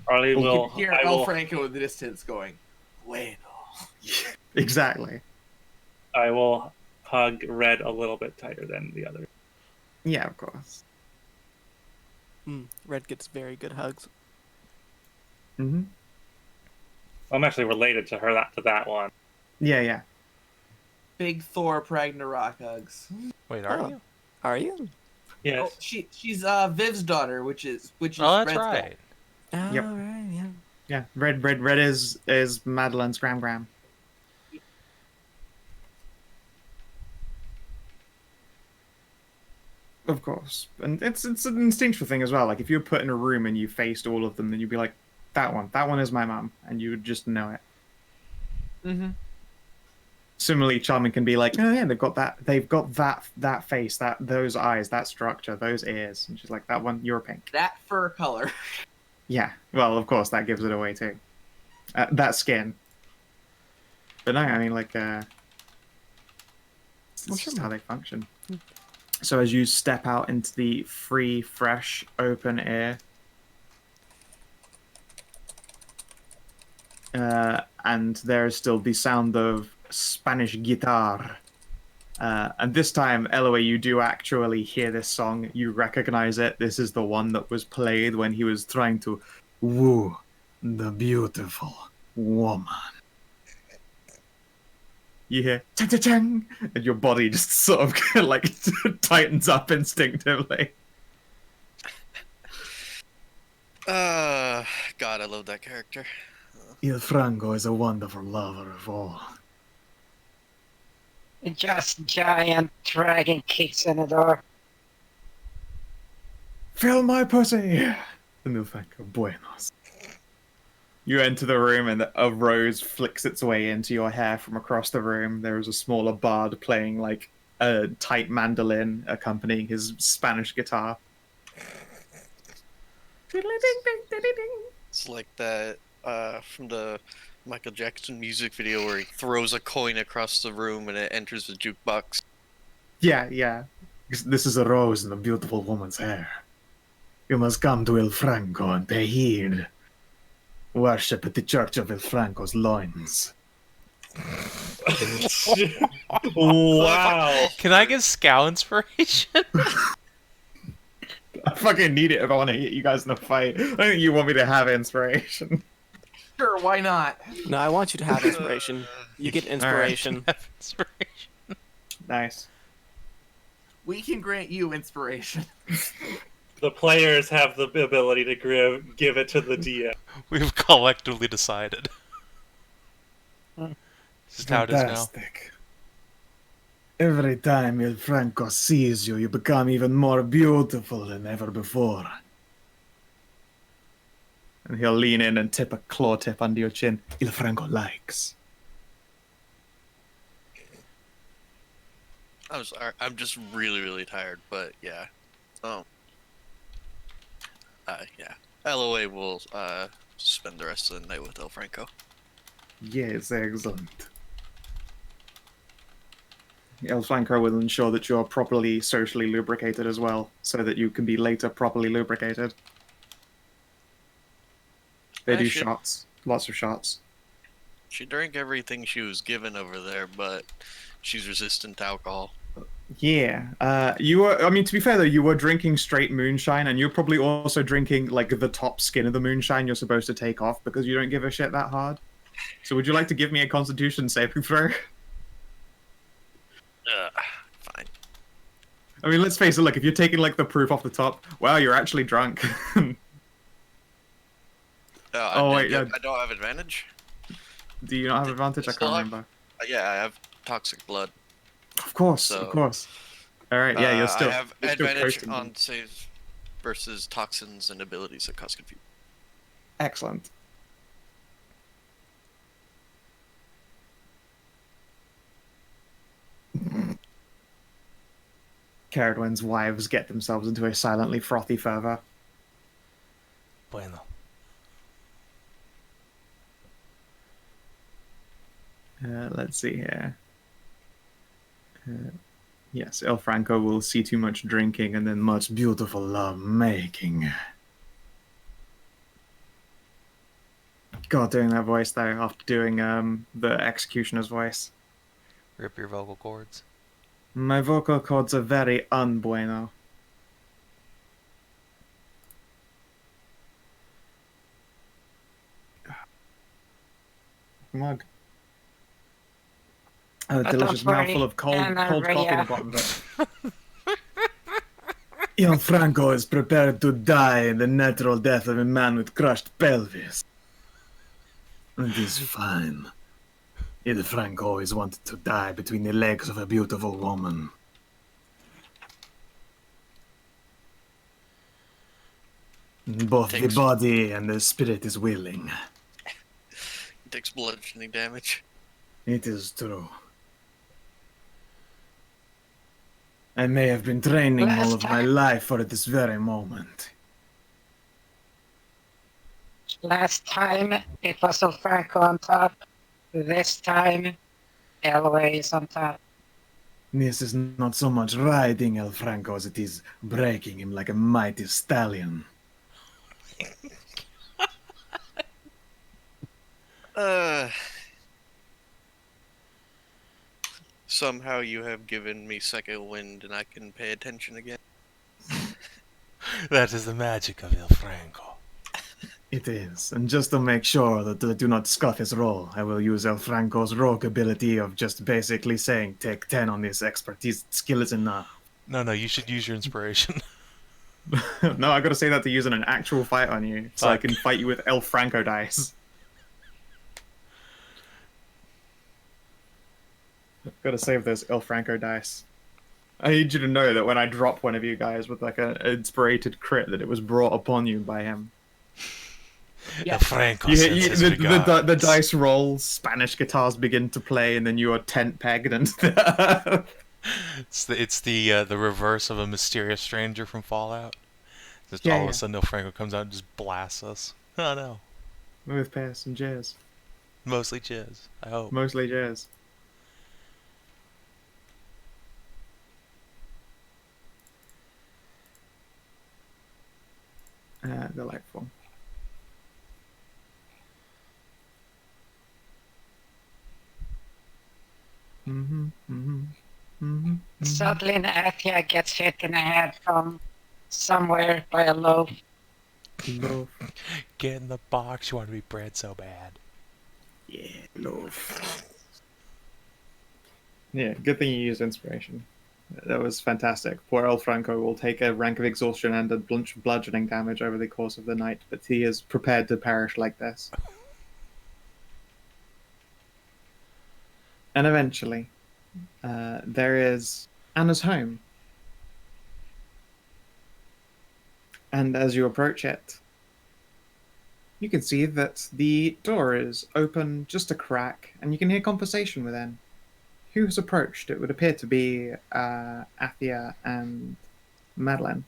Harley Well, will. You can hear I El will. Franco in the distance going, bueno. Exactly. I will hug Red a little bit tighter than the other. Yeah, of course. Red gets very good hugs. Hmm. I'm actually related to her to that one. Yeah, yeah. Big Thor Ragnarok hugs. Wait, are Oh. you? Are you? Yes. Oh, she's Viv's daughter, which is Oh, that's Red's right. daughter. Yep. Alright, yeah. Yeah, Red is Madilyn's gram. Of course, and it's an instinctual thing as well. Like if you were put in a room and you faced all of them, then you'd be like, that one is my mum, and you would just know it. Mm-hmm. Similarly, Charming can be like, oh yeah, they've got that face, those eyes, that structure, those ears, and she's like, that one, you're pink. That fur color. Yeah, well, of course, that gives it away too. That skin. But no, I mean, like, it's just how they function. So as you step out into the free, fresh, open air, and there is still the sound of Spanish guitar. And this time, Elloe, you do actually hear this song. You recognize it. This is the one that was played when he was trying to woo the beautiful woman. You hear cha-cha-chang, and your body just sort of like tightens up instinctively. God, I love that character. Il Franco is a wonderful lover of all. Just giant dragon kicks in the door. Fill my pussy! And they'll think, buenos. You enter the room and a rose flicks its way into your hair from across the room. There is a smaller bard playing like a tight mandolin accompanying his Spanish guitar. It's like that from the Michael Jackson music video where he throws a coin across the room and it enters the jukebox. Yeah, yeah. This is a rose in a beautiful woman's hair. You must come to Il Franco and pay heed. Worship at the Church of Il Franco's loins. Wow. Can I get scout inspiration? I fucking need it if I want to hit you guys in a fight. I don't think you want me to have inspiration. Sure, why not? No, I want you to have inspiration. You get inspiration. Inspiration. Nice. We can grant you inspiration. The players have the ability to give it to the DM. We've collectively decided. This is how it is now. Fantastic. Every time Il Franco sees you, you become even more beautiful than ever before. And he'll lean in and tip a claw tip under your chin. Il Franco likes. I'm sorry. I'm just really, really tired, but yeah. Yeah. Elloe will spend the rest of the night with El Franco. Yes, excellent. El Franco will ensure that you're properly socially lubricated as well, so that you can be later properly lubricated. They do shots. Lots of shots. She drank everything she was given over there, but she's resistant to alcohol. Yeah. You were, I mean, to be fair though, you were drinking straight moonshine, and you're probably also drinking, like, the top skin of the moonshine you're supposed to take off because you don't give a shit that hard. So would you like to give me a constitution saving throw? Fine. I mean, let's face it, look, if you're taking, like, the proof off the top, wow, you're actually drunk. I don't have advantage? Do you not have advantage? I can't remember. Yeah, I have toxic blood. Of course, of course. Alright, yeah, you're still... I have you're advantage still on save versus toxins and abilities that cause confusion. Excellent. Ceridwen's wives get themselves into a silently frothy fervor. Bueno. Let's see here. Yes, El Franco will see too much drinking and then much beautiful love making. God, doing that voice though, after doing the executioner's voice. Rip your vocal cords. My vocal cords are very unbueno. Mug. A delicious mouthful of cold coffee in the bottom of it. Il Franco is prepared to die in the natural death of a man with crushed pelvis. It is fine. Il Franco always wanted to die between the legs of a beautiful woman. Both the body and the spirit is willing. It takes bludgeoning damage. It is true. I may have been training all of my life for this very moment. Last time it was Franco on top. This time Elloe is on top. This is not so much riding El Franco as it is breaking him like a mighty stallion. Somehow you have given me second wind and I can pay attention again. That is the magic of Il Franco. It is, and just to make sure that I do not scuff his roll, I will use El Franco's rogue ability of just basically saying, take 10 on this expertise, skill is enough. No, you should use your inspiration. No, I gotta say that to use in an actual fight on you, so I can fight you with El Franco dice. I've gotta save those El Franco dice. I need you to know that when I drop one of you guys with like an inspirated crit, that it was brought upon you by him. El Franco sends his regards. The dice roll, Spanish guitars begin to play, and then you are tent pegged and It's the reverse of a mysterious stranger from Fallout. Just all of a sudden, El Franco comes out and just blasts us. Oh no. With pass and jazz. Mostly jazz, I hope. Mostly jazz. Delightful. Suddenly Athia gets hit in the head from somewhere by a loaf. Get in the box, you want to be bred so bad. Yeah, loaf. Yeah, good thing you used inspiration. That was fantastic. Poor El Franco will take a rank of exhaustion and a bunch of bludgeoning damage over the course of the night, but he is prepared to perish like this. And eventually, there is Anna's home. And as you approach it, You can see that the door is open just a crack, and you can hear conversation within. Who has approached? It would appear to be Athia and Madilyn.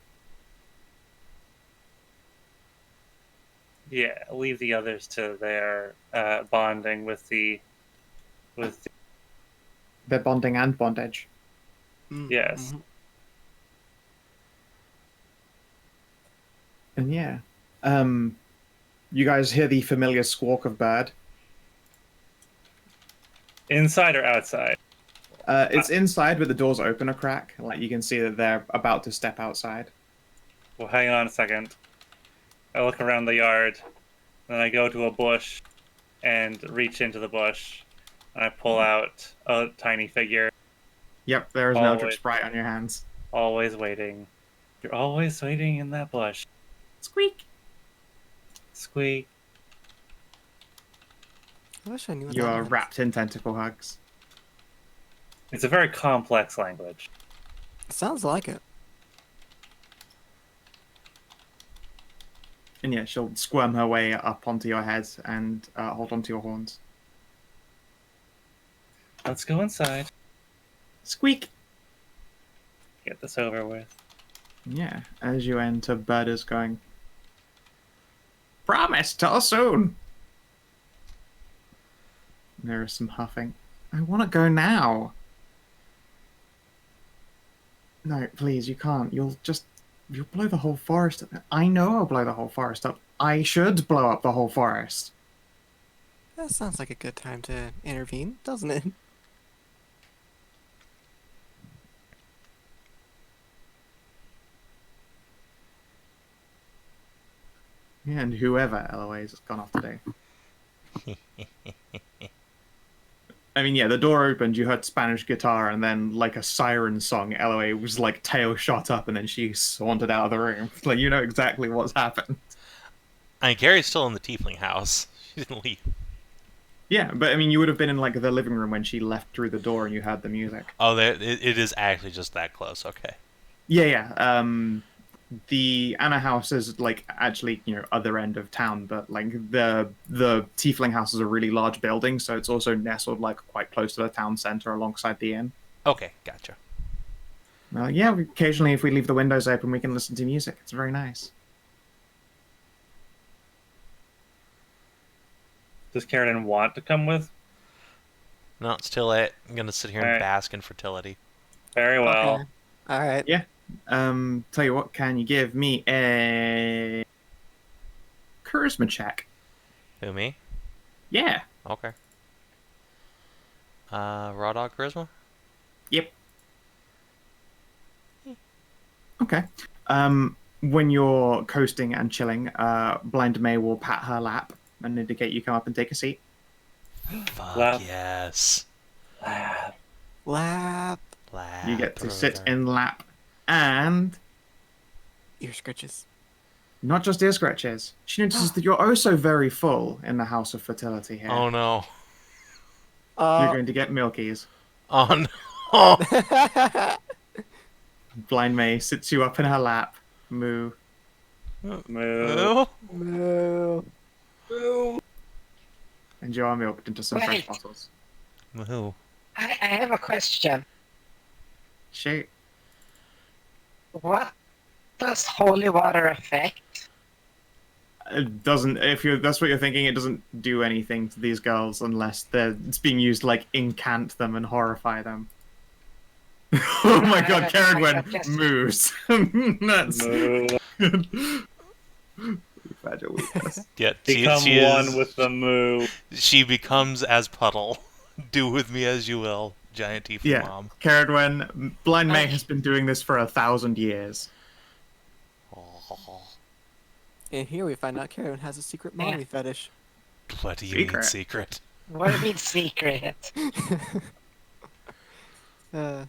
Yeah, leave the others to their bonding with the. They're bonding and bondage. Yes. And yeah, you guys hear the familiar squawk of bird. Inside or outside? It's inside, but the door's open a crack. Like you can see that they're about to step outside. Well, hang on a second. I look around the yard, then I go to a bush and reach into the bush, and I pull out a tiny figure. Yep, there is an Eldritch Sprite on your hands. Always waiting. You're always waiting in that bush. Squeak! Squeak. I wish I knew what You that are meant. wrapped in tentacle hugs. It's a very complex language. Sounds like it. And yeah, she'll squirm her way up onto your head and hold onto your horns. Let's go inside. Squeak! Get this over with. Yeah, as you enter, Bird is going, "Promise, till soon!" There is some huffing. "I want to go now." "No, please, you can't. You'll blow the whole forest up." "I know I'll blow the whole forest up. I should blow up the whole forest." That sounds like a good time to intervene, doesn't it? Yeah, and whoever Elloe has gone off to do. I mean, yeah, the door opened, you heard Spanish guitar, and then, like a siren song, Elloe was, like, tail shot up, and then she sauntered out of the room. Like, you know exactly what's happened. I mean, Carrie's still in the Tiefling house. She didn't leave. Yeah, but, I mean, you would have been in, like, the living room when she left through the door and you heard the music. Oh, it is actually just that close. Okay. Yeah. The Anna house is, like, actually, you know, other end of town, but, like, the Tiefling house is a really large building, so it's also nestled, like, quite close to the town center alongside the inn. Okay, gotcha. Yeah, occasionally if we leave the windows open, we can listen to music. It's very nice. Does Ceridwen want to come with? No, it's too late. I'm gonna sit here and Alright. bask in fertility. Very well. Okay. All right. Yeah. Tell you what, can you give me a charisma check? Who, me? Yeah. Okay. Raw dog charisma? Yep. Okay. When you're coasting and chilling, Blind May will pat her lap and indicate you come up and take a seat. Fuck Lap. yes. Lap. Lap, You get to sit brother. in lap and Ear scratches. not just ear scratches. She notices that you're oh so very full in the House of Fertility here. Oh no. You're going to get milkies. Oh no. Blind May sits you up in her lap. Moo. Moo. Moo. And you are milked into some fresh Wait. bottles. Woohoo. I have a question. Shoot. What does holy water affect? It doesn't. If you that's what you're thinking, it doesn't do anything to these girls unless it's being used to like incant them and horrify them. Oh my god, Ceridwen moves. That's Moo. fragile weakness. Yeah, Become she one is, with the moo. She becomes as Puddle. Do with me as you will, giant Tiefling Yeah, mom. Ceridwen, Blind May has been doing this for 1,000 years. Oh, And here we find out Karen has a secret mommy fetish. what do you mean Secret. secret? What do you mean secret? Yeah,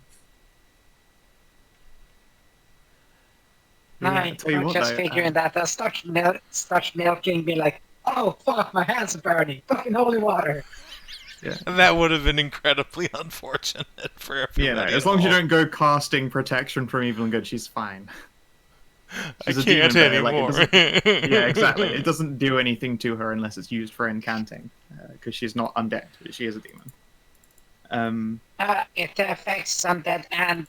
Nine. tell you I'm what, just though, figuring that I'll start milking, be like, oh fuck, my hands are burning. Fucking holy water. And that would have been incredibly unfortunate for Yeah, no, everybody. as long as you involved. don't go casting protection from evil and good, she's fine. She's I a demon can't bear. Like, it anymore. doesn't, yeah, exactly. It doesn't do anything to her unless it's used for incanting, because she's not undead. She is a demon. It affects undead and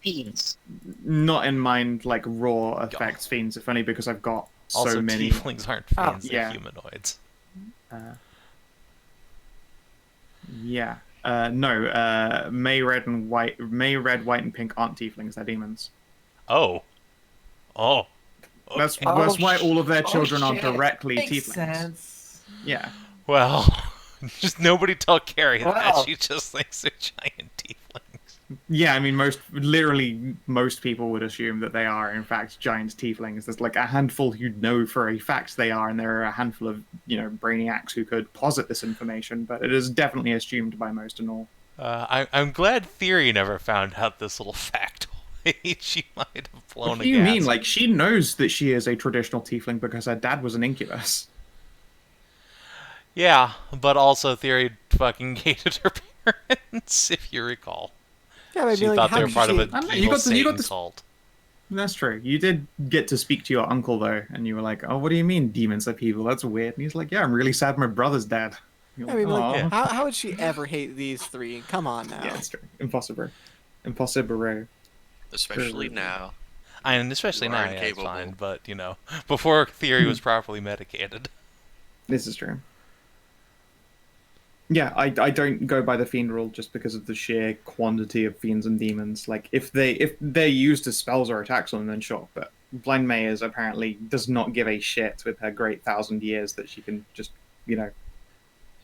fiends. Not in mind like raw effects fiends, if only because I've got Also, so many. tieflings aren't fiends; they're yeah. humanoids. Yeah. No. May red, white, and pink aren't tieflings. They're demons. Oh. Oh. That's Okay. why all of their children aren't shit. directly Makes tieflings. sense. Yeah. Well, just nobody tell Carrie that. Wow. She just thinks they're giant tieflings. Yeah, I mean, most people would assume that they are, in fact, giant tieflings. There's like a handful who know for a fact they are, and there are a handful of, brainiacs who could posit this information, but it is definitely assumed by most and all. I'm glad Theory never found out this little factoid. She might have blown What a do you mean? gasket. Like, she knows that she is a traditional tiefling because her dad was an incubus. Yeah, but also Theory fucking hated her parents, if you recall. Yeah, maybe She like, thought how they were did part she... of I don't a know, evil you got Satan to- cult. That's true. You did get to speak to your uncle, though, and you were like, oh, what do you mean demons are people? That's weird. And he's like, yeah, I'm really sad my brother's dead. You're Yeah, maybe like, "Aw." Yeah. how would she ever hate these three? Come on now. Yeah, it's true. Impossible. Impossible. Especially now. And especially You now, are yeah, it's incapable. fine. But, before Theory was properly medicated. This is true. Yeah, I don't go by the fiend rule just because of the sheer quantity of fiends and demons. Like, if they're used as spells or attacks on them, then sure. But Blind May is apparently does not give a shit with her great 1,000 years that she can just,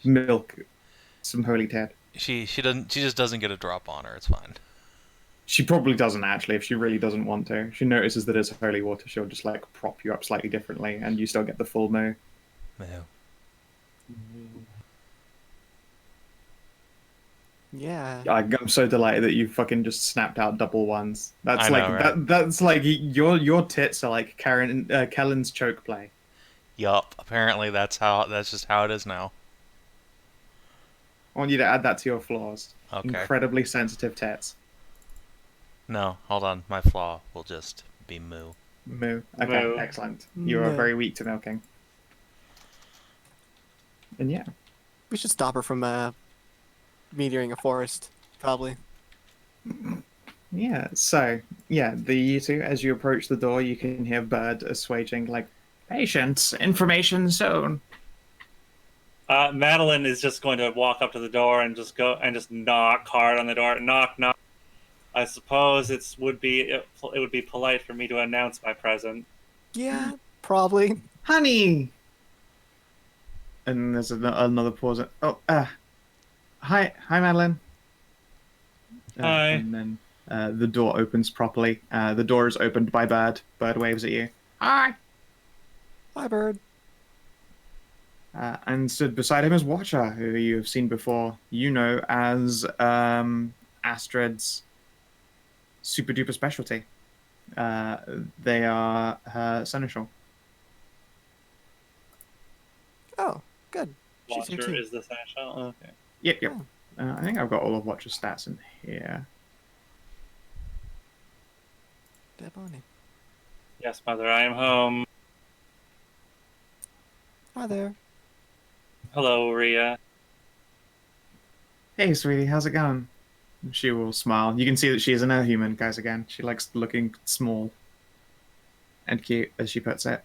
milk some holy Ted. She just doesn't get a drop on her. It's fine. She probably doesn't actually, if she really doesn't want to. She notices that it's holy water, she'll just like prop you up slightly differently, and you still get the full moo. No. Yeah. I'm so delighted that you fucking just snapped out double ones. That's I like know, right? that's like your tits are like Kellin's choke play. Yup. Apparently that's just how it is now. I want you to add that to your flaws. Okay. Incredibly sensitive tits. No, hold on. My flaw will just be moo. Moo. Okay, Moo. excellent. You are Moo. very weak to milking. And yeah. We should stop her from meteoring a forest, probably. Yeah, so, you two, as you approach the door, you can hear Bird assuaging, like, patience, information zone. Madilyn is just going to walk up to the door and just knock hard on the door. Knock, knock. I suppose it would be polite for me to announce my presence. Yeah, probably. Honey! And there's another pause. Oh, hi, Madilyn. Hi. And then the door opens properly. The door is opened by Bird. Bird waves at you. Hi! Hi, Bird. And stood beside him is Watcher, who you have seen before. You know as Astrid's super duper specialty. They are her seneschal. Oh, good. She's here Watcher too. is the seneschal. Okay. Yep. Oh. I think I've got all of Watcher's stats in here. Debony. Yes, mother, I am home. Hi there. Hello, Rhea. Hey, sweetie, how's it going? She will smile. You can see that she isn't a human, guys, again. She likes looking small and cute, as she puts it.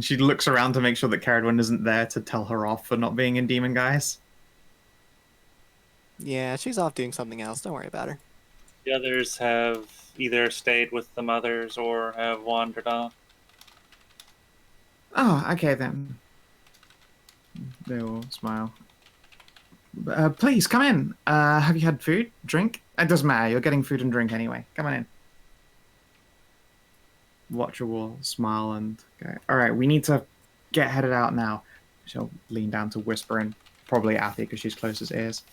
She looks around to make sure that Ceridwen isn't there to tell her off for not being in Demon Guys. Yeah, she's off doing something else. Don't worry about her. The others have either stayed with the mothers or have wandered off. Oh, okay then. They will smile. Please, come in. Have you had food? Drink? It doesn't matter. You're getting food and drink anyway. Come on in. Watcher will smile and go, all right, we need to get headed out now. She'll lean down to whisper in, probably Athia because she's close as ears.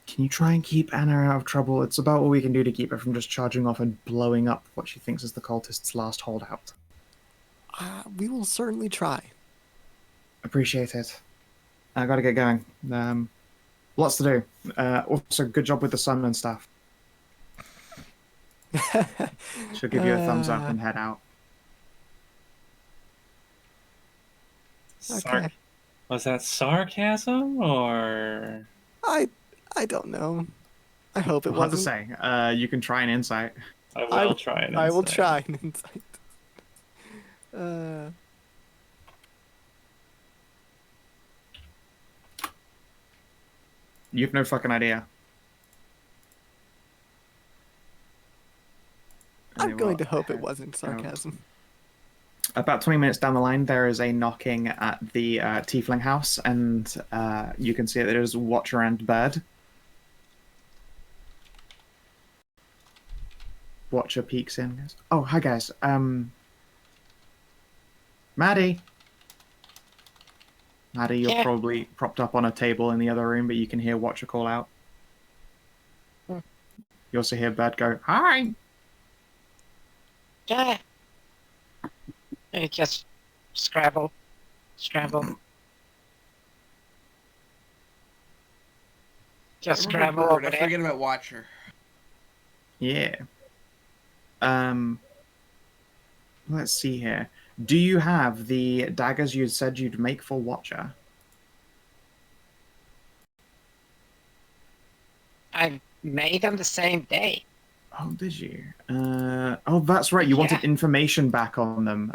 Can you try and keep Anna out of trouble? It's about what we can do to keep her from just charging off and blowing up what she thinks is the cultists' last holdout. We will certainly try. Appreciate it. I gotta get going. Lots to do. Also, good job with the sun and stuff. She'll give you a thumbs up and head out. Okay. Was that sarcasm or? I don't know. I hope it Hard to wasn't. say. You can try an insight. I will try an I will insight. try an insight. You've no fucking idea. I'm going to hope it wasn't sarcasm. About 20 minutes down the line, there is a knocking at the Tiefling house, and you can see that there's a Watcher and Bird. Watcher peeks in and goes, "Oh, hi guys. Maddie. Maddie, you're Yeah. probably propped up on a table in the other room, but you can hear Watcher call out. You also hear Bird go, hi! Yeah. You just scrabble. Just scrabble over I there. forget about Watcher. Yeah. Let's see here. Do you have the daggers you said you'd make for Watcher? I made them the same day. Oh, did you? Oh, that's right. You wanted Yeah. information back on them.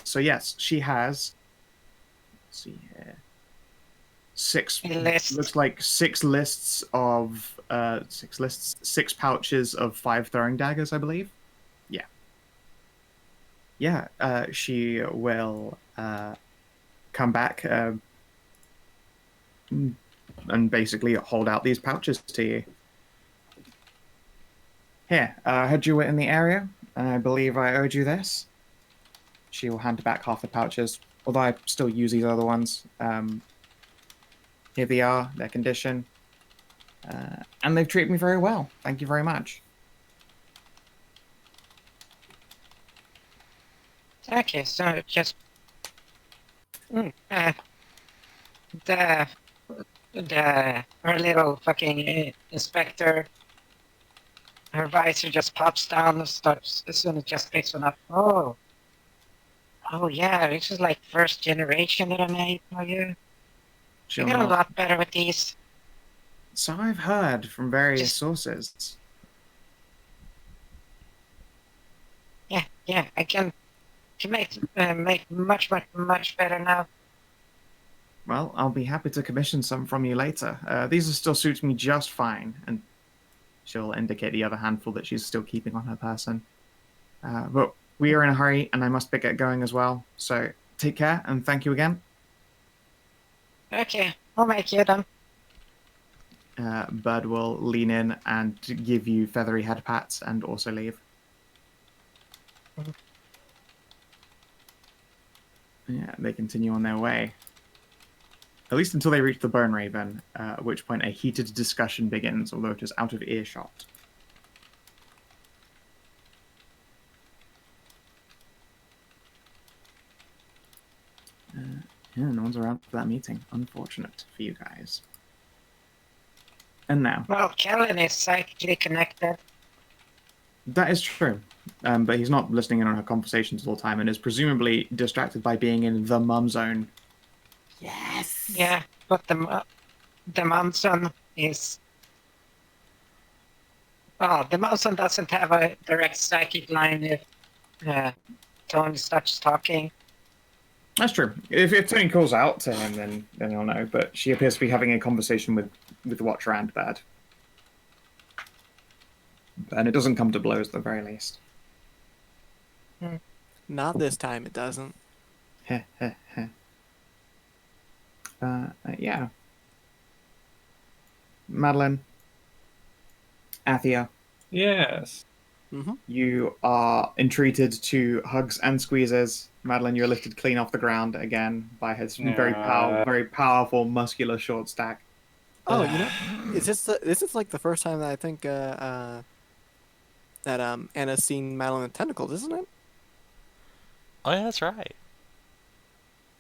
So yes, she has. Let's see here. Six. List. Looks like six pouches of 5 throwing daggers, I believe. Yeah. Yeah. She will come back and basically hold out these pouches to you. Here, I heard you were in the area, and I believe I owed you this. She will hand back half the pouches, although I still use these other ones. Here they are, their condition. And they've treated me very well. Thank you very much. Okay, so just our little fucking inspector. Her visor just pops down and starts as soon as it just picks one up. Oh yeah, this is like first generation that I made. Oh yeah, She'll you get a nod. lot better with these. So I've heard from various Just- sources. Yeah, I can make much better now. Well, I'll be happy to commission some from you later. These are still suit me just fine, and she'll indicate the other handful that she's still keeping on her person. But we are in a hurry, and I must get going as well. So take care, and thank you again. Okay, I'll make you them. Bird will lean in and give you feathery head pats and also leave. Yeah, they continue on their way. At least until they reach the Bone Raven, at which point a heated discussion begins, although it is out of earshot. Yeah, no one's around for that meeting. Unfortunate for you guys. And now, Well, Kellin is psychically connected. that is true, but he's not listening in on her conversations all the time and is presumably distracted by being in the mum zone. Yes. Yeah, but the Amxal is. Oh, the Amxal doesn't have a direct psychic line if Tony starts talking. That's true. If Tony calls out to him, then he'll know. But she appears to be having a conversation with Watcher and Bird. And it doesn't come to blows at the very least. Not this time, it doesn't. Yeah. Madilyn. Athia. Yes. You are entreated to hugs and squeezes. Madilyn, you're lifted clean off the ground again by his very powerful, muscular short stack. Oh, you know, this is like the first time that I think that Anna's seen Madilyn with tentacles, isn't it? Oh, yeah, that's right.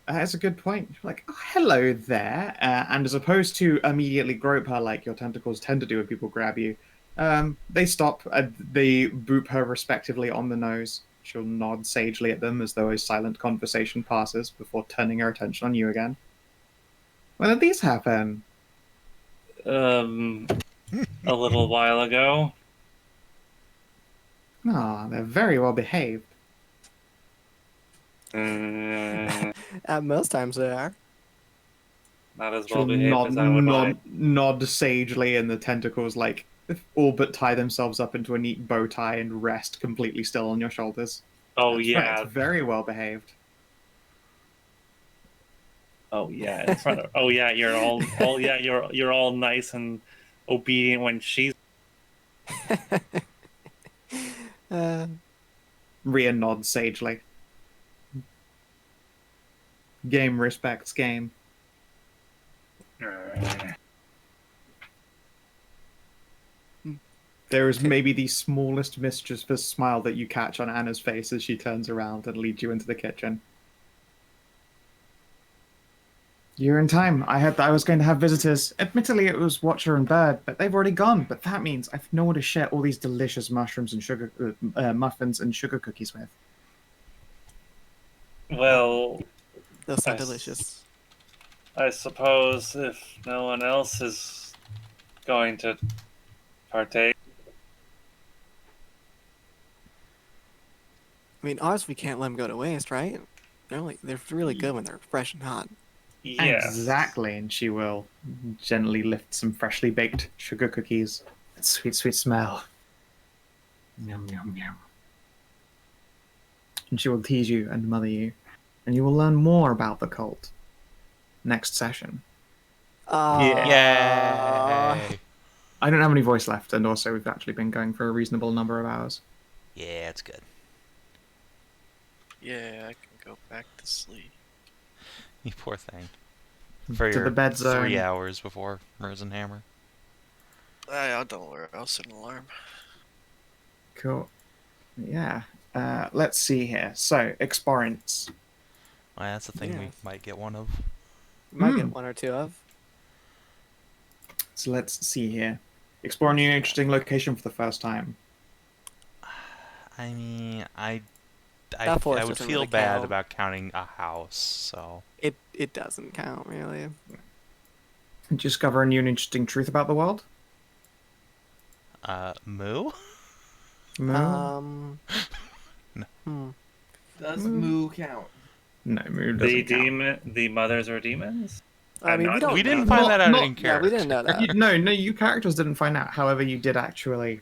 That's a good point. You're like, oh, hello there. And as opposed to immediately grope her like your tentacles tend to do when people grab you, They stop. They boop her respectively on the nose. She'll nod sagely at them as though a silent conversation passes before turning her attention on you again. When did these happen? A little while ago. Ah, they're very well behaved. Most times they are. Not as She'll well behaved as I would like. nod sagely, and the tentacles all but tie themselves up into a neat bow tie and rest completely still on your shoulders. Oh That's yeah. right, very well behaved. Oh yeah. In front of. Oh yeah. You're all. Oh yeah. You're all nice and obedient when she's. Rhea nods sagely. Game respects game. There is maybe the smallest mischievous smile that you catch on Anna's face as she turns around and leads you into the kitchen. You're in time. I was going to have visitors. Admittedly, it was Watcher and Bird, but they've already gone. But that means I've no one to share all these delicious mushrooms and sugar muffins and sugar cookies with. Well, Those sound delicious. I suppose if no one else is going to partake. I mean, ours we can't let them go to waste, right? They're really good when they're fresh and hot. Yes. Exactly, and she will gently lift some freshly baked sugar cookies. That sweet, sweet smell. Yum, yum, yum. And she will tease you and mother you, and you will learn more about the cult next session. Yay! I don't have any voice left, and also we've actually been going for a reasonable number of hours. Yeah, it's good. Yeah, I can go back to sleep. You poor thing. For To your the bed zone. 3 hours before Rosenhammer. Don't worry, I'll set an alarm. Cool. Yeah. Let's see here. So, exporants. Well, that's the thing we Yeah. might get one of. Might get one or two of. So let's see here. Explore a new interesting location for the first time. I mean, I That forest would doesn't feel really bad count. about counting a house, so... It doesn't count, really. Discover a new and interesting truth about the world. Moo? Moo? Does moo count? No, Moo doesn't The count. the mothers are demons. I mean, we don't. We know didn't that. find that out Not- in Yeah, character. we didn't know that. No, you characters didn't find out. However, you did actually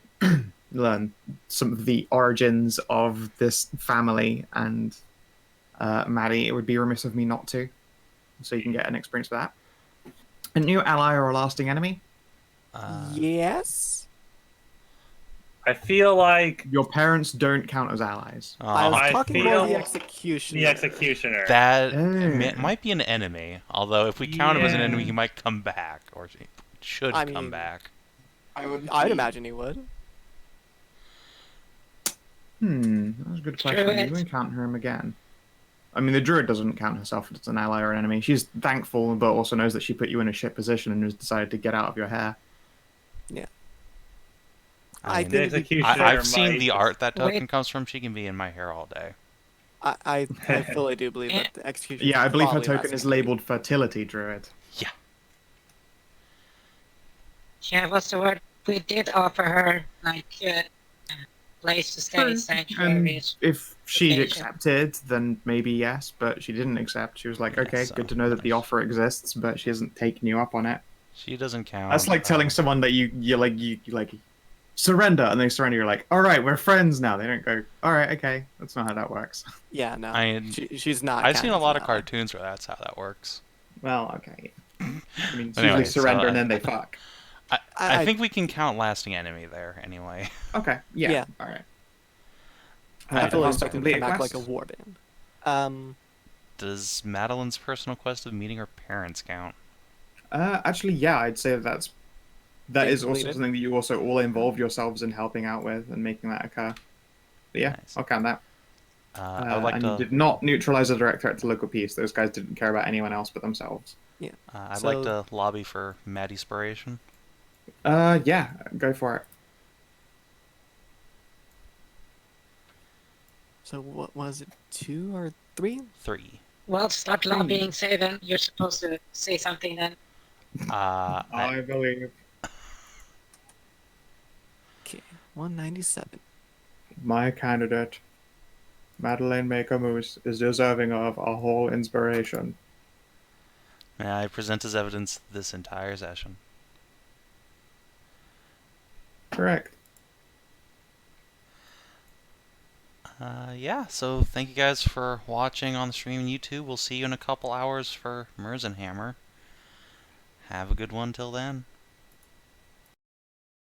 learn some of the origins of this family, and Maddie, it would be remiss of me not to. So you can get an experience for that. A new ally or a lasting enemy? Yes. I feel like Your parents don't count as allies. I was I talking more of the feel- executioner. the executioner. That Oh. might be an enemy. Although, if we count him as an enemy, Yeah. he might come back. Or he should I come mean- back. I'd imagine he would. That was a good question. Druid. You wouldn't count him again. I mean, the druid doesn't count herself as an ally or an enemy. She's thankful, but also knows that she put you in a shit position and has decided to get out of your hair. I mean, think the it'd be- executioner I've seen might- the art that token Wait. comes from. She can be in my hair all day. I fully do believe that the executioner. Yeah, I believe her probably token lasting is enemy. labeled fertility druid. Yeah, what's the word? We did offer her place to stay, And sanctuaries. if she'd Location. accepted, then maybe yes, but she didn't accept. She was like, Yeah, okay, so- good to know that the offer exists, but she hasn't taken you up on it. She doesn't count. That's like telling someone that you surrender, and they surrender. You're like, all right, we're friends now. They don't go, all right, okay. That's not how that works. Yeah, no. I've She's not. seen a counted lot as of an ally. cartoons where that's how that works. Well, okay. I mean, it's Anyway, usually surrender so, and then they fuck. I think we can count lasting enemy there anyway. Okay, yeah. Yeah. All right. I fully Advanced expect him to come back quest? like a warband. Does Madilyn's personal quest of meeting her parents count? Actually, yeah, I'd say that is also Completed. something that you also all involve yourselves in helping out with and making that occur. But yeah, Nice. I'll count that. I would like and to. you did not neutralize a direct threat to local peace. Those guys didn't care about anyone else but themselves. I'd So- like to lobby for Maddie Inspiration. Yeah, go for it. So what was it, 2 or 3? 3. Well, start lobbying, Savin. You're supposed to say something then. I believe Okay, 197. my candidate, Madilyn Maker-Moose, is deserving of a whole inspiration. May I present as evidence this entire session? Correct. Yeah, so thank you guys for watching on the stream on YouTube. We'll see you in a couple hours for Merzenhammer. Have a good one till then.